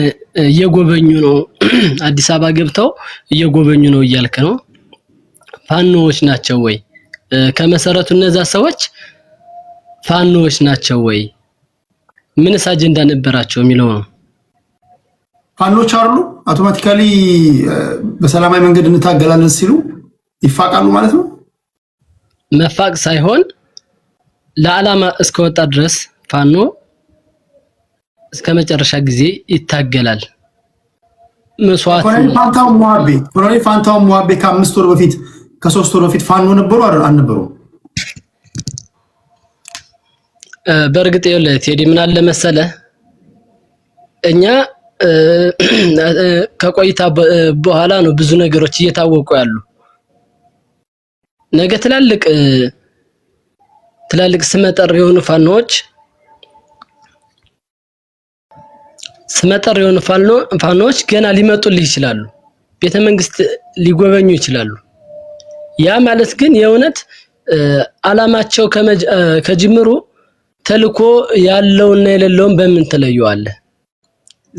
Speaker 9: እየጎበኙ ነው። አዲስ አበባ ገብተው እየጎበኙ ነው እያልከ ነው። ፋኖዎች ናቸው ወይ? ከመሰረቱ እነዛ ሰዎች ፋኖዎች ናቸው ወይ? ምንስ አጀንዳ ነበራቸው የሚለው ነው።
Speaker 1: ፋኖች አሉ አውቶማቲካሊ በሰላማዊ መንገድ እንታገላለን ሲሉ ይፋቃሉ ማለት ነው።
Speaker 9: መፋቅ ሳይሆን ለዓላማ እስከወጣ ድረስ ፋኖ እስከ መጨረሻ ጊዜ ይታገላል። መስዋዕት
Speaker 1: ኮሎኔል ፋንታው ሙሃቤ ከ5 ወር በፊት ከ3 ወር በፊት ፋኖ ነበሩ አልነበሩ?
Speaker 9: በእርግጥ ይኸውልህ ቴዲ ምን አለ መሰለህ እኛ ከቆይታ በኋላ ነው ብዙ ነገሮች እየታወቁ ያሉ። ነገ ትላልቅ ስመጠር የሆኑ ፋኖች ገና ሊመጡልህ ይችላሉ። ቤተ መንግስት ሊጎበኙ ይችላሉ። ያ ማለት ግን የእውነት አላማቸው ከጅምሩ ተልኮ ያለውና የሌለውን በምን ተለዩዋለህ?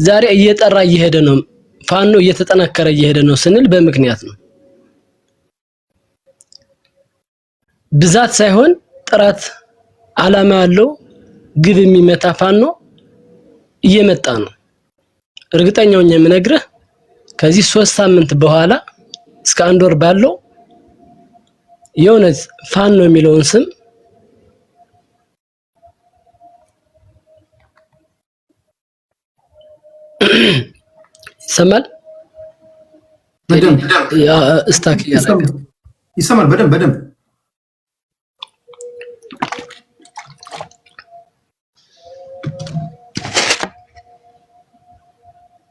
Speaker 9: ዛሬ እየጠራ እየሄደ ነው ፋኖ እየተጠናከረ እየሄደ ነው ስንል በምክንያት ነው። ብዛት ሳይሆን ጥራት አላማ ያለው ግብ የሚመታ ፋኖ እየመጣ ነው። እርግጠኛው ነኝ የምነግርህ ከዚህ 3 ሳምንት በኋላ እስከ 1 ወር ባለው የእውነት ፋኖ የሚለውን ስም ይሰማል
Speaker 1: በደንብ
Speaker 9: እስታክ ያደረገ
Speaker 1: ይሰማል በደንብ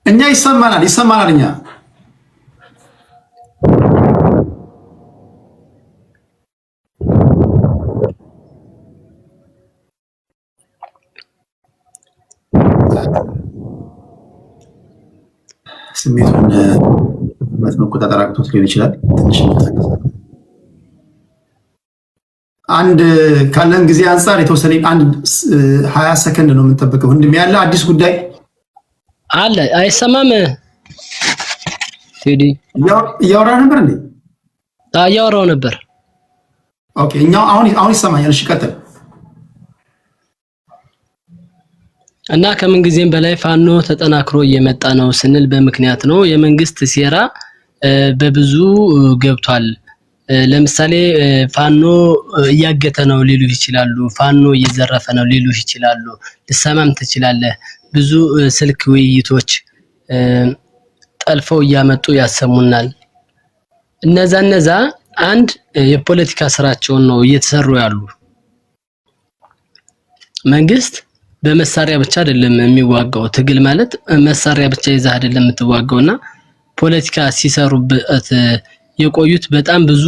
Speaker 1: እኛ ይሰማናል እኛ ስሜቱን መቆጣጠር አቅቶት ሊሆን ይችላል። ትንሽ አንድ ካለን ጊዜ አንፃር የተወሰነ አንድ 20 ሰከንድ ነው የምንጠብቀው። ወንድም ያለ አዲስ ጉዳይ
Speaker 9: አለ አይሰማም? ቴዲ
Speaker 1: እያወራ ነበር እንዴ?
Speaker 9: እያወራው ነበር።
Speaker 1: ኦኬ እኛው አሁን ይሰማኛል። እሺ ቀጥል።
Speaker 9: እና ከምን ጊዜም በላይ ፋኖ ተጠናክሮ እየመጣ ነው ስንል በምክንያት ነው። የመንግስት ሴራ በብዙ ገብቷል። ለምሳሌ ፋኖ እያገተ ነው ሊሉ ይችላሉ። ፋኖ እየዘረፈ ነው ሊሉ ይችላሉ። ልሰማም ትችላለህ። ብዙ ስልክ ውይይቶች ጠልፈው እያመጡ ያሰሙናል። እነዛ አንድ የፖለቲካ ስራቸውን ነው እየተሰሩ ያሉ። መንግስት በመሳሪያ ብቻ አይደለም የሚዋጋው። ትግል ማለት መሳሪያ ብቻ ይዘህ አይደለም የምትዋጋውና ፖለቲካ ሲሰሩበት የቆዩት በጣም ብዙ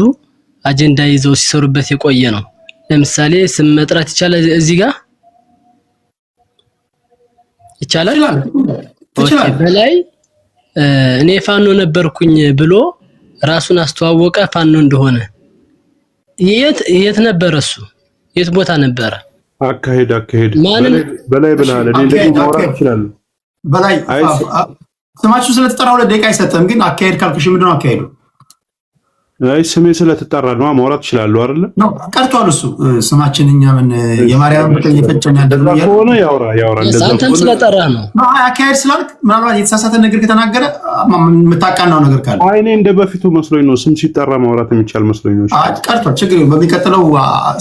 Speaker 9: አጀንዳ ይዘው ሲሰሩበት የቆየ ነው። ለምሳሌ ስም መጥራት ይቻላል እዚህ ጋር ይቻላል። በላይ እኔ ፋኖ ነበርኩኝ ብሎ ራሱን አስተዋወቀ ፋኖ እንደሆነ። የት ነበር እሱ? የት ቦታ ነበር?
Speaker 5: አካሄድ በላይ ብለሃል። እኔ እንደዚህ ማውራት ይችላል።
Speaker 1: በላይ ስማችሁ ስለተጠራ 2 ደቂቃ አይሰጥም። ግን አካሄድ ካልኩሽ ምንድነው አካሄዱ?
Speaker 5: አይ ስሜ ስለተጠራ ነው ማውራት ይችላል አይደል?
Speaker 1: ነው ቀርቷል። እሱ ስማችን እኛ ምን የማርያም በቀኝ ፈጨኛ ያደረገው
Speaker 5: ሆነ ያውራ እንደዛ
Speaker 9: አንተም ስለጠራ ነው።
Speaker 1: አካሄድ ስላልክ ምናልባት የተሳሳተ ነገር ከተናገረ የምታቃናው ነገር ካለ
Speaker 5: አይ እኔ እንደ በፊቱ መስሎኝ ነው። ስም ሲጠራ ማውራት የሚቻል መስሎኝ ነው።
Speaker 1: ቀርቷል። ችግር የለም። በሚቀጥለው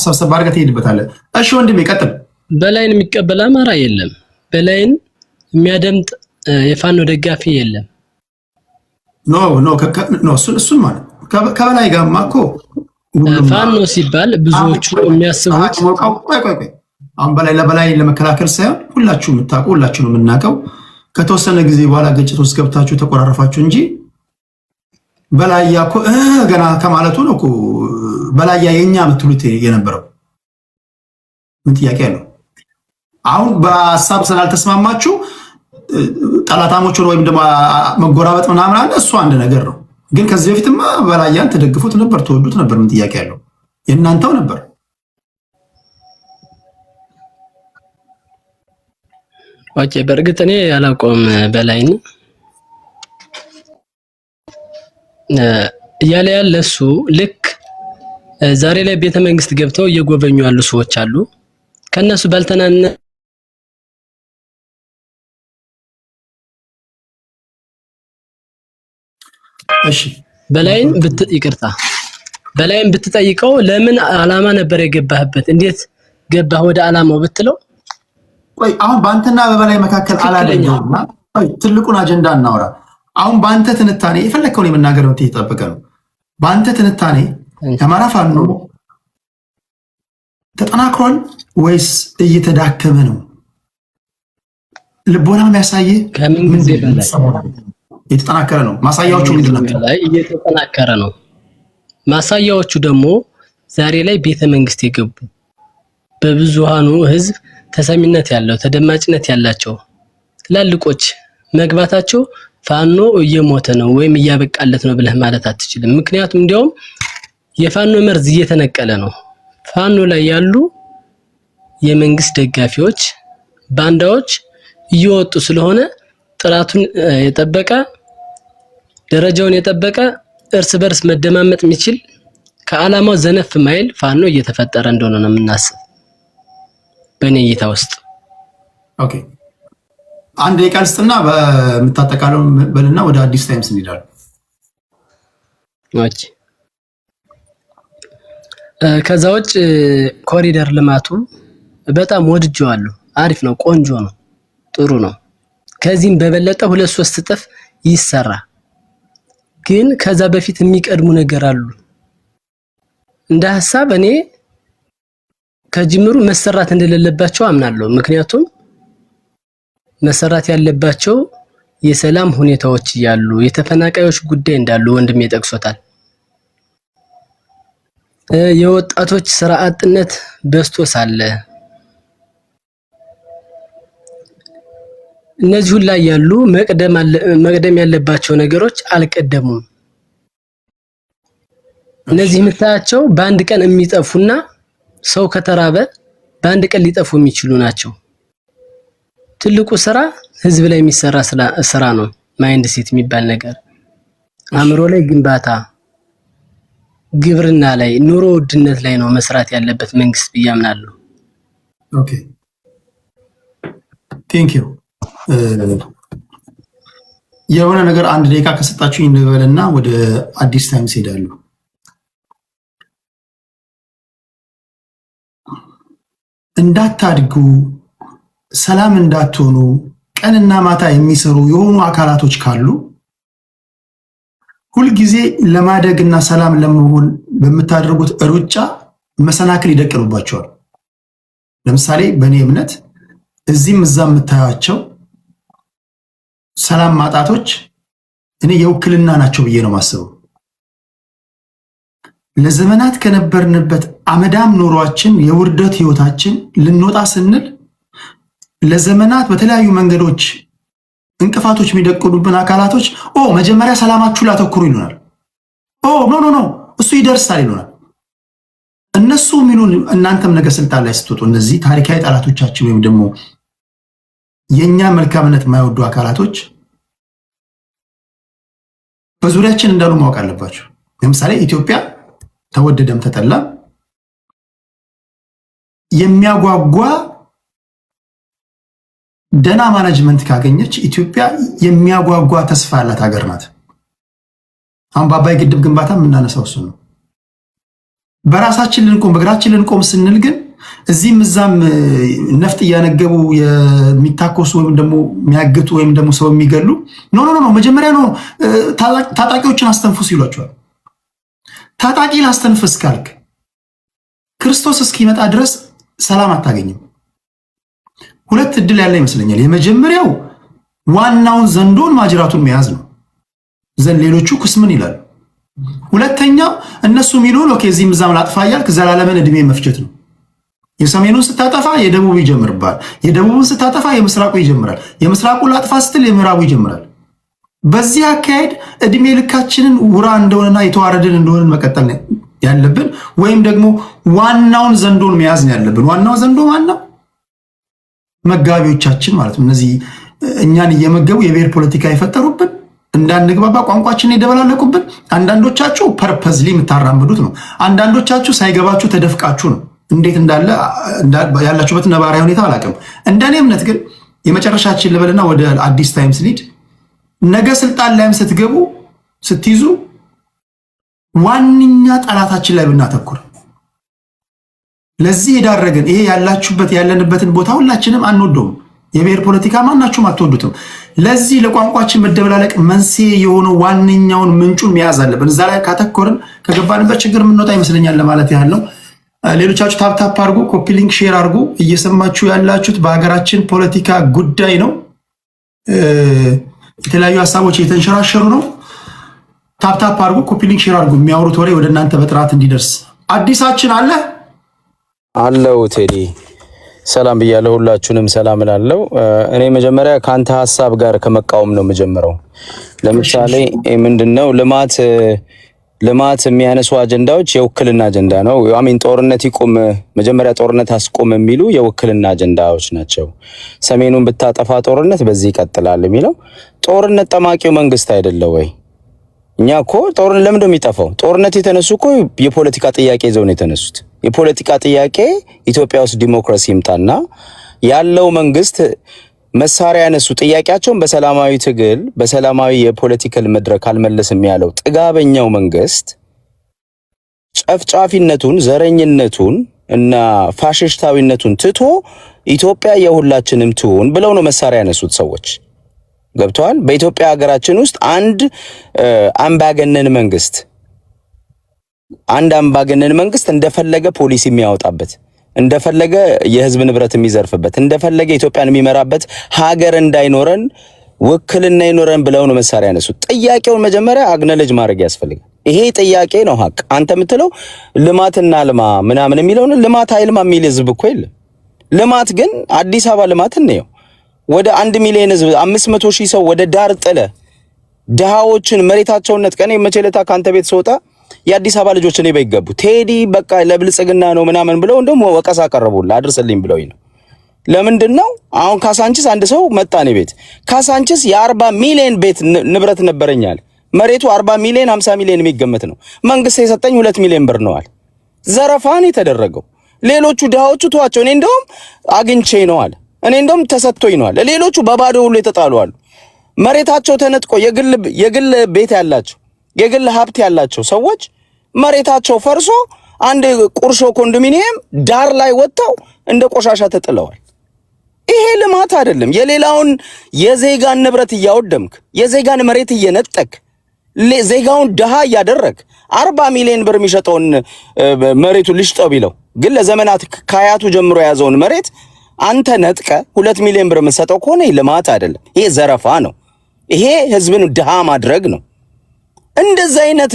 Speaker 1: ሰብሰብ አድርገህ ትሄድበታለህ። እሺ ወንድሜ ቀጥል።
Speaker 9: በላይን የሚቀበል አማራ የለም። በላይን የሚያደምጥ የፋኖ ደጋፊ የለም። ኖ እሱን ማለት ከበላይ ጋርማ እኮ ፋኖ ሲባል ብዙዎቹ የሚያስቡት
Speaker 1: አሁን በላይ ለመከላከል ሳይሆን ሁላችሁ የምታውቁ ሁላችሁም የምናውቀው ከተወሰነ ጊዜ በኋላ ግጭት ውስጥ ገብታችሁ ተቆራረፋችሁ እንጂ በላያ እኮ ገና ከማለቱ ነው እኮ በላያ የኛ የምትሉት የነበረው ምን ጥያቄ አለው? አሁን በሀሳብ ስላልተስማማችሁ ጠላታሞቹን ወይም ደግሞ መጎራበጥ ምናምን አለ። እሱ አንድ ነገር ነው። ግን ከዚህ በፊትማ በላያን ተደግፉት ነበር፣ ተወዱት ነበር። ምን ጥያቄ ያለው? የእናንተው ነበር።
Speaker 9: ኦኬ በእርግጥ እኔ ያላውቀውም በላይን እያለ ያለ እሱ ልክ ዛሬ ላይ ቤተ መንግስት ገብተው እየጎበኙ ያሉ ሰዎች አሉ። ከነሱ ባልተናነ
Speaker 1: እሺ
Speaker 9: በላይን ብትጠይቀው ለምን አላማ ነበር የገባህበት? እንዴት ገባህ ወደ አላማው ብትለው፣
Speaker 1: ቆይ አሁን ባንተና በበላይ መካከል አላደኛውና ትልቁን አጀንዳ እናወራ። አሁን ባንተ ትንታኔ የፈለከውን የመናገር ነው የተጠበቀ ነው። ባንተ ትንታኔ የአማራ ፋኖ ተጠናክሯል ወይስ እየተዳከመ ነው? ልቦና የሚያሳይ
Speaker 9: ከምን ጊዜ በላይ
Speaker 1: የተጠናከረ ነው። ማሳያዎቹ ምንድነው?
Speaker 9: እየተጠናከረ ነው። ማሳያዎቹ ደግሞ ዛሬ ላይ ቤተ መንግስት የገቡ በብዙሃኑ ህዝብ ተሰሚነት ያለው ተደማጭነት ያላቸው ትላልቆች መግባታቸው ፋኖ እየሞተ ነው ወይም እያበቃለት ነው ብለህ ማለት አትችልም። ምክንያቱም እንዲያውም የፋኖ መርዝ እየተነቀለ ነው። ፋኖ ላይ ያሉ የመንግስት ደጋፊዎች ባንዳዎች እየወጡ ስለሆነ ጥራቱን የጠበቀ ደረጃውን የጠበቀ እርስ በርስ መደማመጥ የሚችል ከዓላማው ዘነፍ ማይል ፋኖ እየተፈጠረ እንደሆነ ነው የምናስብ በእኔ እይታ ውስጥ።
Speaker 1: ኦኬ አንድ ደቂቃ ልስጥና በምታጠቃለው በልና ወደ አዲስ ታይምስ እንሄዳለን።
Speaker 9: ኦኬ ከዛ ውጭ ኮሪደር ልማቱ በጣም ወድጄዋለሁ። አሪፍ ነው፣ ቆንጆ ነው፣ ጥሩ ነው። ከዚህም በበለጠ 2-3 እጥፍ ይሰራ። ግን ከዛ በፊት የሚቀድሙ ነገር አሉ። እንደ ሐሳብ እኔ ከጅምሩ መሰራት እንደሌለባቸው አምናለሁ። ምክንያቱም መሰራት ያለባቸው የሰላም ሁኔታዎች እያሉ የተፈናቃዮች ጉዳይ እንዳሉ ወንድም ይጠቅሶታል። የወጣቶች ስራ አጥነት በዝቶ ሳለ እነዚህ ሁሉ ላይ ያሉ መቅደም ያለባቸው ነገሮች አልቀደሙም። እነዚህ የምታያቸው በአንድ ቀን የሚጠፉና ሰው ከተራበ በአንድ ቀን ሊጠፉ የሚችሉ ናቸው። ትልቁ ስራ ህዝብ ላይ የሚሰራ ስራ ነው። ማይንድ ሴት የሚባል ነገር አእምሮ ላይ ግንባታ፣ ግብርና ላይ፣ ኑሮ ውድነት ላይ ነው መስራት ያለበት መንግስት ብዬ አምናለሁ።
Speaker 1: ኦኬ ቴንክ ዩ። የሆነ ነገር 1 ደቂቃ ከሰጣችሁ እንበልና ወደ አዲስ ታይምስ ሄዳለሁ። እንዳታድጉ፣ ሰላም እንዳትሆኑ ቀንና ማታ የሚሰሩ የሆኑ አካላቶች ካሉ ሁልጊዜ ለማደግና ሰላም ለመሆን በምታደርጉት ሩጫ መሰናክል ይደቅኑባቸዋል። ለምሳሌ በእኔ እምነት እዚህም እዛም የምታያቸው ሰላም ማጣቶች እኔ የውክልና ናቸው ብዬ ነው ማስበው። ለዘመናት ከነበርንበት አመዳም ኑሯችን የውርደት ህይወታችን ልንወጣ ስንል ለዘመናት በተለያዩ መንገዶች እንቅፋቶች የሚደቅኑብን አካላቶች መጀመሪያ ሰላማችሁ ላተኩሩ ይሉናል። ኖ እሱ ይደርሳል ይሉናል። እነሱ የሚሉን እናንተም ነገ ስልጣን ላይ ስትወጡ እነዚህ ታሪካዊ ጠላቶቻችን ወይም ደግሞ የኛ መልካምነት የማይወዱ አካላቶች በዙሪያችን እንዳሉ ማወቅ አለባቸው። ለምሳሌ ኢትዮጵያ ተወደደም ተጠላም የሚያጓጓ ደና ማኔጅመንት ካገኘች ኢትዮጵያ የሚያጓጓ ተስፋ ያላት ሀገር ናት። አሁን በአባይ ግድብ ግንባታ የምናነሳው እሱ ነው። በራሳችን ልንቆም በእግራችን ልንቆም ስንል ግን እዚህም እዛም ነፍጥ እያነገቡ የሚታኮሱ ወይም ደግሞ የሚያግቱ ወይም ደግሞ ሰው የሚገሉ ኖ መጀመሪያ ነው ታጣቂዎችን አስተንፍሱ ይሏቸዋል። ታጣቂ ላስተንፍስ ካልክ ክርስቶስ እስኪመጣ ድረስ ሰላም አታገኝም። 2 እድል ያለ ይመስለኛል። የመጀመሪያው ዋናውን ዘንዶን ማጅራቱን መያዝ ነው። ዘን ሌሎቹ ኩስምን ይላሉ። ሁለተኛው እነሱ የሚሉን እዚህም እዛም ላጥፋ እያልክ ዘላለምን እድሜ መፍጀት ነው። የሰሜኑን ስታጠፋ የደቡቡ ይጀምርባል። የደቡቡን ስታጠፋ የምስራቁ ይጀምራል። የምስራቁ ላጥፋ ስትል የምዕራቡ ይጀምራል። በዚህ አካሄድ እድሜ ልካችንን ውራ እንደሆነና የተዋረድን እንደሆነን መቀጠል ያለብን ወይም ደግሞ ዋናውን ዘንዶን መያዝ ነው ያለብን። ዋናው ዘንዶ ማነው? መጋቢዎቻችን ማለት ነው። እነዚህ እኛን እየመገቡ የብሔር ፖለቲካ የፈጠሩብን፣ እንዳንግባባ ቋንቋችንን የደበላለቁብን። አንዳንዶቻችሁ ፐርፐዝሊ የምታራምዱት ነው። አንዳንዶቻችሁ ሳይገባችሁ ተደፍቃችሁ ነው። እንዴት እንዳለ ያላችሁበት ነባራዊ ሁኔታ አላውቅም። እንደኔ እምነት ግን የመጨረሻችን ልበልና ወደ አዲስ ታይምስ ሊድ ነገ ስልጣን ላይም ስትገቡ ስትይዙ ዋንኛ ጠላታችን ላይ ብናተኩር ለዚህ የዳረገን ይሄ ያላችሁበት ያለንበትን ቦታ ሁላችንም አንወደውም። የብሔር ፖለቲካ ማናችሁም አትወዱትም። ለዚህ ለቋንቋችን መደበላለቅ መንስኤ የሆነው ዋንኛውን ምንጩን መያዝ አለብን። እዛ ላይ ካተኮርን ከገባንበት ችግር የምንወጣ ይመስለኛል ለማለት ያህል ነው። ሌሎቻችሁ ታፕታፕ አድርጉ፣ ኮፒ ሊንክ ሼር አድርጉ። እየሰማችሁ ያላችሁት በሀገራችን ፖለቲካ ጉዳይ ነው። የተለያዩ ሀሳቦች እየተንሸራሸሩ ነው። ታፕታፕ አድርጉ፣ ኮፒ ሊንክ ሼር አድርጉ። የሚያወሩት ወሬ ወደ እናንተ በጥራት እንዲደርስ። አዲሳችን አለ
Speaker 10: አለው ቴዲ ሰላም ብያለሁ። ሁላችሁንም ሰላም እላለሁ። እኔ መጀመሪያ ከአንተ ሀሳብ ጋር ከመቃወም ነው የምጀምረው። ለምሳሌ ምንድነው ልማት የሚያነሱ አጀንዳዎች የውክልና አጀንዳ ነው። አሚን ጦርነት ይቁም፣ መጀመሪያ ጦርነት አስቆም የሚሉ የውክልና አጀንዳዎች ናቸው። ሰሜኑን ብታጠፋ ጦርነት በዚህ ይቀጥላል የሚለው ጦርነት ጠማቂው መንግስት አይደለ ወይ? እኛ እኮ ጦርነት ለምን እንደሚጠፋው ጦርነት የተነሱ እኮ የፖለቲካ ጥያቄ ይዘው ነው የተነሱት። የፖለቲካ ጥያቄ ኢትዮጵያ ውስጥ ዲሞክራሲ ይምጣና ያለው መንግስት መሳሪያ ያነሱ ጥያቄያቸውን በሰላማዊ ትግል በሰላማዊ የፖለቲካል መድረክ አልመለስም ያለው ጥጋበኛው መንግስት ጨፍጫፊነቱን፣ ዘረኝነቱን እና ፋሽስታዊነቱን ትቶ ኢትዮጵያ የሁላችንም ትሁን ብለው ነው መሳሪያ ያነሱት ሰዎች። ገብተዋል። በኢትዮጵያ ሀገራችን ውስጥ አንድ አምባገነን መንግስት እንደፈለገ ፖሊሲ የሚያወጣበት፣ እንደፈለገ የህዝብ ንብረት የሚዘርፍበት፣ እንደፈለገ ኢትዮጵያን የሚመራበት ሀገር እንዳይኖረን ውክልና ይኖረን ብለው ነው መሳሪያ ያነሱት። ጥያቄውን መጀመሪያ አግነለጅ ማድረግ ያስፈልጋል። ይሄ ጥያቄ ነው ሀቅ። አንተ የምትለው ልማትና ልማ ምናምን የሚለውን ልማት አይልማ የሚል ህዝብ እኮ የለም። ልማት ግን አዲስ አበባ ልማት ነው። ወደ 1 ሚሊዮን ህዝብ 500,000 ሰው ወደ ዳር ጥለ ድሃዎችን መሬታቸውን ነጥቀኔ መቼለታ ካንተ ቤት ስወጣ የአዲስ አበባ ልጆች እኔ በይገቡ ቴዲ በቃ ለብልጽግና ነው ምናምን ብለው እንደም ወቀሳ አቀረቡልህ አድርሰልኝ ብለውኝ ነው። ለምንድነው አሁን ካሳንቺስ አንድ ሰው መጣኔ ቤት ካሳንቺስ የ40 ሚሊዮን ቤት ንብረት ነበረኛል። መሬቱ 40 ሚሊዮን 50 ሚሊዮን የሚገመት ነው። መንግስት የሰጠኝ 2 ሚሊዮን ብር ነዋል። ዘረፋን የተደረገው ሌሎቹ ድሃዎቹ ተዋቸው። እኔ እንደውም አግኝቼ ነው አለ። እኔ እንደውም ተሰጥቶኝ ነው አለ። ሌሎቹ በባዶ ሁሉ የተጣሉ አሉ። መሬታቸው ተነጥቆ የግል ቤት ያላቸው የግል ሀብት ያላቸው ሰዎች መሬታቸው ፈርሶ አንድ ቁርሾ ኮንዶሚኒየም ዳር ላይ ወጥተው እንደ ቆሻሻ ተጥለዋል። ይሄ ልማት አይደለም። የሌላውን የዜጋን ንብረት እያወደምክ የዜጋን መሬት እየነጠቅ ዜጋውን ድሃ እያደረግ 40 ሚሊዮን ብር የሚሸጠውን መሬቱ ልሽጠው ቢለው ግን ለዘመናት ከአያቱ ጀምሮ የያዘውን መሬት አንተ ነጥቀ 2 ሚሊዮን ብር የምትሰጠው ከሆነ ልማት አይደለም። ይሄ ዘረፋ ነው። ይሄ ህዝብን ድሃ ማድረግ ነው። እንደዚህ አይነት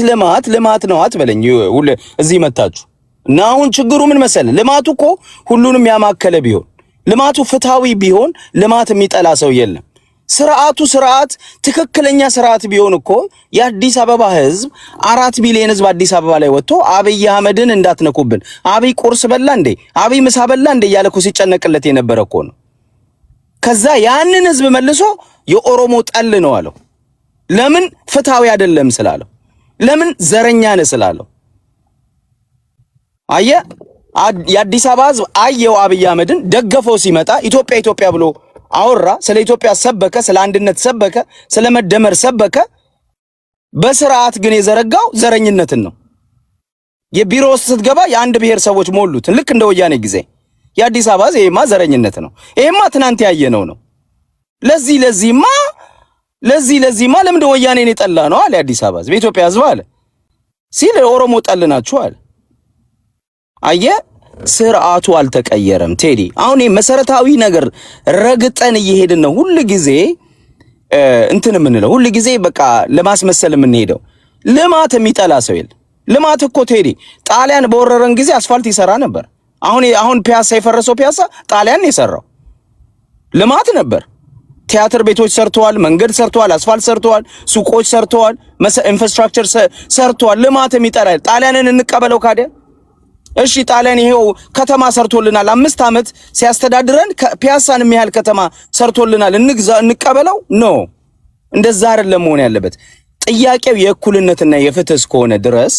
Speaker 10: ልማት ነው አትበለኝ። እዚህ መታችሁ እና አሁን ችግሩ ምን መሰለህ? ልማቱ እኮ ሁሉንም ያማከለ ቢሆን ልማቱ ፍትሃዊ ቢሆን ልማት የሚጠላ ሰው የለም። ስርዓት ትክክለኛ ስርዓት ቢሆን እኮ የአዲስ አበባ ህዝብ 4 ሚሊዮን ህዝብ አዲስ አበባ ላይ ወጥቶ አብይ አህመድን እንዳትነኩብን፣ አብይ ቁርስ በላ እንዴ፣ አብይ ምሳ በላ እንዴ እያለ እኮ ሲጨነቅለት የነበረ እኮ ነው። ከዛ ያንን ህዝብ መልሶ የኦሮሞ ጠል ነው አለው። ለምን? ፍትሃዊ አይደለም ስላለው። ለምን? ዘረኛ ነህ ስላለው። የአዲስ አበባ ህዝብ አየው አብይ አህመድን ደገፈው። ሲመጣ ኢትዮጵያ ብሎ አወራ። ስለ ኢትዮጵያ ሰበከ፣ ስለ አንድነት ሰበከ፣ ስለ መደመር ሰበከ። በስርዓት ግን የዘረጋው ዘረኝነትን ነው። የቢሮ ውስጥ ስትገባ የአንድ ብሔር ሰዎች ሞሉት። ልክ እንደ ወያኔ ጊዜ የአዲስ አበባ ህዝብ ይሄማ ዘረኝነት ነው፣ ይሄማ ትናንት ያየነው ነው። ለዚህማ ለምን ወያኔን የጠላ ነው አለ አዲስ አበባ ህዝብ። የኢትዮጵያ ህዝብ አለ ሲል ኦሮሞ ጠል ናችሁ አለ። ስርዓቱ አልተቀየረም ቴዲ። አሁን መሰረታዊ ነገር ረግጠን እየሄድን ነው። ሁሉ ጊዜ እንትን የምንለው ሁሉ ጊዜ በቃ ለማስመሰል የምንሄደው። ልማት የሚጠላ ሰው የለም። ልማት እኮ ቴዲ ጣሊያን በወረረን ጊዜ አስፋልት ይሰራ ነበር። አሁን ፒያሳ የፈረሰው ፒያሳ ጣሊያን የሰራው ልማት ነበር። ቲያትር ቤቶች ሰርተዋል፣ መንገድ ሰርተዋል፣ አስፋልት ሰርተዋል፣ ሱቆች ሰርተዋል፣ ኢንፍራስትራክቸር ሰርተዋል። ልማት የሚጠላ ጣሊያንን እንቀበለው ካደ? እሺ ጣሊያን ይሄው ከተማ ሰርቶልናል። 5 ዓመት ሲያስተዳድረን ፒያሳን የሚያህል ከተማ ሰርቶልናል። እንቀበለው? ኖ፣ እንደዛ አይደለም መሆን ያለበት። ጥያቄው የእኩልነትና የፍትህ እስከሆነ ድረስ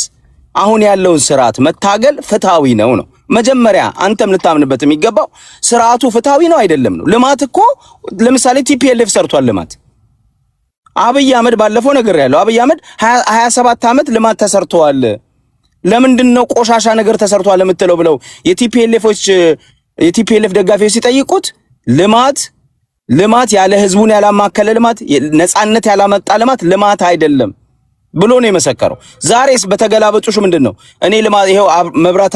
Speaker 10: አሁን ያለውን ስርዓት መታገል ፍትሃዊ ነው። መጀመሪያ አንተም ልታምንበት የሚገባው ስርዓቱ ፍትሃዊ ነው አይደለም ነው። ልማት እኮ ለምሳሌ ቲፒኤልኤፍ ሰርቷል። ልማት አብይ አህመድ ባለፈው ነገር ያለው አብይ አህመድ 27 ዓመት ልማት ተሰርቷል። ለምንድነው ቆሻሻ ነገር ተሰርቷል የምትለው ብለው የቲፒኤልኤፍ ደጋፊዎች ሲጠይቁት ልማት ያለ ህዝቡን ያላማከለ ልማት፣ ነፃነት ያላመጣ ልማት አይደለም ብሎ ነው የመሰከረው። ዛሬስ በተገላበጡሽ ምንድነው? እኔ ልማት ይሄው መብራት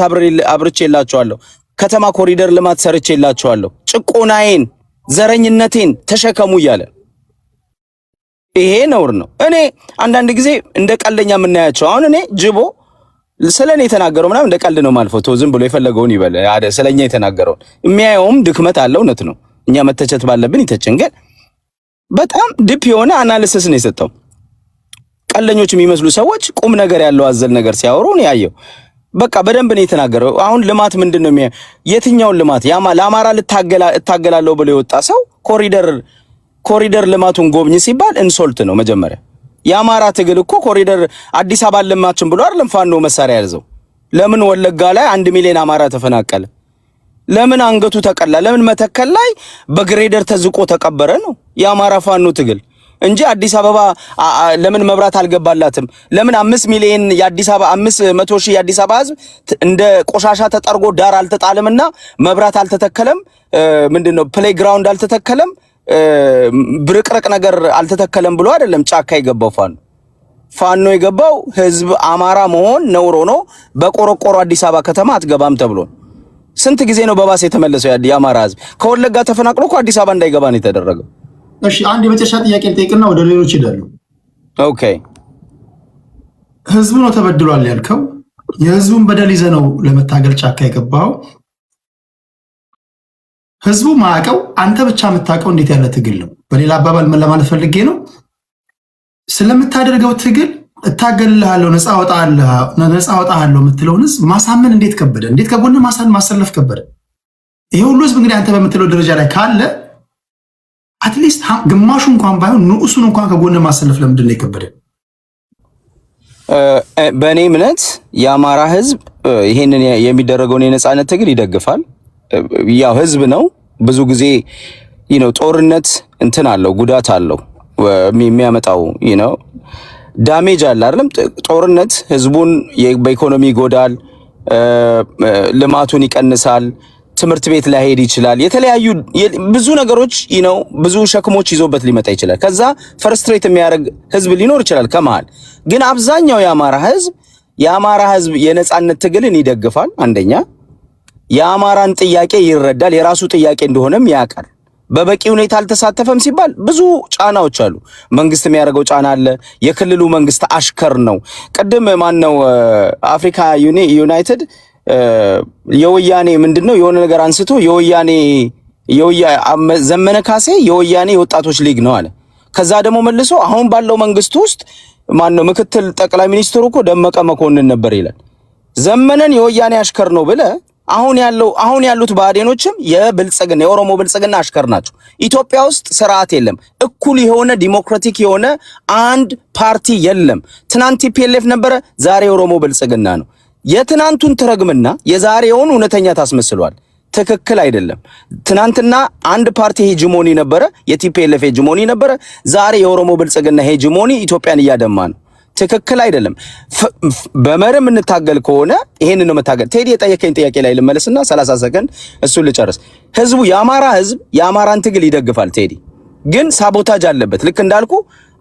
Speaker 10: አብርቼላችኋለሁ፣ ከተማ ኮሪደር ልማት ሰርቼላችኋለሁ፣ ጭቆናዬን ዘረኝነቴን ተሸከሙ እያለ ይሄ ነውር ነው። እኔ አንዳንድ ጊዜ እንደ ቀልደኛ የምናያቸው አሁን እኔ ጅቦ ስለኔ የተናገረው ምናምን እንደ ቀልድ ነው ማልፈው። ዝም ብሎ የፈለገውን ይበል። ስለኛ የተናገረውን የሚያየውም ድክመት አለው። እውነት ነው። እኛ መተቸት ባለብን ይተችን። ግን በጣም ዲፕ የሆነ አናሊሲስ ነው የሰጠው። ቀልደኞች የሚመስሉ ሰዎች ቁም ነገር ያለው አዘል ነገር ሲያወሩ ነው ያየው። በቃ በደንብ ነው የተናገረው። አሁን ልማት ምንድነው? የትኛውን ልማት? ለአማራ እታገላለሁ ብሎ የወጣ ሰው ኮሪደር ልማቱን ጎብኝ ሲባል ኢንሶልት ነው መጀመሪያ። የአማራ ትግል እኮ ኮሪደር አዲስ አበባ ለማችን ብሎ አይደለም ፋኖ መሳሪያ ያዘው። ለምን ወለጋ ላይ 1 ሚሊዮን አማራ ተፈናቀለ? ለምን አንገቱ ተቀላ? ለምን መተከል ላይ በግሬደር ተዝቆ ተቀበረ ነው የአማራ ፋኖ ትግል። እንጂ አዲስ አበባ ለምን መብራት አልገባላትም? ለምን 5 ሚሊዮን የአዲስ አበባ 500 ሺህ የአዲስ አበባ ህዝብ እንደ ቆሻሻ ተጠርጎ ዳር አልተጣለምና መብራት አልተተከለም? ምንድነው ፕሌይግራውንድ አልተተከለም? ብርቅርቅ ነገር አልተተከለም ብሎ አይደለም ጫካ የገባው ፋኖ የገባው ህዝብ አማራ መሆን ነውሮ ነው። በቆረቆሮ አዲስ አበባ ከተማ አትገባም ተብሎ ስንት ጊዜ ነው በባስ የተመለሰው? የአማራ ህዝብ ከወለጋ ተፈናቅሎ እኮ አዲስ አበባ እንዳይገባ ነው የተደረገው።
Speaker 1: እሺ አንድ የመጨረሻ ጥያቄ ልጠይቅና ወደ ሌሎች ይደሉ።
Speaker 10: ኦኬ
Speaker 1: ህዝቡ ነው ተበድሏል ያልከው፣ የህዝቡን በደል ይዘህ ነው ለመታገል ጫካ የገባው። ህዝቡ ማያውቀው አንተ ብቻ የምታውቀው እንዴት ያለ ትግል ነው? በሌላ አባባል ምን ለማለት ፈልጌ ነው? ስለምታደርገው ትግል እታገልልሃለሁ፣ ነፃ አወጣሃለሁ የምትለውን ህዝብ ማሳመን እንዴት ከበደ? እንዴት ከጎን ማሰለፍ ከበደ? ይሄ ሁሉ ህዝብ እንግዲህ አንተ በምትለው ደረጃ ላይ ካለ አትሊስት ግማሹ እንኳን ባይሆን ንዑሱን እንኳን ከጎን ማሰለፍ ለምንድን ነው የከበደ?
Speaker 10: በእኔ እምነት የአማራ ህዝብ ይሄንን የሚደረገውን የነፃነት ትግል ይደግፋል። ያው ህዝብ ነው። ብዙ ጊዜ ጦርነት እንትን አለው፣ ጉዳት አለው የሚያመጣው ዳሜጅ አለ አይደለም? ጦርነት ህዝቡን በኢኮኖሚ ይጎዳል፣ ልማቱን ይቀንሳል፣ ትምህርት ቤት ላይሄድ ይችላል። የተለያዩ ብዙ ነገሮች ብዙ ሸክሞች ይዞበት ሊመጣ ይችላል። ከዛ ፍርስትሬት የሚያደርግ ህዝብ ሊኖር ይችላል ከመሃል። ግን አብዛኛው የአማራ ህዝብ የነፃነት ትግልን ይደግፋል። አንደኛ የአማራን ጥያቄ ይረዳል፣ የራሱ ጥያቄ እንደሆነም ያውቃል። በበቂ ሁኔታ አልተሳተፈም ሲባል ብዙ ጫናዎች አሉ። መንግስት የሚያደርገው ጫና አለ። የክልሉ መንግስት አሽከር ነው። ቅድም ማነው አፍሪካ ዩናይትድ የወያኔ ምንድነው የሆነ ነገር አንስቶ ዘመነ ካሴ የወያኔ የወጣቶች ሊግ ነው አለ። ከዛ ደግሞ መልሶ አሁን ባለው መንግስት ውስጥ ማነው ምክትል ጠቅላይ ሚኒስትሩ እኮ ደመቀ መኮንን ነበር ይላል። ዘመነን የወያኔ አሽከር ነው ብለ አሁን ያሉት ብአዴኖችም የኦሮሞ ብልጽግና አሽከር ናቸው። ኢትዮጵያ ውስጥ ስርዓት የለም። እኩል የሆነ ዲሞክራቲክ የሆነ አንድ ፓርቲ የለም። ትናንት ቲፒኤልኤፍ ነበረ፣ ዛሬ የኦሮሞ ብልጽግና ነው። የትናንቱን ትረግምና የዛሬውን እውነተኛ ታስመስሏል። ትክክል አይደለም። ትናንትና አንድ ፓርቲ ሄጂሞኒ ነበረ፣ የቲፒኤልኤፍ ሄጂሞኒ ነበረ። ዛሬ የኦሮሞ ብልጽግና ሄጂሞኒ ኢትዮጵያን እያደማ ነው። ትክክል አይደለም። በመርህ የምንታገል ከሆነ ይሄን ነው መታገል። ቴዲ የጠየቀኝ ጥያቄ ላይ ልመለስና 30 ሰከንድ እሱን ልጨርስ። ህዝቡ የአማራ ህዝብ የአማራን ትግል ይደግፋል። ቴዲ ግን ሳቦታጅ አለበት። ልክ እንዳልኩ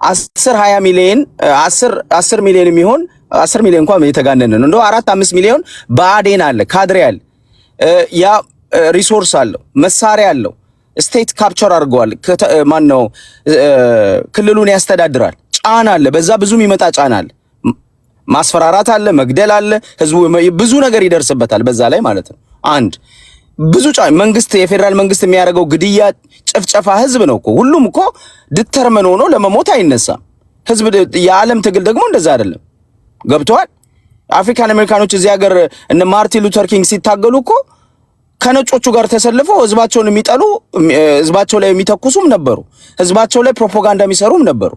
Speaker 10: 10 ሚሊዮን የሚሆን 10 ሚሊዮን እንኳን የተጋነነ ነው። እንደው 4-5 ሚሊዮን ብአዴን አለ፣ ካድሬ አለ፣ ያ ሪሶርስ አለው፣ መሳሪያ አለው። ስቴት ካፕቸር አድርገዋል። ማነው ክልሉን ያስተዳድራል። ጫና አለ፣ በዛ ብዙ የሚመጣ ጫና አለ፣ ማስፈራራት አለ፣ መግደል አለ። ህዝቡ ብዙ ነገር ይደርስበታል በዛ ላይ ማለት ነው። አንድ ብዙ መንግስት የፌደራል መንግስት የሚያደርገው ግድያ፣ ጭፍጨፋ ህዝብ ነው እኮ ሁሉም እኮ ዲተርመን ሆኖ ለመሞት አይነሳም። ህዝብ የዓለም ትግል ደግሞ እንደዛ አይደለም። ገብቷል። አፍሪካን አሜሪካኖች እዚህ ሀገር እነ ማርቲን ሉተር ኪንግ ሲታገሉ እኮ ከነጮቹ ጋር ተሰልፈው ህዝባቸውን የሚጠሉ ህዝባቸው ላይ የሚተኩሱም ነበሩ። ህዝባቸው ላይ ፕሮፓጋንዳ የሚሰሩም ነበሩ።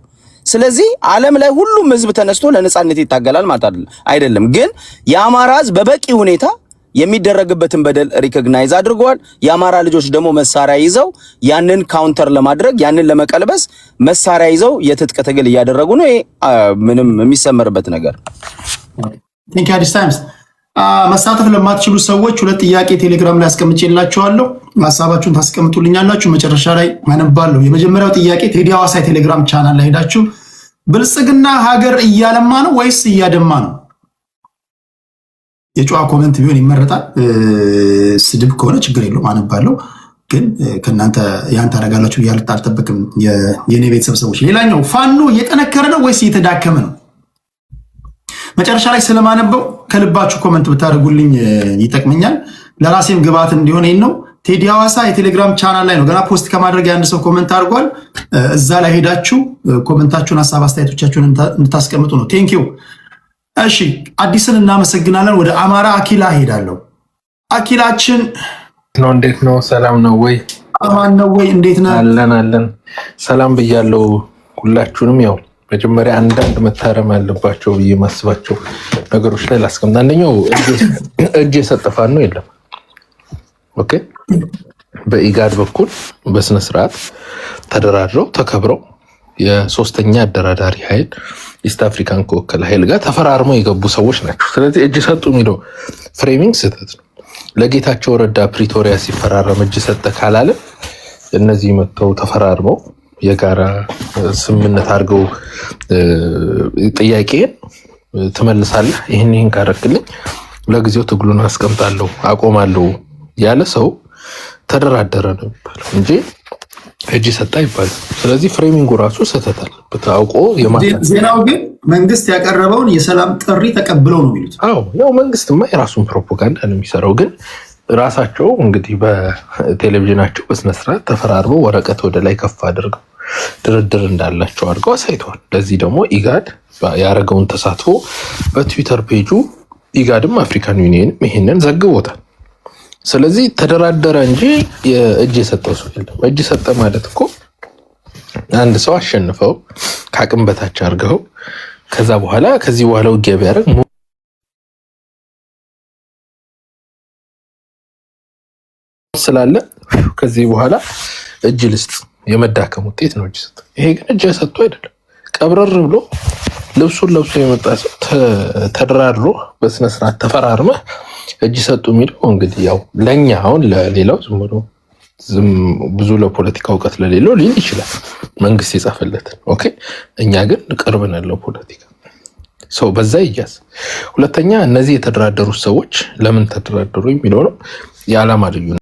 Speaker 10: ስለዚህ ዓለም ላይ ሁሉም ህዝብ ተነስቶ ለነጻነት ይታገላል ማለት አይደለም። ግን የአማራ ህዝብ በበቂ ሁኔታ የሚደረግበትን በደል ሪኮግናይዝ አድርገዋል። የአማራ ልጆች ደግሞ መሳሪያ ይዘው ያንን ካውንተር ለማድረግ ያንን ለመቀልበስ መሳሪያ ይዘው የትጥቅ ትግል እያደረጉ ነው። ይሄ ምንም የሚሰመርበት ነገር።
Speaker 1: ቲንክ አዲስ ታይምስ መሳተፍ ለማትችሉ ሰዎች ሁለት ጥያቄ ቴሌግራም ላይ አስቀምጬላችኋለሁ። ሐሳባችሁን ታስቀምጡልኛላችሁ፣ መጨረሻ ላይ አነባለሁ። የመጀመሪያው ጥያቄ ቴዲ ሐዋሳ ቴሌግራም ቻናል ላይ ሄዳችሁ ብልጽግና ሀገር እያለማ ነው ወይስ እያደማ ነው? የጨዋ ኮሜንት ቢሆን ይመረጣል። ስድብ ከሆነ ችግር የለውም አነባለሁ። ግን ከእናንተ ያን ታደርጋላችሁ እያልኩ አልጠብቅም የኔ ቤተሰብ ሰዎች። ሌላኛው ፋኖ እየጠነከረ ነው ወይስ እየተዳከመ ነው? መጨረሻ ላይ ስለማነበው ከልባችሁ ኮሜንት ብታደርጉልኝ ይጠቅመኛል። ለራሴም ግብአት እንዲሆን ነው። ቴዲ ሐዋሳ የቴሌግራም ቻናል ላይ ነው ገና ፖስት ከማድረግ አንድ ሰው ኮሜንት አድርጓል። እዛ ላይ ሄዳችሁ ኮሜንታችሁን፣ ሀሳብ አስተያየቶቻችሁን እንድታስቀምጡ ነው። ቴንክ ዩ። እሺ አዲስን እናመሰግናለን። ወደ አማራ አኪላ ሄዳለሁ። አኪላችን
Speaker 11: ነው። እንዴት ነው? ሰላም ነው ወይ?
Speaker 1: አማን ነው ወይ? እንዴት ነው?
Speaker 11: አለን። ሰላም ብያለሁ ሁላችሁንም። ያው መጀመሪያ አንዳንድ መታረም ያለባቸው ብዬ ማስባቸው ነገሮች ላይ ላስቀምጥ። አንደኛው እጅ የሰጠ ፋኖ የለም። ኦኬ፣ በኢጋድ በኩል በስነ ስርዓት ተደራድረው ተከብረው የሶስተኛ አደራዳሪ ኃይል ኢስት አፍሪካን ከወከለ ኃይል ጋር ተፈራርመው የገቡ ሰዎች ናቸው። ስለዚህ እጅ ሰጡ የሚለው ፍሬሚንግ ስህተት ነው። ለጌታቸው ረዳ ፕሪቶሪያ ሲፈራረም እጅ ሰጠ ካላለ እነዚህ መጥተው ተፈራርመው የጋራ ስምምነት አድርገው ጥያቄን ትመልሳለህ፣ ይህን ካረክልኝ ለጊዜው ትግሉን አስቀምጣለሁ አቆማለሁ ያለ ሰው ተደራደረ ነው የሚባለው እንጂ እጅ ሰጣ ይባላል። ስለዚህ ፍሬሚንጉ ራሱ ስህተት አለበት። አውቆ
Speaker 1: ዜናው ግን መንግስት ያቀረበውን የሰላም ጥሪ ተቀብለው ነው የሚሉት።
Speaker 11: አዎ ያው መንግስትማ የራሱን ፕሮፓጋንዳ ነው የሚሰራው። ግን ራሳቸው እንግዲህ በቴሌቪዥናቸው በስነስርዓት ተፈራርበው ወረቀት ወደ ላይ ከፍ አድርገው ድርድር እንዳላቸው አድርገው አሳይተዋል። ለዚህ ደግሞ ኢጋድ ያደረገውን ተሳትፎ በትዊተር ፔጁ ኢጋድም አፍሪካን ዩኒየንም ይሄንን ዘግቦታል። ስለዚህ ተደራደረ እንጂ እጅ የሰጠው ሰው የለም። እጅ ሰጠ ማለት እኮ አንድ ሰው አሸንፈው ከአቅም በታች አድርገው ከዛ በኋላ ከዚህ በኋላ ውጊያ ቢያደርግ ስላለ ከዚህ በኋላ እጅ ልስጥ የመዳከም ውጤት ነው እጅ ሰጠ። ይሄ ግን እጅ ሰጥቶ አይደለም። ቀብረር ብሎ ልብሱን ለብሶ የመጣ ሰው ተደራድሮ በስነስርዓት ተፈራርመ እጅ ሰጡ የሚለው እንግዲህ ያው ለኛ አሁን ለሌላው ዝም ብሎ ብዙ ለፖለቲካ እውቀት ለሌለው ሊል ይችላል መንግስት የጻፈለትን። ኦኬ እኛ ግን ቅርብ ነን ለፖለቲካ ሰው በዛ ይያዝ። ሁለተኛ እነዚህ የተደራደሩት ሰዎች ለምን ተደራደሩ የሚለው ነው የዓላማ ልዩነት